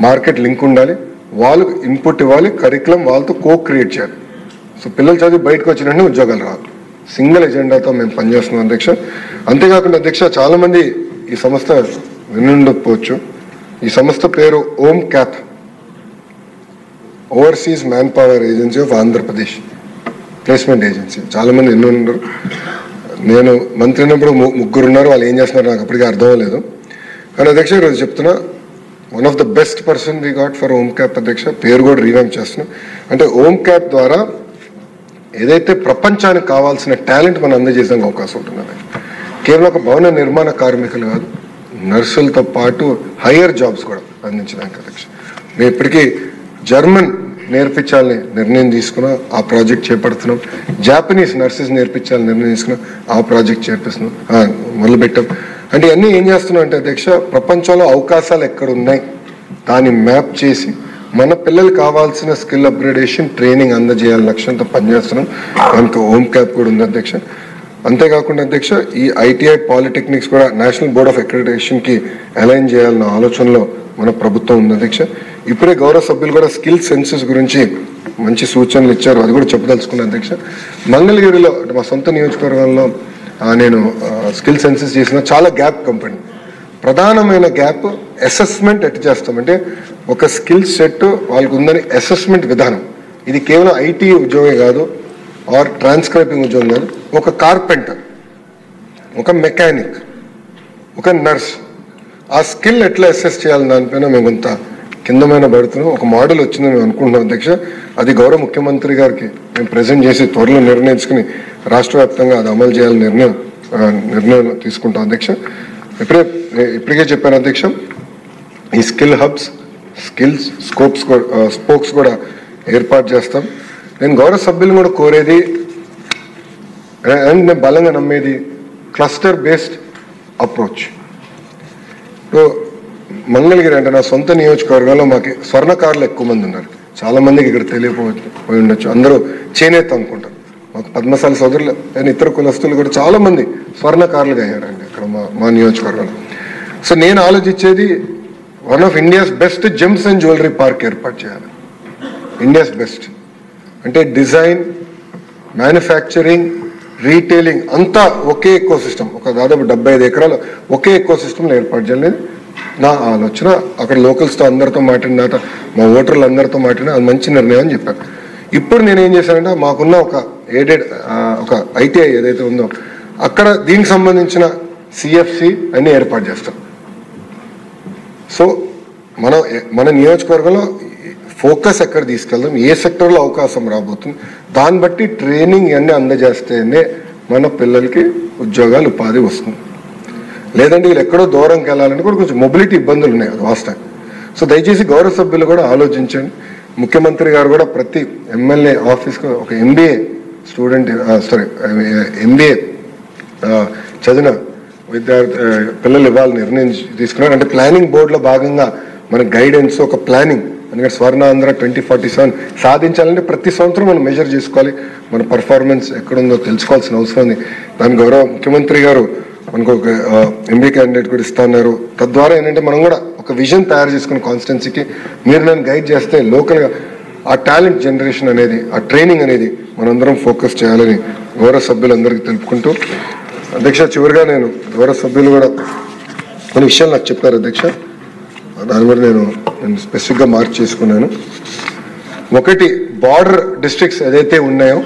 మార్కెట్ లింక్ ఉండాలి, వాళ్ళు ఇన్పుట్ ఇవ్వాలి, కరికులం వాళ్ళతో క్రియేట్ చేయాలి. సో పిల్లలు చదివి బయటకు వచ్చినట్టు ఉద్యోగాలు రావాలి. సింగిల్ ఎజెండాతో మేము పనిచేస్తున్నాం అధ్యక్ష. అంతేకాకుండా అధ్యక్ష చాలామంది ఈ సంస్థ వినుండకపోవచ్చు. ఈ సంస్థ పేరు ohm cap, overseas man power agency of Andhra Pradesh placement agency. చాలామంది ఎన్నో ఉన్నారు. నేను మంత్రి ఉన్నప్పుడు 3 ఉన్నారు. వాళ్ళు ఏం చేస్తున్నారు నాకు అప్పటికే అర్థం లేదు. కానీ అధ్యక్ష ఈరోజు చెప్తున్నా, one of the best person we got for OMCAP అధ్యక్ష. పేరు కూడా రీవ్యాంప్ చేస్తున్నాం. అంటే ఓమ్ క్యాప్ ద్వారా ఏదైతే ప్రపంచానికి కావాల్సిన టాలెంట్ మనం అందజేసానికి అవకాశం ఉంటున్నది. కేవలం ఒక భవన నిర్మాణ కార్మికులు కాదు, నర్సులతో పాటు హయ్యర్ జాబ్స్ కూడా అందించడానికి అధ్యక్ష. మేము ఇప్పటికీ జర్మన్ నేర్పించాలని నిర్ణయం తీసుకున్నాం, ఆ ప్రాజెక్ట్ చేపడుతున్నాం. జాపనీస్ నర్సెస్ నేర్పించాలని నిర్ణయం తీసుకున్నాం, ఆ ప్రాజెక్ట్ చేపిస్తున్నాం, మొదలుపెట్టాం. అంటే ఇవన్నీ ఏం చేస్తున్నాం అంటే అధ్యక్ష, ప్రపంచంలో అవకాశాలు ఎక్కడ ఉన్నాయి దాన్ని మ్యాప్ చేసి మన పిల్లలు కావాల్సిన స్కిల్ అప్గ్రేడేషన్ ట్రైనింగ్ అందజేయాలని లక్ష్యంతో పనిచేస్తున్నాం. దానికి ఓమ్ క్యాప్ కూడా ఉంది అధ్యక్ష. అంతేకాకుండా అధ్యక్ష ఈ ఐటీఐ పాలిటెక్నిక్స్ కూడా నేషనల్ బోర్డ్ ఆఫ్ అక్రిడిటేషన్కి అలైన్ చేయాలన్న ఆలోచనలో మన ప్రభుత్వం ఉంది అధ్యక్ష. ఇప్పుడే గౌరవ సభ్యులు కూడా స్కిల్ సెన్సెస్ గురించి మంచి సూచనలు ఇచ్చారు, అది కూడా చెప్పదలుచుకున్నాను అధ్యక్ష. మంగళగిరిలో అంటే మా సొంత నియోజకవర్గంలో నేను స్కిల్ సెన్సెస్ చేసిన చాలా గ్యాప్ కంపెనీ. ప్రధానమైన గ్యాప్ అసెస్మెంట్ ఎట్ చేస్తామంటే ఒక స్కిల్ సెట్ వాళ్ళకు ఉందని అసెస్మెంట్ విధానం. ఇది కేవలం ఐటీ ఉద్యోగమే కాదు, ఆర్ ట్రాన్స్క్రైబింగ్ ఉద్యోగం కాదు. ఒక కార్పెంటర్, ఒక మెకానిక్, ఒక నర్స్, ఆ స్కిల్ ఎట్లా అసెస్ చేయాలని దానిపైన మేము కొంత కిందమైన పడుతున్నాం. ఒక మోడల్ వచ్చిందని మేము అనుకుంటున్నాం అధ్యక్ష. అది గౌరవ ముఖ్యమంత్రి గారికి మేము ప్రజెంట్ చేసి త్వరలో నిర్ణయించుకుని రాష్ట్ర వ్యాప్తంగా అది అమలు చేయాలని నిర్ణయం తీసుకుంటాం అధ్యక్ష. ఇప్పటికే చెప్పాను అధ్యక్ష, ఈ స్కిల్ హబ్స్, స్కిల్స్ స్పోక్స్ కూడా ఏర్పాటు చేస్తాం. నేను గౌరవ సభ్యులు కూడా కోరేది అండ్ నేను బలంగా నమ్మేది క్లస్టర్ బేస్డ్ అప్రోచ్. ఇప్పుడు మంగళగిరి అంటే నా సొంత నియోజకవర్గంలో మాకు స్వర్ణకారులు ఎక్కువ మంది ఉన్నారు. చాలా మందికి ఇక్కడ తెలియపోయి ఉండొచ్చు, అందరూ చేనేత అనుకుంటారు. మాకు పద్మశాలి సోదరులు అండ్ ఇతర కులస్తులు కూడా చాలా మంది స్వర్ణకారులుగా అయ్యారండి ఇక్కడ మా నియోజకవర్గంలో. సో నేను ఆలోచించేది one of India's best gems and jewellery park ఏర్పాటు చేయాలి. ఇండియాస్ బెస్ట్ అంటే డిజైన్, మ్యానుఫ్యాక్చరింగ్, రీటైలింగ్ అంతా ఒకే ఎకో సిస్టమ్, ఒక దాదాపు 75 ఎకరాలు ఒకే ఎకో సిస్టమ్లో ఏర్పాటు చేయాలనేది నా ఆలోచన. అక్కడ లోకల్స్తో అందరితో మాట్లాడిన తర్వాత మా ఓటర్లు అందరితో మాట్లాడిన అది మంచి నిర్ణయం అని చెప్పాను. ఇప్పుడు నేనేం చేశానంటే మాకున్న ఒక ఎయిడెడ్ ఒక ఐటీఐ ఏదైతే ఉందో అక్కడ దీనికి సంబంధించిన సిఎఫ్సి అన్నీ ఏర్పాటు చేస్తాం. సో మన నియోజకవర్గంలో ఫోకస్ ఎక్కడ తీసుకెళ్దాం, ఏ సెక్టర్లో అవకాశం రాబోతుంది, దాన్ని బట్టి ట్రైనింగ్ ఇవన్నీ అందజేస్తేనే మన పిల్లలకి ఉద్యోగాలు ఉపాధి వస్తుంది. లేదంటే వీళ్ళు ఎక్కడో దూరంకి వెళ్ళాలని కూడా కొంచెం మొబిలిటీ ఇబ్బందులు ఉన్నాయి, అది వాస్తవం. సో దయచేసి గౌరవ సభ్యులు కూడా ఆలోచించండి. ముఖ్యమంత్రి గారు కూడా ప్రతి ఎమ్మెల్యే ఆఫీస్కి ఒక ఎంబీఏ స్టూడెంట్ ఎంబీఏ చదివిన పిల్లలు ఇవ్వాలని నిర్ణయం తీసుకున్నారు. అంటే ప్లానింగ్ బోర్డులో భాగంగా మన గైడెన్స్ ఒక ప్లానింగ్, ఎందుకంటే స్వర్ణాంధ్ర 2047 సాధించాలంటే ప్రతి సంవత్సరం మనం మెజర్ చేసుకోవాలి, మన పర్ఫార్మెన్స్ ఎక్కడుందో తెలుసుకోవాల్సిన అవసరం ఉంది. దాని గౌరవ ముఖ్యమంత్రి గారు మనకు ఒక ఎంబీ క్యాండిడేట్ కూడా ఇస్తున్నారు. తద్వారా ఏంటంటే మనం కూడా ఒక విజన్ తయారు చేసుకున్న కాన్స్టిట్యున్సీకి మీరు నన్ను గైడ్ చేస్తే లోకల్గా ఆ టాలెంట్ జనరేషన్ అనేది, ఆ ట్రైనింగ్ అనేది మనందరం ఫోకస్ చేయాలని గౌరవ సభ్యులందరికీ తెలుపుకుంటూ, అధ్యక్ష చివరిగా నేను గౌరవ సభ్యులు కూడా కొన్ని విషయాలు నాకు చెప్పారు అధ్యక్ష, దాని కూడా నేను స్పెసిఫిక్గా మార్క్ చేసుకున్నాను. ఒకటి, బార్డర్ డిస్ట్రిక్ట్స్ ఏదైతే ఉన్నాయో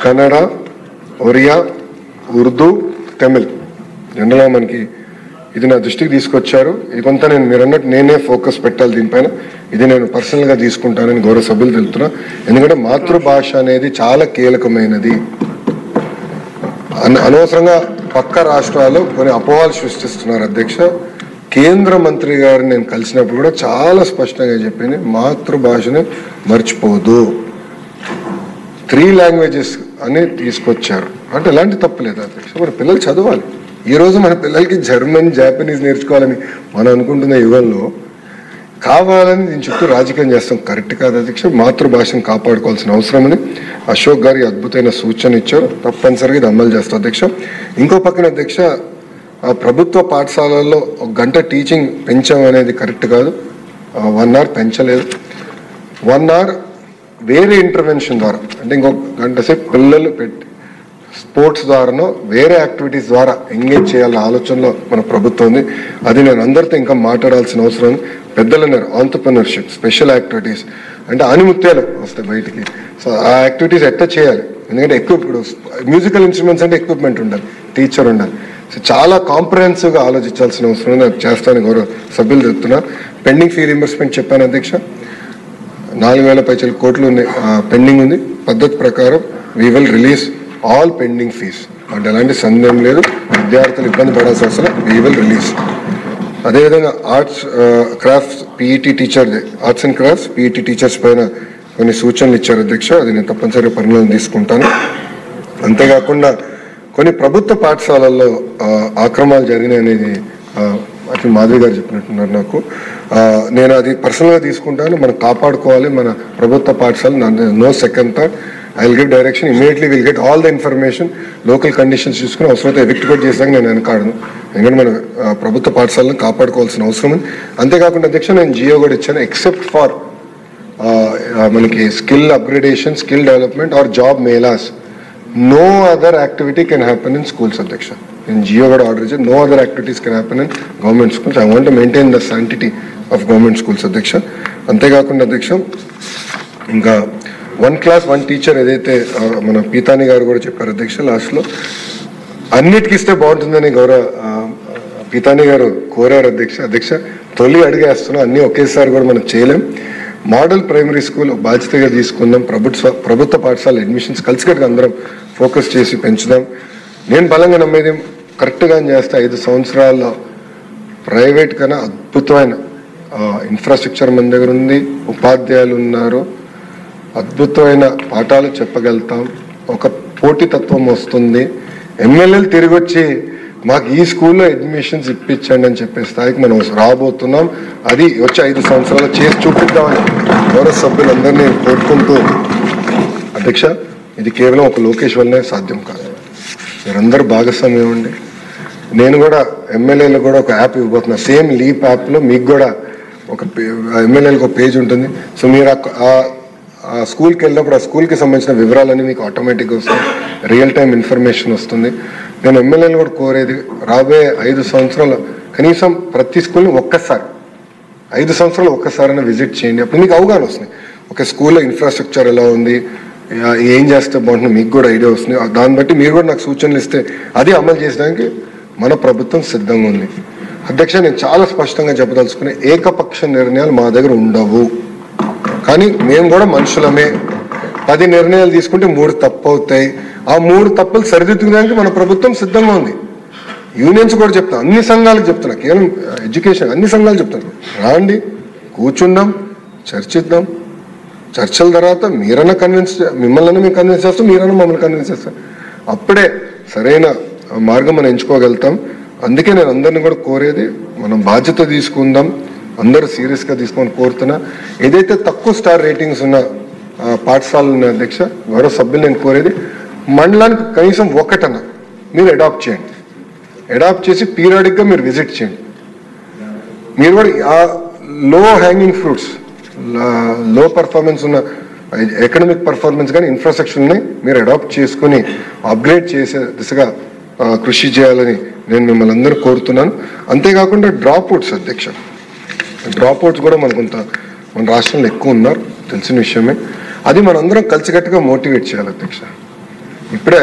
కన్నడ, ఒరియా, ఉర్దూ, తమిళ్ జనరల్గా మనకి ఇది నా దృష్టికి తీసుకొచ్చారు. ఇది కొంత మీరు అన్నట్టు నేనే ఫోకస్ పెట్టాలి దీనిపైన, ఇది నేను పర్సనల్గా తీసుకుంటానని గౌరవ సభ్యులు తెలుపుతున్నా. ఎందుకంటే మాతృభాష అనేది చాలా కీలకమైనది. అనవసరంగా పక్క రాష్ట్రాల్లో కొన్ని అపోహలు సృష్టిస్తున్నారు అధ్యక్ష. కేంద్ర మంత్రి గారిని నేను కలిసినప్పుడు కూడా చాలా స్పష్టంగా చెప్పింది, మాతృభాషని మర్చిపోదు, 3 లాంగ్వేజెస్ అని తీసుకొచ్చారు. అంటే ఎలాంటి తప్పు లేదు అధ్యక్ష, మన పిల్లలు చదవాలి. ఈరోజు మన పిల్లలకి జర్మన్, జాపనీస్ నేర్చుకోవాలని మనం అనుకుంటున్న యుగంలో కావాలని దీని చుట్టూ రాజకీయం చేస్తాం, కరెక్ట్ కాదు అధ్యక్ష. మాతృభాషను కాపాడుకోవాల్సిన అవసరం ఉంది. అశోక్ గారి అద్భుతమైన సూచన ఇచ్చారు, తప్పనిసరిగా ఇది అమలు చేస్తాం అధ్యక్ష. ఇంకో పక్కన అధ్యక్ష, ప్రభుత్వ పాఠశాలల్లో 1 గంట టీచింగ్ పెంచాం అనేది కరెక్ట్ కాదు, 1 అవర్ పెంచలేదు. 1 అవర్ వేరే ఇంటర్వెన్షన్ ద్వారా, అంటే ఇంకొక గంట సేపు పిల్లలు పెట్టి స్పోర్ట్స్ ద్వారానో వేరే యాక్టివిటీస్ ద్వారా ఎంగేజ్ చేయాలన్న ఆలోచనలో మన ప్రభుత్వం ఉంది. అది నేను అందరితో ఇంకా మాట్లాడాల్సిన అవసరం ఉంది. పెద్దలు అన్నారు ఆంటర్‌ప్రెన్యూర్‌షిప్, స్పెషల్ యాక్టివిటీస్ అంటే ఆనిముత్యాలు వస్తాయి బయటికి. సో ఆ యాక్టివిటీస్ ఎట్లా చేయాలి, ఎందుకంటే ఇప్పుడు మ్యూజికల్ ఇన్స్ట్రుమెంట్స్ అంటే ఎక్విప్మెంట్ ఉండాలి, టీచర్ ఉండాలి. సో చాలా కాంప్రహెన్సివ్గా ఆలోచించాల్సిన అవసరం ఉంది. అది చేస్తానని గౌరవ సభ్యులు చెప్తున్నారు. పెండింగ్ ఫీ రీయింబర్స్మెంట్ చెప్పాను అధ్యక్ష, 4,000 పైచల కోట్లు ఉన్నాయి, పెండింగ్ ఉంది. పద్ధతి ప్రకారం we will release all pending fees, అంటే ఎలాంటి సందేహం లేదు, విద్యార్థులు ఇబ్బంది పడాల్సిన అవసరం, వీ విల్ రిలీజ్. అదేవిధంగా arts crafts PET teacher, arts and crafts PET teachers పైన కొన్ని సూచనలు ఇచ్చారు అధ్యక్ష, అది నేను తప్పనిసరిగా పరిగణన తీసుకుంటాను. అంతేకాకుండా కొన్ని ప్రభుత్వ పాఠశాలల్లో ఆక్రమణలు జరిగినాయి అనేది అటు మాధవి గారు చెప్పినట్టున్నారు నాకు. నేను అది పర్సనల్గా తీసుకుంటాను. మనం కాపాడుకోవాలి మన ప్రభుత్వ పాఠశాల, no second thought. I will give direction, immediately will get all the information, local conditions చూసుకుని అవసరమైతే ఎవిక్ట్ కూడా చేశాక నేను వెనకాడను. ఎందుకంటే మన ప్రభుత్వ పాఠశాలను కాపాడుకోవాల్సిన అవసరం ఉంది. అంతేకాకుండా అధ్యక్ష నేను జియో కూడా ఇచ్చాను, ఎక్సెప్ట్ ఫర్ మనకి skill upgradation, skill development or job melas, no other activity can happen in schools అధ్యక్ష. నేను జియో కూడా ఆర్డర్ ఇచ్చాను, no other activities can happen in government schools. I want to maintain the sanctity of government schools అధ్యక్ష. అంతేకాకుండా అధ్యక్ష ఇంకా 1 class 1 teacher ఏదైతే మన పీతాని గారు కూడా చెప్పారు అధ్యక్ష లాస్ట్లో, అన్నిటికి ఇస్తే బాగుంటుందని గౌరవ పీతాని గారు కోరారు అధ్యక్ష. అధ్యక్ష తొలి అడిగేస్తున్నాం, అన్నీ ఒకేసారి కూడా మనం చేయలేం. మోడల్ ప్రైమరీ స్కూల్ బాధ్యతగా తీసుకుందాం, ప్రభుత్వ పాఠశాల అడ్మిషన్స్ కలిసికట్టుగా అందరం ఫోకస్ చేసి పెంచుదాం. నేను బలంగా నమ్మేది కరెక్ట్గా చేస్తే 5 సంవత్సరాల్లో ప్రైవేట్ కన్నా అద్భుతమైన ఇన్ఫ్రాస్ట్రక్చర్ మన దగ్గర ఉంది, ఉపాధ్యాయులు ఉన్నారు, అద్భుతమైన పాఠాలు చెప్పగలుగుతాం, ఒక పోటీతత్వం వస్తుంది. ఎమ్మెల్యేలు తిరిగి వచ్చి మాకు ఈ స్కూల్లో అడ్మిషన్స్ ఇప్పించండి అని చెప్పే స్థాయికి మనం రాబోతున్నాం. అది వచ్చి 5 సంవత్సరాలు చేసి చూపిద్దామని గౌరవ సభ్యులందరినీ కోరుకుంటూ అధ్యక్ష, ఇది కేవలం ఒక లోకేష్ వల్లనే సాధ్యం కాదు, మీరందరూ భాగస్వామ్యం అండి. నేను కూడా ఎమ్మెల్యేలు కూడా ఒక యాప్ ఇవ్వబోతున్నా, సేమ్ లీప్ యాప్లో మీకు కూడా ఒక ఎమ్మెల్యేలకు ఒక పేజ్ ఉంటుంది. సో మీరు ఆ స్కూల్కి వెళ్ళినప్పుడు ఆ స్కూల్కి సంబంధించిన వివరాలన్నీ మీకు ఆటోమేటిక్గా వస్తాయి, రియల్ టైం ఇన్ఫర్మేషన్ వస్తుంది. నేను ఎమ్మెల్యేలు కూడా కోరేది రాబోయే 5 సంవత్సరాలు కనీసం ప్రతి స్కూల్ని 5 సంవత్సరాలు ఒక్కసారైనా విజిట్ చేయండి. అప్పుడు మీకు అవగాహన వస్తుంది, ఒక స్కూల్లో ఇన్ఫ్రాస్ట్రక్చర్ ఎలా ఉంది, ఏం చేస్తే బాగుంటుంది, మీకు కూడా ఐడియా వస్తుంది. దాన్ని బట్టి మీరు కూడా నాకు సూచనలు ఇస్తే అది అమలు చేయడానికి మన ప్రభుత్వం సిద్ధంగా ఉంది. అధ్యక్ష నేను చాలా స్పష్టంగా చెప్పదలుచుకునే, ఏకపక్ష నిర్ణయాలు మా దగ్గర ఉండవు. కానీ మేము కూడా మనుషులమే. 10 నిర్ణయాలు తీసుకుంటే 3 తప్పు అవుతాయి. ఆ 3 తప్పులు సరిదిద్దుకోవడానికి మన ప్రభుత్వం సిద్ధంగా ఉంది. యూనియన్స్ కూడా చెప్తాను, అన్ని సంఘాలకు చెప్తున్నా, కేవలం ఎడ్యుకేషన్ అన్ని సంఘాలు చెప్తాను, రాండి, కూర్చుందాం, చర్చిద్దాం. చర్చల తర్వాత మీరన్నా మిమ్మల్ని మేము కన్విన్స్ చేస్తాం, మీరన్నా మమ్మల్ని కన్విన్స్ చేస్తాం. అప్పుడే సరైన మార్గం మనం ఎంచుకోగలుగుతాం. అందుకే నేను అందరినీ కూడా కోరేది, మనం బాధ్యత తీసుకుందాం, అందరూ సీరియస్గా తీసుకొని కోరుతున్నా. ఏదైతే తక్కువ స్టార్ రేటింగ్స్ ఉన్న పాఠశాలలు ఉన్న అధ్యక్ష, గౌరవ సభ్యులు నేను కోరేది, మండలానికి కనీసం ఒకటన్నా మీరు అడాప్ట్ చేయండి. అడాప్ట్ చేసి పీరియాడిక్గా మీరు విజిట్ చేయండి. మీరు కూడా ఆ లో హ్యాంగింగ్ ఫ్రూట్స్, లో పర్ఫార్మెన్స్ ఉన్న ఎకనామిక్ పర్ఫార్మెన్స్ కానీ ఇన్ఫ్రాస్ట్రక్చర్ని మీరు అడాప్ట్ చేసుకుని అప్గ్రేడ్ చేసే దిశగా కృషి చేయాలని నేను మిమ్మల్ని అందరూ కోరుతున్నాను. అంతేకాకుండా డ్రాప్అవుట్స్ అధ్యక్ష, డ్రాప్అవుట్స్ కూడా మన రాష్ట్రంలో ఎక్కువ ఉన్నారు, తెలిసిన విషయమే. అది మనందరం కలిసికట్టుగా మోటివేట్ చేయాలి అధ్యక్ష. ఇప్పుడే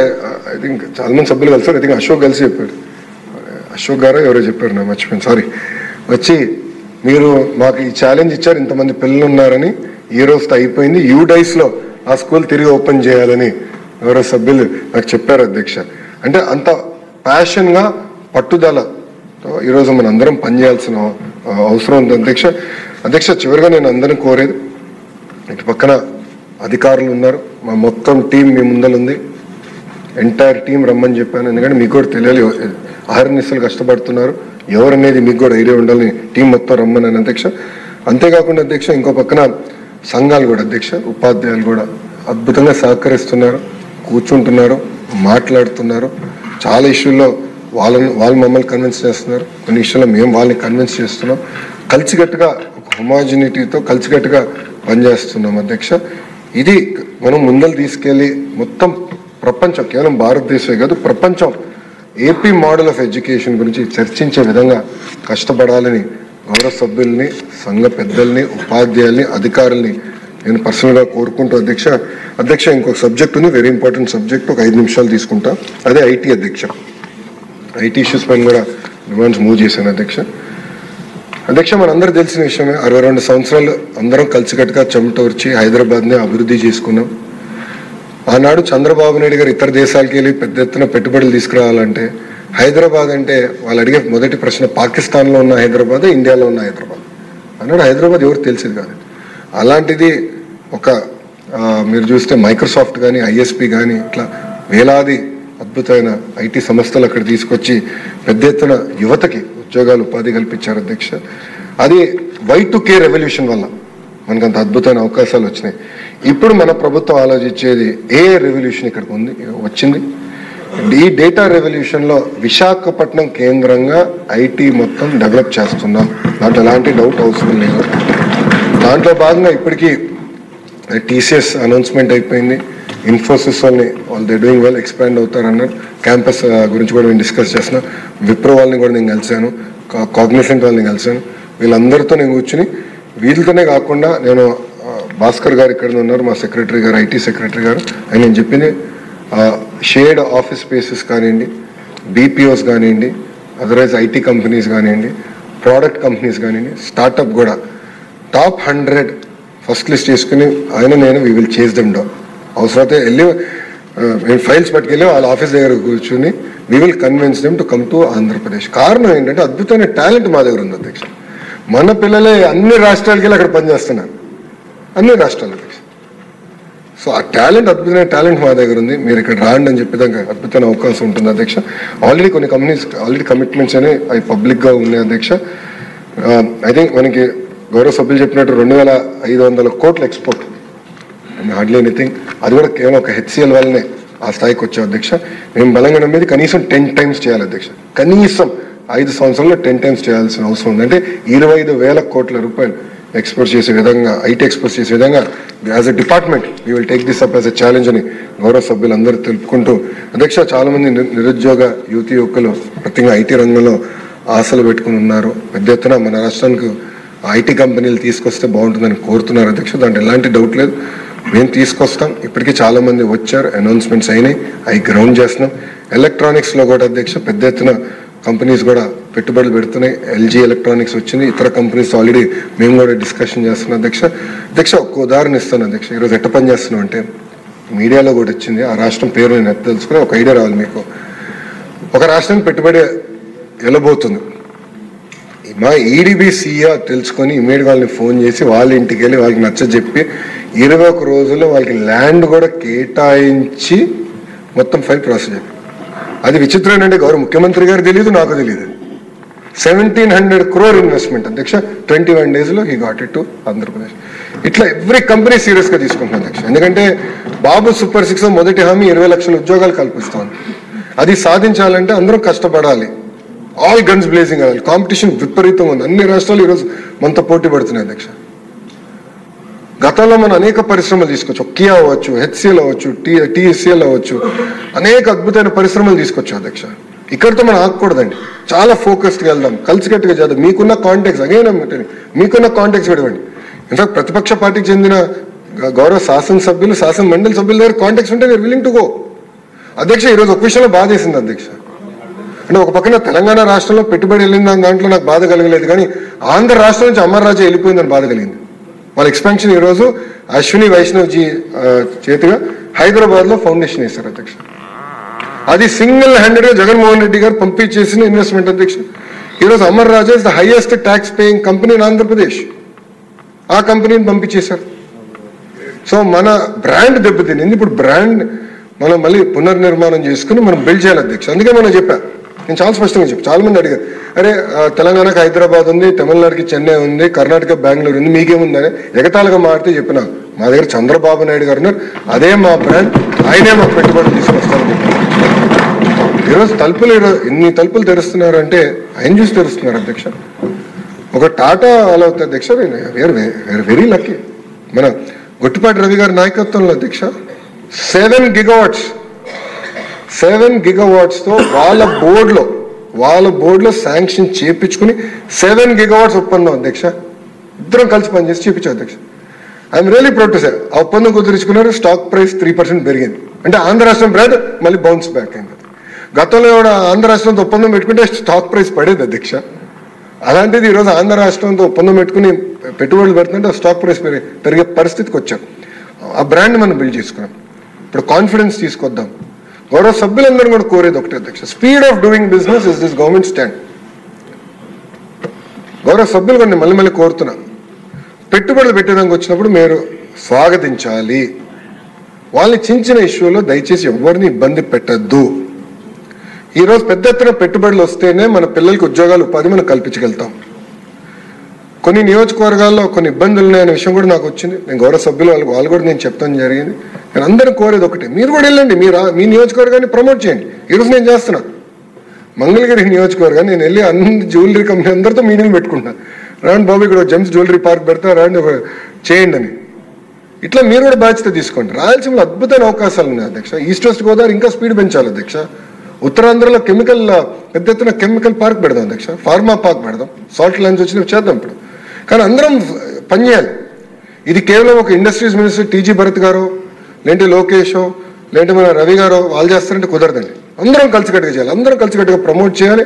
ఐ థింక్ చాలా మంది సభ్యులు కలిసారు, ఐ థింక్ అశోక్ కలిసి చెప్పాడు, అశోక్ గారు ఎవరో చెప్పారు, నా మర్చిపోయాను, సారీ. వచ్చి మీరు మాకు ఈ ఛాలెంజ్ ఇచ్చారు, ఇంతమంది పిల్లలు ఉన్నారని, ఈ రోజుతో అయిపోయింది, యూడైస్లో ఆ స్కూల్ తిరిగి ఓపెన్ చేయాలని ఎవరో సభ్యులు నాకు చెప్పారు అధ్యక్ష. అంటే అంత ప్యాషన్గా పట్టుదలతో ఈరోజు మన అందరం పనిచేయాల్సిన అవసరం ఉంది అధ్యక్ష. అధ్యక్ష, చివరిగా నేను అందరినీ కోరేది, ఇటు పక్కన అధికారులు ఉన్నారు, మా మొత్తం టీం మీ ముందలుంది, ఎంటైర్ టీం రమ్మని చెప్పాను. ఎందుకంటే మీకు కూడా తెలియాలి, అహర్నిశలు కష్టపడుతున్నారు, ఎవరనేది మీకు కూడా ఐడియా ఉండాలని టీం మొత్తం రమ్మని అధ్యక్ష. అంతేకాకుండా అధ్యక్ష, ఇంకో పక్కన సంఘాలు కూడా అధ్యక్ష, ఉపాధ్యాయులు కూడా అద్భుతంగా సహకరిస్తున్నారు, కూర్చుంటున్నారు, మాట్లాడుతున్నారు. చాలా ఇష్యూల్లో వాళ్ళు మమ్మల్ని కన్విన్స్ చేస్తున్నారు, కొన్ని ఇష్యూల్లో మేము వాళ్ళని కన్విన్స్ చేస్తున్నాం. కలిసికట్టుగా ఒక హోమోజినిటీతో కలిసికట్టుగా పనిచేస్తున్నాం అధ్యక్ష. ఇది మనం ముందలు తీసుకెళ్ళి మొత్తం ప్రపంచం, కేవలం భారతదేశమే కాదు ప్రపంచం, ఏపీ మోడల్ ఆఫ్ ఎడ్యుకేషన్ గురించి చర్చించే విధంగా కష్టపడాలని గౌరవ సభ్యుల్ని, సంఘ పెద్దల్ని, ఉపాధ్యాయుల్ని, అధికారుల్ని నేను పర్సనల్గా కోరుకుంటూ అధ్యక్ష ఇంకొక సబ్జెక్ట్ ఉంది, వెరీ ఇంపార్టెంట్ సబ్జెక్ట్, ఒక 5 నిమిషాలు తీసుకుంటా. అదే ఐటీ అధ్యక్ష. ఐటీ ఇష్యూస్ పైన కూడా డిమాండ్స్ మూవ్ చేశాను అధ్యక్ష. మనందరూ తెలిసిన విషయమే, 62 సంవత్సరాలు అందరం కలిసికట్టుగా చెమటోర్చి హైదరాబాద్ని అభివృద్ధి చేసుకున్నాం. ఆనాడు చంద్రబాబు నాయుడు గారు ఇతర దేశాలకు వెళ్ళి పెద్ద ఎత్తున పెట్టుబడులు తీసుకురావాలంటే హైదరాబాద్ అంటే వాళ్ళు అడిగే మొదటి ప్రశ్న, పాకిస్తాన్లో ఉన్న హైదరాబాద్, ఇండియాలో ఉన్న హైదరాబాద్ అన్నాడు. హైదరాబాద్ ఎవరు తెలిసేది కాదు. అలాంటిది మీరు చూస్తే మైక్రోసాఫ్ట్ కానీ, ఐఎస్పి కానీ, ఇట్లా వేలాది అద్భుతమైన ఐటీ సంస్థలు అక్కడ తీసుకొచ్చి పెద్ద ఎత్తున యువతకి ఉద్యోగాలు, ఉపాధి కల్పించారు అధ్యక్ష. అది Y2K రెవల్యూషన్ వల్ల మనకు అంత అద్భుతమైన అవకాశాలు వచ్చినాయి. ఇప్పుడు మన ప్రభుత్వం ఆలోచించేది ఏ రెవల్యూషన్ ఇక్కడికి వచ్చింది, ఈ డేటా రెవల్యూషన్లో విశాఖపట్నం కేంద్రంగా ఐటీ మొత్తం డెవలప్ చేస్తున్నాం, దాంట్లో ఎలాంటి డౌట్ అవసరం లేదు. దాంట్లో భాగంగా ఇప్పటికీ టీసీఎస్ అనౌన్స్మెంట్ అయిపోయింది, ఇన్ఫోసిస్ వాళ్ళని దే డూయింగ్ వెల్, ఎక్స్పాండ్ అవుతారన్నారు. క్యాంపస్ గురించి కూడా నేను డిస్కస్ చేసిన, విప్రో వాళ్ళని కూడా నేను కలిశాను, కాగ్నిసెంట్ వాళ్ళని కలిశాను. వీళ్ళందరితో నేను కూర్చుని, వీళ్ళతోనే కాకుండా నేను భాస్కర్ గారు ఇక్కడ ఉన్నారు, మా సెక్రటరీ గారు, ఐటీ సెక్రటరీ గారు, ఆయన నేను చెప్పింది షేర్డ్ ఆఫీస్ స్పేసెస్ కానివ్వండి, బీపీఓస్ కానివ్వండి, అదర్వైజ్ ఐటీ కంపెనీస్ కానివ్వండి, ప్రోడక్ట్ కంపెనీస్ కానివ్వండి, స్టార్టప్ కూడా టాప్ 100 ఫస్ట్ లిస్ట్ చేసుకుని నేను వీ విల్ చేస్ దెమ్ డౌన్. అవసరమైతే వెళ్ళి మేము ఫైల్స్ పట్టుకెళ్ళి వాళ్ళ ఆఫీస్ దగ్గర కూర్చుని we will convince them to come to Andhra Pradesh. కారణం ఏంటంటే అద్భుతమైన టాలెంట్ మా దగ్గర ఉంది అధ్యక్ష. మన పిల్లలే అన్ని రాష్ట్రాలకి వెళ్ళి అక్కడ పనిచేస్తున్నారు, అన్ని రాష్ట్రాల అధ్యక్ష. సో ఆ టాలెంట్, అద్భుతమైన టాలెంట్ మా దగ్గర ఉంది, మీరు ఇక్కడ రాండి అని చెప్పేదాకా అద్భుతమైన అవకాశం ఉంటుంది అధ్యక్ష. ఆల్రెడీ కొన్ని కంపెనీస్ కమిట్మెంట్స్ అనేవి అవి పబ్లిక్గా ఉన్నాయి అధ్యక్ష. ఐ థింక్ మనకి గౌరవ సభ్యులు చెప్పినట్టు 2500 కోట్ల ఎక్స్పోర్ట్, హార్డ్లీ ఎనీథింగ్. అది కూడా కేవలం ఒక హెచ్సిఎల్ వల్లనే ఆ స్థాయికి వచ్చాం అధ్యక్ష. మేము బలంగా నమ్మేది కనీసం 10 times చేయాలి అధ్యక్ష, కనీసం 5 సంవత్సరాల్లో 10 times చేయాల్సిన అవసరం ఉంది. అంటే 25,000 కోట్ల రూపాయలు ఎక్స్పోర్ట్ చేసే విధంగా, ఐటీ ఎక్స్పోర్ట్ చేసే విధంగా as a department we will take this up as a challenge అని గౌరవ సభ్యులందరూ తెలుపుకుంటూ అధ్యక్ష, చాలామంది నిరుద్యోగ యువకులు ప్రత్యేకంగా ఐటీ రంగంలో ఆశలు పెట్టుకుని ఉన్నారు. పెద్ద ఎత్తున మన రాష్ట్రానికి ఐటీ కంపెనీలు తీసుకొస్తే బాగుంటుందని కోరుతున్నారు అధ్యక్ష. దాంట్లో ఎలాంటి డౌట్ లేదు, మేము తీసుకొస్తాం. ఇప్పటికీ చాలామంది వచ్చారు, అనౌన్స్మెంట్స్ అయినాయి, అవి గ్రౌండ్ చేస్తున్నాం. ఎలక్ట్రానిక్స్లో కూడా అధ్యక్ష పెద్ద ఎత్తున కంపెనీస్ కూడా పెట్టుబడులు పెడుతున్నాయి. ఎల్జీ ఎలక్ట్రానిక్స్ వచ్చింది, ఇతర కంపెనీస్ ఆల్రెడీ మేము కూడా డిస్కషన్ చేస్తున్నాం అధ్యక్ష ఒక్క ఉదాహరణ ఇస్తాను అధ్యక్ష. ఈరోజు ఎట్ట పని చేస్తున్నాం అంటే మీడియాలో కూడా వచ్చింది, ఆ రాష్ట్రం పేరు నేను ఎట్ట తెలుసుకుని ఒక ఐడియా రావాలి మీకు. ఒక రాష్ట్రానికి పెట్టుబడి వెళ్ళబోతుంది, మా ఈడీబీ సీఏ తెలుసుకొని ఇమీడియట్ వాళ్ళని ఫోన్ చేసి వాళ్ళ ఇంటికి వెళ్ళి వాళ్ళకి నచ్చజెప్పి 21 రోజుల్లో వాళ్ళకి ల్యాండ్ కూడా కేటాయించి మొత్తం ఫైల్ ప్రాసెస్ చెప్పి. అది విచిత్రం ఏంటంటే గౌరవ ముఖ్యమంత్రి గారు తెలియదు, నాకు తెలియదు. 1700 crore ఇన్వెస్ట్మెంట్ అధ్యక్ష 21 daysలో he got it to Andhra Pradesh. ఇట్లా ఎవ్రీ కంపెనీ సీరియస్గా తీసుకుంటున్నాను అధ్యక్ష. ఎందుకంటే బాబు సూపర్ 6 మొదటి హామీ 20 లక్షల ఉద్యోగాలు కల్పిస్తాను. అది సాధించాలంటే అందరం కష్టపడాలి, ఆల్ గన్స్ బ్లేజింగ్ అవ్వాలి. కాంపిటీషన్ విపరీతంగా ఉంది, అన్ని రాష్ట్రాలు ఈరోజు మనతో పోటీ పడుతున్నాయి అధ్యక్ష. గతంలో మనం అనేక పరిశ్రమలు తీసుకోవచ్చు, కియా అవ్వచ్చు, హెచ్సిఎల్ అవ్వచ్చు, టీఎస్సిఎల్ అవ్వచ్చు, అనేక అద్భుతమైన పరిశ్రమలు తీసుకొచ్చు అధ్యక్ష. ఇక్కడితో మనం ఆగకూడదండి, చాలా ఫోకస్డ్గా వెళ్దాం, కలిసికట్టుగా చేద్దాం. మీకున్న కాంటాక్ట్స్ అగైన్ మీకున్న కాంటాక్ట్స్ విడవండి. ఇన్ఫాక్ట్ ప్రతిపక్ష పార్టీకి చెందిన గౌరవ శాసనసభ్యులు, శాసన మండలి సభ్యుల దగ్గర కాంటాక్ట్స్ ఉంటే మీరు విల్లింగ్ టు గో. అధ్యక్ష ఈరోజు ఒక విషయంలో బాధ వేసింది అధ్యక్ష. అంటే ఒక పక్కన తెలంగాణ రాష్ట్రంలో పెట్టుబడి వెళ్ళిందని దాంట్లో నాకు బాధ కలగలేదు, కానీ ఆంధ్ర రాష్ట్రం నుంచి అమర్ రాజా వెళ్ళిపోయిందని బాధ కలిగింది. వాళ్ళ ఎక్స్పాన్షన్ ఈరోజు అశ్విని వైష్ణవ్జీ చేతిగా హైదరాబాద్లో ఫౌండేషన్ వేశారు అధ్యక్ష. అది సింగిల్ హ్యాండెడ్గా జగన్మోహన్ రెడ్డి గారు పంపించేసిన ఇన్వెస్ట్మెంట్ అధ్యక్ష. ఈరోజు Amar Raja is the highest tax paying company in Andhra Pradesh. ఆ కంపెనీని పంపించేశారు. సో మన బ్రాండ్ దెబ్బతినింది. ఇప్పుడు బ్రాండ్ మనం మళ్ళీ పునర్నిర్మాణం చేసుకుని మనం బిల్డ్ చేయాలి అధ్యక్ష. అందుకే మనం చెప్పా, నేను చాలా స్పష్టంగా చెప్పి చాలా మంది అడిగారు, అరే తెలంగాణకు హైదరాబాద్ ఉంది, తమిళనాడుకి చెన్నై ఉంది, కర్ణాటక బెంగళూరు ఉంది, మీకేముందని ఎగతాళిగా మారితే చెప్పిన మా దగ్గర చంద్రబాబు నాయుడు గారు ఉన్నారు, అదే మా బ్రాండ్, ఆయనే మాకు పెట్టుబడులు తీసుకొస్తారని చెప్పారు. ఈరోజు తలుపులు ఎన్ని తలుపులు తెరుస్తున్నారు అంటే ఆయన చూసి తెరుస్తున్నారు అధ్యక్ష. ఒక టాటా అలా అవుతుంది అధ్యక్ష, వేరు వెరీ లక్కీ. మన గొట్టిపాటి రవి గారి నాయకత్వంలో అధ్యక్ష 7 gigawatts వాళ్ళ బోర్డులో శాంక్షన్ చేయించుకుని 7 gigawatts ఒప్పందం అధ్యక్ష. ఇద్దరం కలిసి పనిచేసి చూపించాం అధ్యక్ష. I'm really proud to say. ఆ ఒప్పందం కుదుర్చుకున్నారు, స్టాక్ ప్రైస్ 3% పెరిగింది. అంటే ఆంధ్ర రాష్ట్రం బ్రాండ్ మళ్ళీ బౌన్స్ బ్యాక్ అయింది. గతంలో కూడా ఆంధ్ర రాష్ట్రంతో ఒప్పందం పెట్టుకుంటే స్టాక్ ప్రైస్ పడేది అధ్యక్ష. అలాంటిది ఈరోజు ఆంధ్ర రాష్ట్రంతో ఒప్పందం పెట్టుకుని పెట్టుబడులు పెడుతుంటే స్టాక్ ప్రైస్ పెరిగే పరిస్థితికి వచ్చాం. ఆ బ్రాండ్ మనం బిల్డ్ చేసుకున్నాం. ఇప్పుడు కాన్ఫిడెన్స్ తీసుకొద్దాం. గౌరవ సభ్యులందరూ కూడా కోరేది ఒకటే అధ్యక్ష, speed of doing business is this government stand. గౌరవ సభ్యులు కూడా నేను మళ్ళీ కోరుతున్నా, పెట్టుబడులు పెట్టడానికి వచ్చినప్పుడు మీరు స్వాగతించాలి. వాళ్ళని చిన్న ఇష్యూలో దయచేసి ఎవరిని ఇబ్బంది పెట్టద్దు. ఈరోజు పెద్ద ఎత్తున పెట్టుబడులు వస్తేనే మన పిల్లలకి ఉద్యోగాలు, ఉపాధి మనం కల్పించగలుగుతాం. కొన్ని నియోజకవర్గాల్లో కొన్ని ఇబ్బందులు ఉన్నాయనే విషయం కూడా నాకు వచ్చింది. నేను గౌరవ సభ్యులు వాళ్ళు కూడా నేను చెప్తాను జరిగింది. నేను అందరూ కోరేది ఒకటే, మీరు కూడా వెళ్ళండి, మీ నియోజకవర్గాన్ని ప్రమోట్ చేయండి. ఈరోజు నేను చేస్తున్నా మంగళగిరి నియోజకవర్గాన్ని, నేను వెళ్ళి అన్ని జ్యువెలరీ కంపెనీ అందరితో మీటింగ్ పెట్టుకుంటున్నాను. రాండి బాబు ఇక్కడ జెమ్స్ జ్యువెలరీ పార్క్ పెడతా, రాండి చేయండి అని. ఇట్లా మీరు కూడా బాధ్యత తీసుకోండి. రాయలసీమలో అద్భుతమైన అవకాశాలు ఉన్నాయి అధ్యక్ష. ఈస్ట్ వెస్ట్ గోదావరి ఇంకా స్పీడ్ పెంచాలి అధ్యక్ష. ఉత్తరాంధ్రలో పెద్ద ఎత్తున కెమికల్ పార్క్ పెడదాం అధ్యక్ష, ఫార్మా పార్క్ పెడదాం, సాల్ట్ లైన్స్ వచ్చినవి చేద్దాం ఇప్పుడు. కానీ అందరం పనిచేయాలి. ఇది కేవలం ఒక ఇండస్ట్రీస్ మినిస్టర్ టీజీ భరత్ గారు, లేంటి లోకేషో, లేంటి మన రవి గారు వాళ్ళు చేస్తారంటే కుదరదండి. అందరం కలిసికట్టుగా చేయాలి, అందరం కలిసికట్టుగా ప్రమోట్ చేయాలి,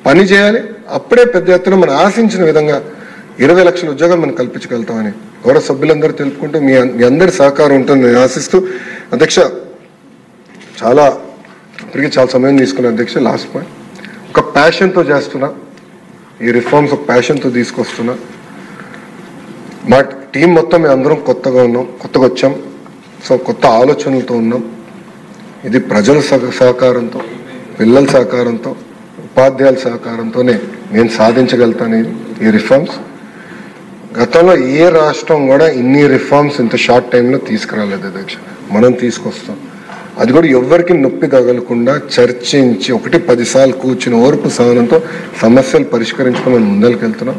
పని చేయాలి. అప్పుడే పెద్ద ఎత్తున మనం ఆశించిన విధంగా 20 లక్షల ఉద్యోగాలు మనం కల్పించగలుగుతామని గౌరవ సభ్యులందరూ తెలుపుకుంటూ మీ అందరి సహకారం ఉంటుంది నేను ఆశిస్తూ అధ్యక్ష. ఇప్పటికీ చాలా సమయం తీసుకున్నా అధ్యక్ష. లాస్ట్ పాయింట్, ఒక ప్యాషన్తో చేస్తున్నా ఈ రిఫార్మ్స్, ఒక ప్యాషన్తో తీసుకొస్తున్నా. మా టీం మొత్తం మేము అందరం కొత్తగా వచ్చాం. సో కొత్త ఆలోచనలతో ఉన్నాం. ఇది ప్రజల సహకారంతో, పిల్లల సహకారంతో, ఉపాధ్యాయుల సహకారంతోనే నేను సాధించగలుగుతాను ఈ రిఫార్మ్స్. గతంలో ఏ రాష్ట్రం కూడా ఇన్ని రిఫార్మ్స్ ఇంత షార్ట్ టైంలో తీసుకురాలేదు అధ్యక్ష. మనం తీసుకొస్తాం. అది కూడా ఎవరికి నొప్పి తగలకుండా చర్చించి 1-10 సార్లు కూర్చుని ఓర్పు సహనంతో సమస్యలు పరిష్కరించుకుని మనం ముందరికి వెళ్తున్నాం.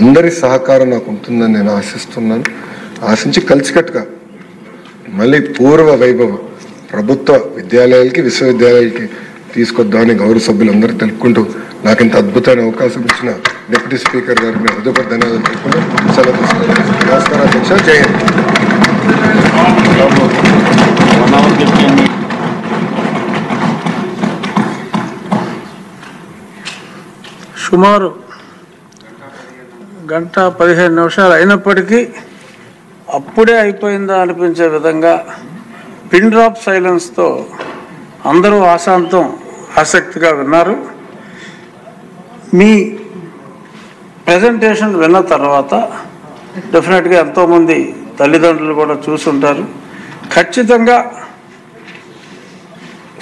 అందరి సహకారం నాకు ఉంటుందని నేను ఆశిస్తున్నాను. ఆశించి కలిసికట్టుగా మళ్ళీ పూర్వ వైభవ ప్రభుత్వ విద్యాలయాలకి, విశ్వవిద్యాలయాలకి తీసుకొద్దామని గౌరవ సభ్యులందరూ తెలుపుకుంటూ నాకు ఇంత అద్భుతమైన అవకాశం ఇచ్చిన డిప్యూటీ స్పీకర్ గారికి హృదయపూర్వక ధన్యవాదాలు తెలుపుకుంటూ సెలవు తీసుకుంటాను. నమస్కారం అధ్యక్ష. జై హింద్. సుమారు 1:15 అయినప్పటికీ అప్పుడే అయిపోయిందా అనిపించే విధంగా పిన్ డ్రాప్ సైలెన్స్తో అందరూ ఆశాంతం ఆసక్తిగా విన్నారు. మీ ప్రజెంటేషన్ విన్న తర్వాత డెఫినెట్గా ఎంతోమంది తల్లిదండ్రులు కూడా చూసుంటారు. ఖచ్చితంగా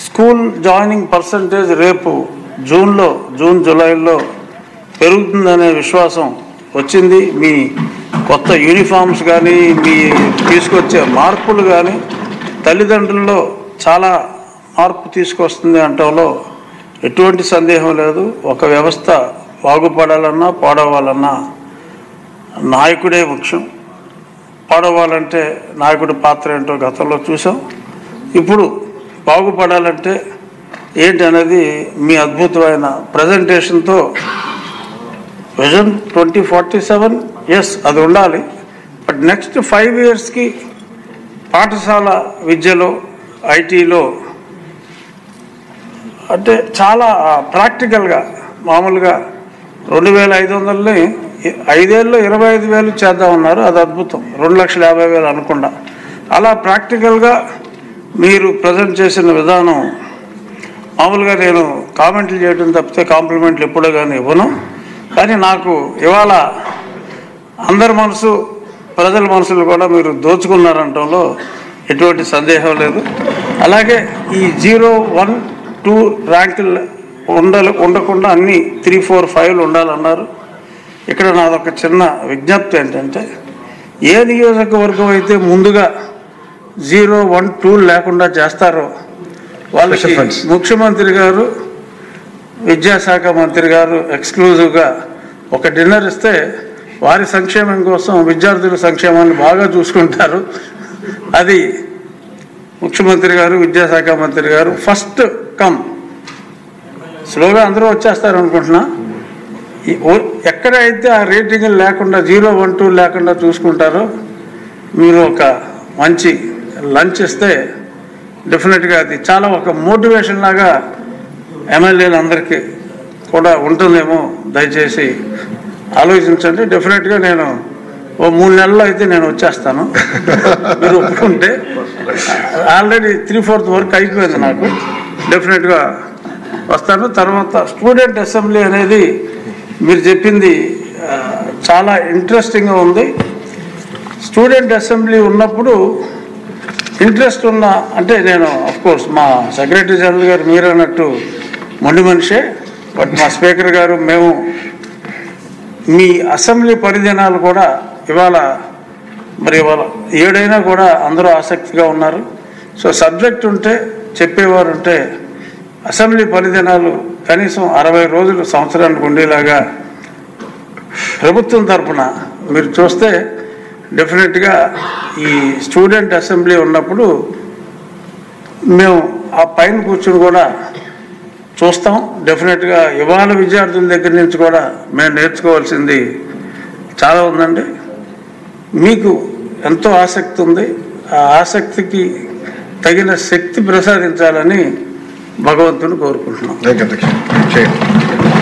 స్కూల్ జాయినింగ్ పర్సంటేజ్ రేపు జూన్ జూలైలో పెరుగుతుందనే విశ్వాసం వచ్చింది. మీ కొత్త యూనిఫామ్స్ కానీ మీ తీసుకొచ్చే మార్పులు కానీ తల్లిదండ్రుల్లో చాలా మార్పు తీసుకొస్తుంది అంటంలో ఎటువంటి సందేహం లేదు. ఒక వ్యవస్థ బాగుపడాలన్నా పాడవాలన్నా నాయకుడే ముఖ్యం. పాడవాలంటే నాయకుడి పాత్ర ఏంటో గతంలో చూసాం. ఇప్పుడు బాగుపడాలంటే ఏంటి అనేది మీ అద్భుతమైన ప్రజెంటేషన్తో విజన్ 2047 ఎస్ అది ఉండాలి. బట్ నెక్స్ట్ 5 yearsకి పాఠశాల విద్యలో ఐటీలో అంటే చాలా ప్రాక్టికల్గా మామూలుగా 2,500ని 5 ఏళ్ళలో 25,000 చేద్దామన్నారు. అది అద్భుతం. 2,50,000 అనకుండా అలా ప్రాక్టికల్గా మీరు ప్రజెంట్ చేసిన విధానం మామూలుగా నేను కామెంట్లు చేయడం తప్పితే కాంప్లిమెంట్లు ఎప్పుడో కానీ ఇవ్వను. కానీ నాకు ఇవాళ అందరి మనసు ప్రజల మనసులు కూడా మీరు దోచుకున్నారంటంలో ఎటువంటి సందేహం లేదు. అలాగే ఈ 0, 1, 2 ర్యాంకులు ఉండకుండా అన్నీ 3, 4, 5 ఉండాలన్నారు. ఇక్కడ నాదొక చిన్న విజ్ఞప్తి ఏంటంటే ఏ నియోజకవర్గం అయితే ముందుగా 0, 1, 2 లేకుండా చేస్తారో వాళ్ళకి ముఖ్యమంత్రి గారు విద్యాశాఖ మంత్రి గారు ఎక్స్క్లూజివ్గా ఒక డిన్నర్ ఇస్తే వారి సంక్షేమం కోసం విద్యార్థుల సంక్షేమాన్ని బాగా చూసుకుంటారు. అది ముఖ్యమంత్రి గారు విద్యాశాఖ మంత్రి గారు ఫస్ట్ కమ్ స్లోగా అందరూ వచ్చేస్తారు అనుకుంటున్నా. ఎక్కడైతే ఆ రేటింగ్ లేకుండా 0, 1, 2 లేకుండా చూసుకుంటారో మీరు ఒక మంచి లంచ్ ఇస్తే డెఫినెట్గా అది చాలా ఒక మోటివేషన్ లాగా ఎమ్మెల్యేలందరికీ కూడా ఉంటుందేమో. దయచేసి ఆలోచించండి. డెఫినెట్గా నేను 3 నెలల్లో అయితే నేను వచ్చేస్తాను. మీరు ఒప్పుకుంటే ఆల్రెడీ 3/4 వర్క్ అయిపోయింది నాకు. డెఫినెట్గా వస్తాను. తర్వాత స్టూడెంట్ అసెంబ్లీ అనేది మీరు చెప్పింది చాలా ఇంట్రెస్టింగ్గా ఉంది. స్టూడెంట్ అసెంబ్లీ ఉన్నప్పుడు ఇంట్రెస్ట్ ఉన్న అంటే నేను అఫ్కోర్స్ మా సెక్రటరీ జనరల్ గారు మీరు అన్నట్టు మొండి మనిషే. బట్ మా స్పీకర్ గారు మేము మీ అసెంబ్లీ పరిదినాలు కూడా ఇవాళ 7 అయినా కూడా అందరూ ఆసక్తిగా ఉన్నారు. సో సబ్జెక్ట్ ఉంటే చెప్పేవారు ఉంటే అసెంబ్లీ పరిదినాలు కనీసం 60 రోజులు సంవత్సరానికి ఉండేలాగా ప్రభుత్వం తరఫున మీరు చూస్తే డెఫినెట్గా ఈ స్టూడెంట్ అసెంబ్లీ ఉన్నప్పుడు మేము ఆ పైన కూర్చుని కూడా చూస్తాం. డెఫినెట్గా ఇవాళ విద్యార్థుల దగ్గర నుంచి కూడా మేము నేర్చుకోవాల్సింది చాలా ఉందండి. మీకు ఎంతో ఆసక్తి ఉంది. ఆ ఆసక్తికి తగిన శక్తి ప్రసాదించాలని భగవంతుని కోరుకుంటున్నాం.